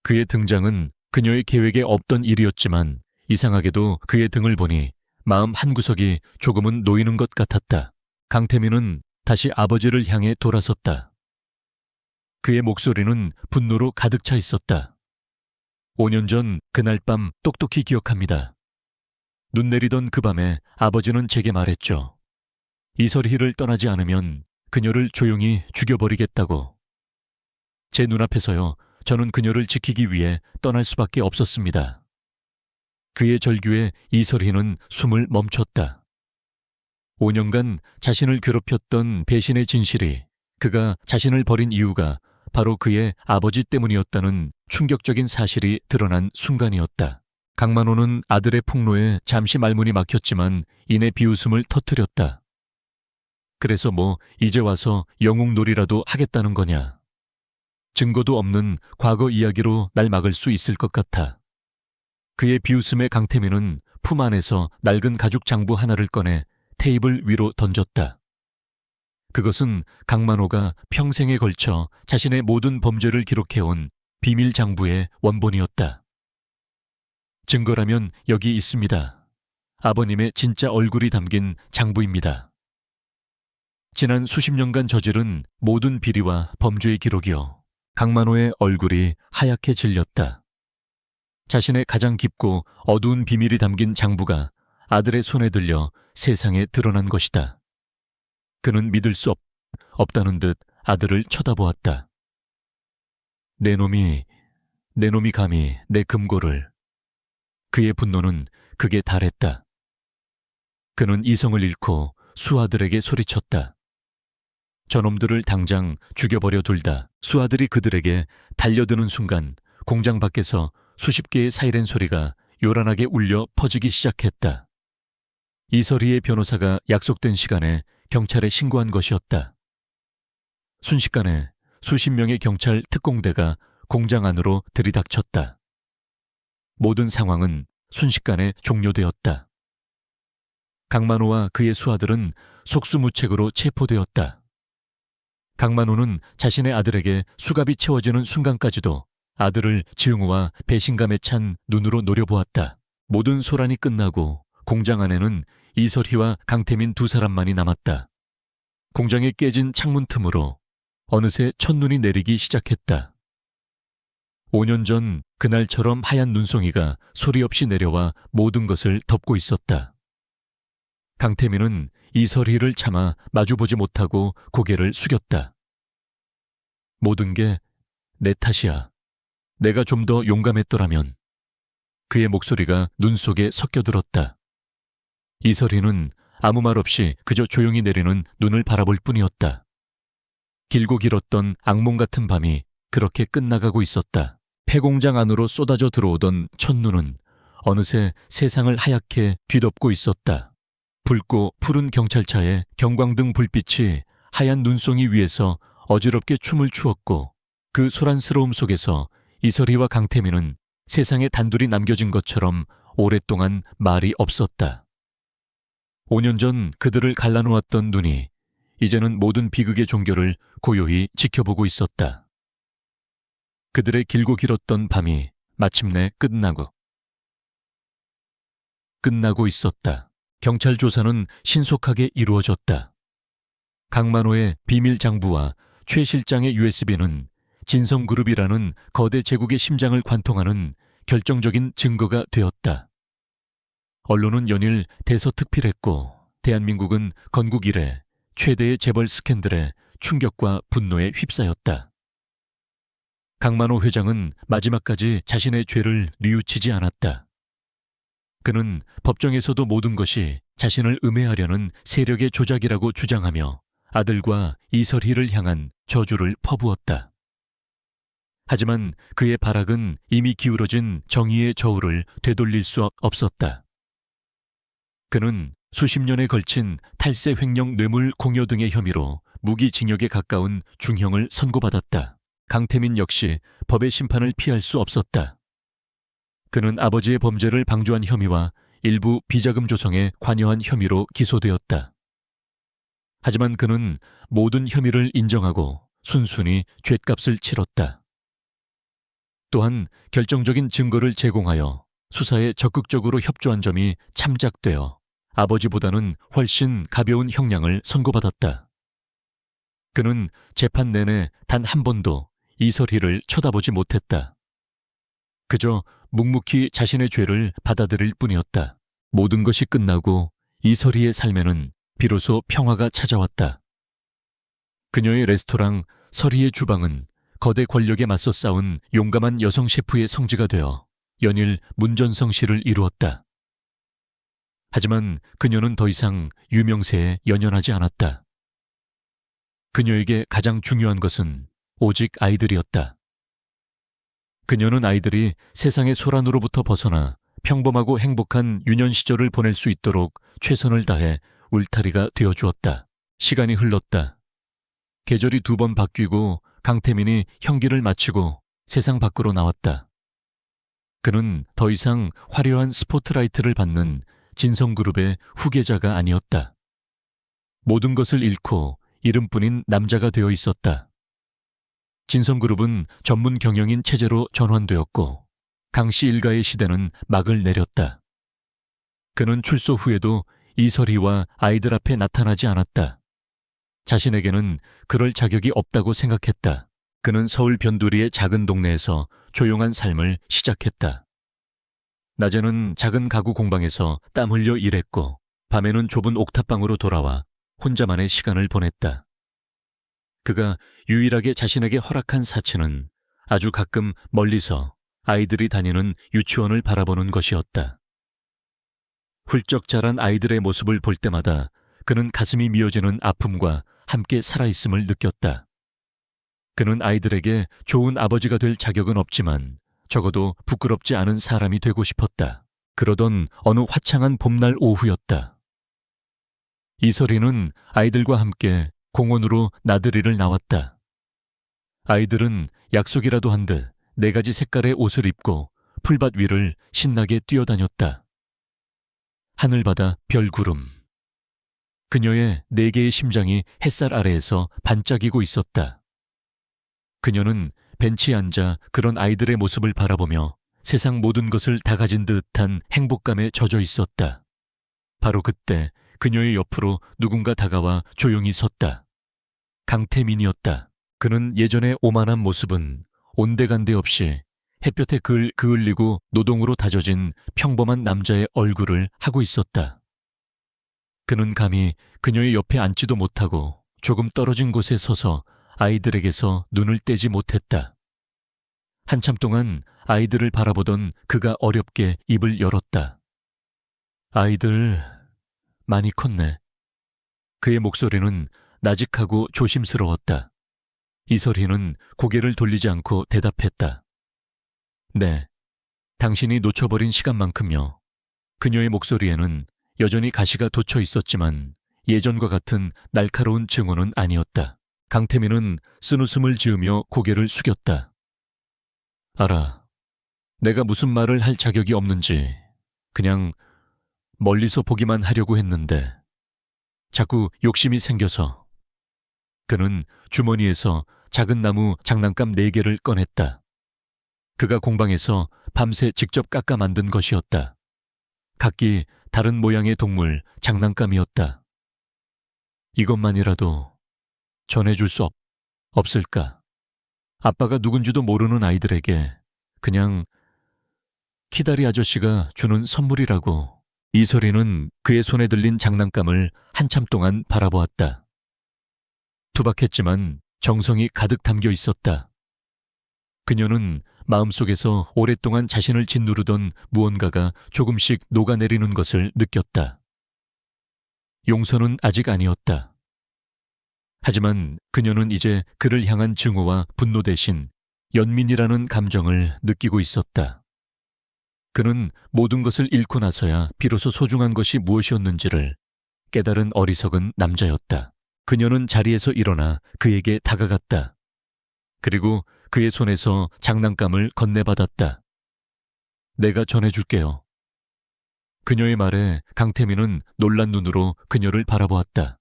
그의 등장은 그녀의 계획에 없던 일이었지만 이상하게도 그의 등을 보니 마음 한구석이 조금은 놓이는 것 같았다. 강태민은 다시 아버지를 향해 돌아섰다. 그의 목소리는 분노로 가득 차 있었다. 5년 전 그날 밤 똑똑히 기억합니다. 눈 내리던 그 밤에 아버지는 제게 말했죠. 이설희를 떠나지 않으면 그녀를 조용히 죽여버리겠다고. 제 눈앞에서요, 저는 그녀를 지키기 위해 떠날 수밖에 없었습니다. 그의 절규에 이설희는 숨을 멈췄다. 5년간 자신을 괴롭혔던 배신의 진실이, 그가 자신을 버린 이유가 바로 그의 아버지 때문이었다는 충격적인 사실이 드러난 순간이었다. 강만호는 아들의 폭로에 잠시 말문이 막혔지만 이내 비웃음을 터뜨렸다. 그래서 뭐 이제 와서 영웅놀이라도 하겠다는 거냐. 증거도 없는 과거 이야기로 날 막을 수 있을 것 같아. 그의 비웃음에 강태민은 품 안에서 낡은 가죽 장부 하나를 꺼내 테이블 위로 던졌다. 그것은 강만호가 평생에 걸쳐 자신의 모든 범죄를 기록해온 비밀 장부의 원본이었다. 증거라면 여기 있습니다. 아버님의 진짜 얼굴이 담긴 장부입니다. 지난 수십 년간 저지른 모든 비리와 범죄의 기록이요. 강만호의 얼굴이 하얗게 질렸다. 자신의 가장 깊고 어두운 비밀이 담긴 장부가 아들의 손에 들려 세상에 드러난 것이다. 그는 믿을 수 없다는 듯 아들을 쳐다보았다. 내 놈이 감히 내 금고를. 그의 분노는 극에 달했다. 그는 이성을 잃고 수아들에게 소리쳤다. 저놈들을 당장 죽여버려 둘다. 수아들이 그들에게 달려드는 순간 공장 밖에서 수십 개의 사이렌 소리가 요란하게 울려 퍼지기 시작했다. 이설희의 변호사가 약속된 시간에 경찰에 신고한 것이었다. 순식간에 수십 명의 경찰 특공대가 공장 안으로 들이닥쳤다. 모든 상황은 순식간에 종료되었다. 강만호와 그의 수하들은 속수무책으로 체포되었다. 강만호는 자신의 아들에게 수갑이 채워지는 순간까지도 아들을 증오와 배신감에 찬 눈으로 노려보았다. 모든 소란이 끝나고 공장 안에는 이설희와 강태민 두 사람만이 남았다. 공장에 깨진 창문 틈으로 어느새 첫눈이 내리기 시작했다. 5년 전 그날처럼 하얀 눈송이가 소리 없이 내려와 모든 것을 덮고 있었다. 강태민은 이설희를 차마 마주보지 못하고 고개를 숙였다. 모든 게 내 탓이야. 내가 좀 더 용감했더라면. 그의 목소리가 눈 속에 섞여들었다. 이설희는 아무 말 없이 그저 조용히 내리는 눈을 바라볼 뿐이었다. 길고 길었던 악몽 같은 밤이 그렇게 끝나가고 있었다. 폐공장 안으로 쏟아져 들어오던 첫눈은 어느새 세상을 하얗게 뒤덮고 있었다. 붉고 푸른 경찰차의 경광등 불빛이 하얀 눈송이 위에서 어지럽게 춤을 추었고 그 소란스러움 속에서 이설희와 강태민은 세상에 단둘이 남겨진 것처럼 오랫동안 말이 없었다. 5년 전 그들을 갈라놓았던 눈이 이제는 모든 비극의 종교를 고요히 지켜보고 있었다. 그들의 길고 길었던 밤이 마침내 끝나고 있었다. 경찰 조사는 신속하게 이루어졌다. 강만호의 비밀 장부와 최 실장의 USB는 진성그룹이라는 거대 제국의 심장을 관통하는 결정적인 증거가 되었다. 언론은 연일 대서특필했고 대한민국은 건국 이래 최대의 재벌 스캔들에 충격과 분노에 휩싸였다. 강만호 회장은 마지막까지 자신의 죄를 뉘우치지 않았다. 그는 법정에서도 모든 것이 자신을 음해하려는 세력의 조작이라고 주장하며 아들과 이설희를 향한 저주를 퍼부었다. 하지만 그의 발악은 이미 기울어진 정의의 저울을 되돌릴 수 없었다. 그는 수십 년에 걸친 탈세 횡령 뇌물 공여 등의 혐의로 무기징역에 가까운 중형을 선고받았다. 강태민 역시 법의 심판을 피할 수 없었다. 그는 아버지의 범죄를 방조한 혐의와 일부 비자금 조성에 관여한 혐의로 기소되었다. 하지만 그는 모든 혐의를 인정하고 순순히 죗값을 치렀다. 또한 결정적인 증거를 제공하여 수사에 적극적으로 협조한 점이 참작되어 아버지보다는 훨씬 가벼운 형량을 선고받았다. 그는 재판 내내 단 한 번도 이설희를 쳐다보지 못했다. 그저 묵묵히 자신의 죄를 받아들일 뿐이었다. 모든 것이 끝나고 이설희의 삶에는 비로소 평화가 찾아왔다. 그녀의 레스토랑 설희의 주방은 거대 권력에 맞서 싸운 용감한 여성 셰프의 성지가 되어 연일 문전성시를 이루었다. 하지만 그녀는 더 이상 유명세에 연연하지 않았다. 그녀에게 가장 중요한 것은 오직 아이들이었다. 그녀는 아이들이 세상의 소란으로부터 벗어나 평범하고 행복한 유년 시절을 보낼 수 있도록 최선을 다해 울타리가 되어주었다. 시간이 흘렀다. 계절이 2번 바뀌고 강태민이 형기를 마치고 세상 밖으로 나왔다. 그는 더 이상 화려한 스포트라이트를 받는 진성그룹의 후계자가 아니었다. 모든 것을 잃고 이름뿐인 남자가 되어 있었다. 진성그룹은 전문 경영인 체제로 전환되었고 강씨 일가의 시대는 막을 내렸다. 그는 출소 후에도 이설희와 아이들 앞에 나타나지 않았다. 자신에게는 그럴 자격이 없다고 생각했다. 그는 서울 변두리의 작은 동네에서 조용한 삶을 시작했다. 낮에는 작은 가구 공방에서 땀 흘려 일했고 밤에는 좁은 옥탑방으로 돌아와 혼자만의 시간을 보냈다. 그가 유일하게 자신에게 허락한 사치는 아주 가끔 멀리서 아이들이 다니는 유치원을 바라보는 것이었다. 훌쩍 자란 아이들의 모습을 볼 때마다 그는 가슴이 미어지는 아픔과 함께 살아있음을 느꼈다. 그는 아이들에게 좋은 아버지가 될 자격은 없지만 적어도 부끄럽지 않은 사람이 되고 싶었다. 그러던 어느 화창한 봄날 오후였다. 이설희는 아이들과 함께 공원으로 나들이를 나왔다. 아이들은 약속이라도 한 듯 4가지 색깔의 옷을 입고 풀밭 위를 신나게 뛰어다녔다. 하늘바다 별구름. 그녀의 4개의 심장이 햇살 아래에서 반짝이고 있었다. 그녀는 벤치에 앉아 그런 아이들의 모습을 바라보며 세상 모든 것을 다 가진 듯한 행복감에 젖어 있었다. 바로 그때 그녀의 옆으로 누군가 다가와 조용히 섰다. 강태민이었다. 그는 예전의 오만한 모습은 온데간데 없이 햇볕에 그을리고 노동으로 다져진 평범한 남자의 얼굴을 하고 있었다. 그는 감히 그녀의 옆에 앉지도 못하고 조금 떨어진 곳에 서서 아이들에게서 눈을 떼지 못했다. 한참 동안 아이들을 바라보던 그가 어렵게 입을 열었다. 아이들 많이 컸네. 그의 목소리는 나직하고 조심스러웠다. 이설희는 고개를 돌리지 않고 대답했다. 네, 당신이 놓쳐버린 시간만큼요. 그녀의 목소리에는 여전히 가시가 돋쳐 있었지만 예전과 같은 날카로운 증오는 아니었다. 강태민은 쓴웃음을 지으며 고개를 숙였다. 알아. 내가 무슨 말을 할 자격이 없는지 그냥 멀리서 보기만 하려고 했는데 자꾸 욕심이 생겨서. 그는 주머니에서 작은 나무 장난감 4개를 꺼냈다. 그가 공방에서 밤새 직접 깎아 만든 것이었다. 각기 다른 모양의 동물 장난감이었다. 이것만이라도 전해줄 수 없을까? 아빠가 누군지도 모르는 아이들에게 그냥 키다리 아저씨가 주는 선물이라고. 이설이는 그의 손에 들린 장난감을 한참 동안 바라보았다. 투박했지만 정성이 가득 담겨 있었다. 그녀는 마음속에서 오랫동안 자신을 짓누르던 무언가가 조금씩 녹아내리는 것을 느꼈다. 용서는 아직 아니었다. 하지만 그녀는 이제 그를 향한 증오와 분노 대신 연민이라는 감정을 느끼고 있었다. 그는 모든 것을 잃고 나서야 비로소 소중한 것이 무엇이었는지를 깨달은 어리석은 남자였다. 그녀는 자리에서 일어나 그에게 다가갔다. 그리고 그의 손에서 장난감을 건네받았다. 내가 전해줄게요. 그녀의 말에 강태민은 놀란 눈으로 그녀를 바라보았다.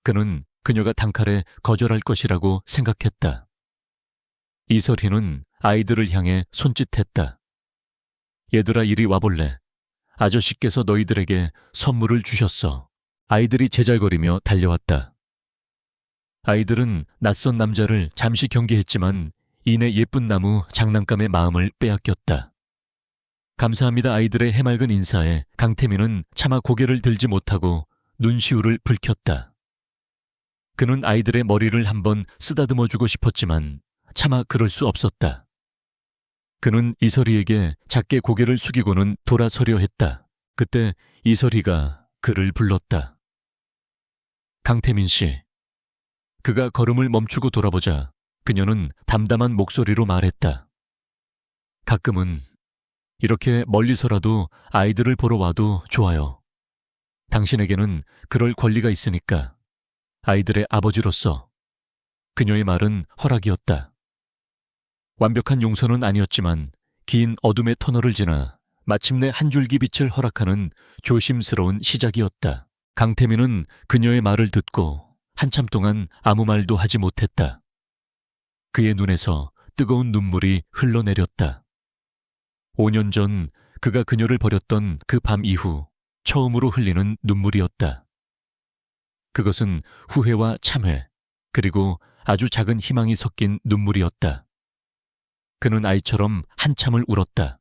그는 그녀가 단칼에 거절할 것이라고 생각했다. 이설희는 아이들을 향해 손짓했다. 얘들아, 이리 와볼래. 아저씨께서 너희들에게 선물을 주셨어. 아이들이 제잘거리며 달려왔다. 아이들은 낯선 남자를 잠시 경계했지만 이내 예쁜 나무 장난감의 마음을 빼앗겼다. 감사합니다. 아이들의 해맑은 인사에 강태민은 차마 고개를 들지 못하고 눈시울을 붉혔다. 그는 아이들의 머리를 한번 쓰다듬어주고 싶었지만 차마 그럴 수 없었다. 그는 이설희에게 작게 고개를 숙이고는 돌아서려 했다. 그때 이설희가 그를 불렀다. 강태민 씨. 그가 걸음을 멈추고 돌아보자 그녀는 담담한 목소리로 말했다. 가끔은 이렇게 멀리서라도 아이들을 보러 와도 좋아요. 당신에게는 그럴 권리가 있으니까. 아이들의 아버지로서. 그녀의 말은 허락이었다. 완벽한 용서는 아니었지만 긴 어둠의 터널을 지나 마침내 한 줄기 빛을 허락하는 조심스러운 시작이었다. 강태민은 그녀의 말을 듣고 한참 동안 아무 말도 하지 못했다. 그의 눈에서 뜨거운 눈물이 흘러내렸다. 5년 전 그가 그녀를 버렸던 그 밤 이후 처음으로 흘리는 눈물이었다. 그것은 후회와 참회, 그리고 아주 작은 희망이 섞인 눈물이었다. 그는 아이처럼 한참을 울었다.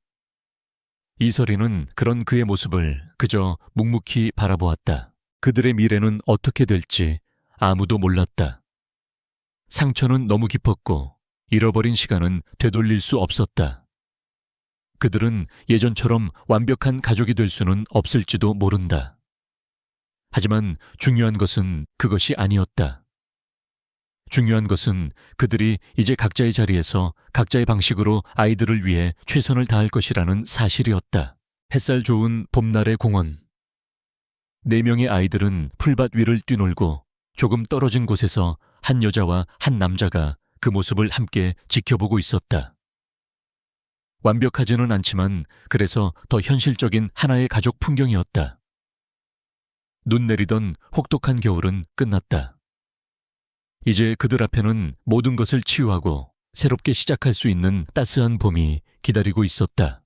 이설희는 그런 그의 모습을 그저 묵묵히 바라보았다. 그들의 미래는 어떻게 될지 아무도 몰랐다. 상처는 너무 깊었고 잃어버린 시간은 되돌릴 수 없었다. 그들은 예전처럼 완벽한 가족이 될 수는 없을지도 모른다. 하지만 중요한 것은 그것이 아니었다. 중요한 것은 그들이 이제 각자의 자리에서 각자의 방식으로 아이들을 위해 최선을 다할 것이라는 사실이었다. 햇살 좋은 봄날의 공원. 4명의 아이들은 풀밭 위를 뛰놀고 조금 떨어진 곳에서 한 여자와 한 남자가 그 모습을 함께 지켜보고 있었다. 완벽하지는 않지만 그래서 더 현실적인 하나의 가족 풍경이었다. 눈 내리던 혹독한 겨울은 끝났다. 이제 그들 앞에는 모든 것을 치유하고 새롭게 시작할 수 있는 따스한 봄이 기다리고 있었다.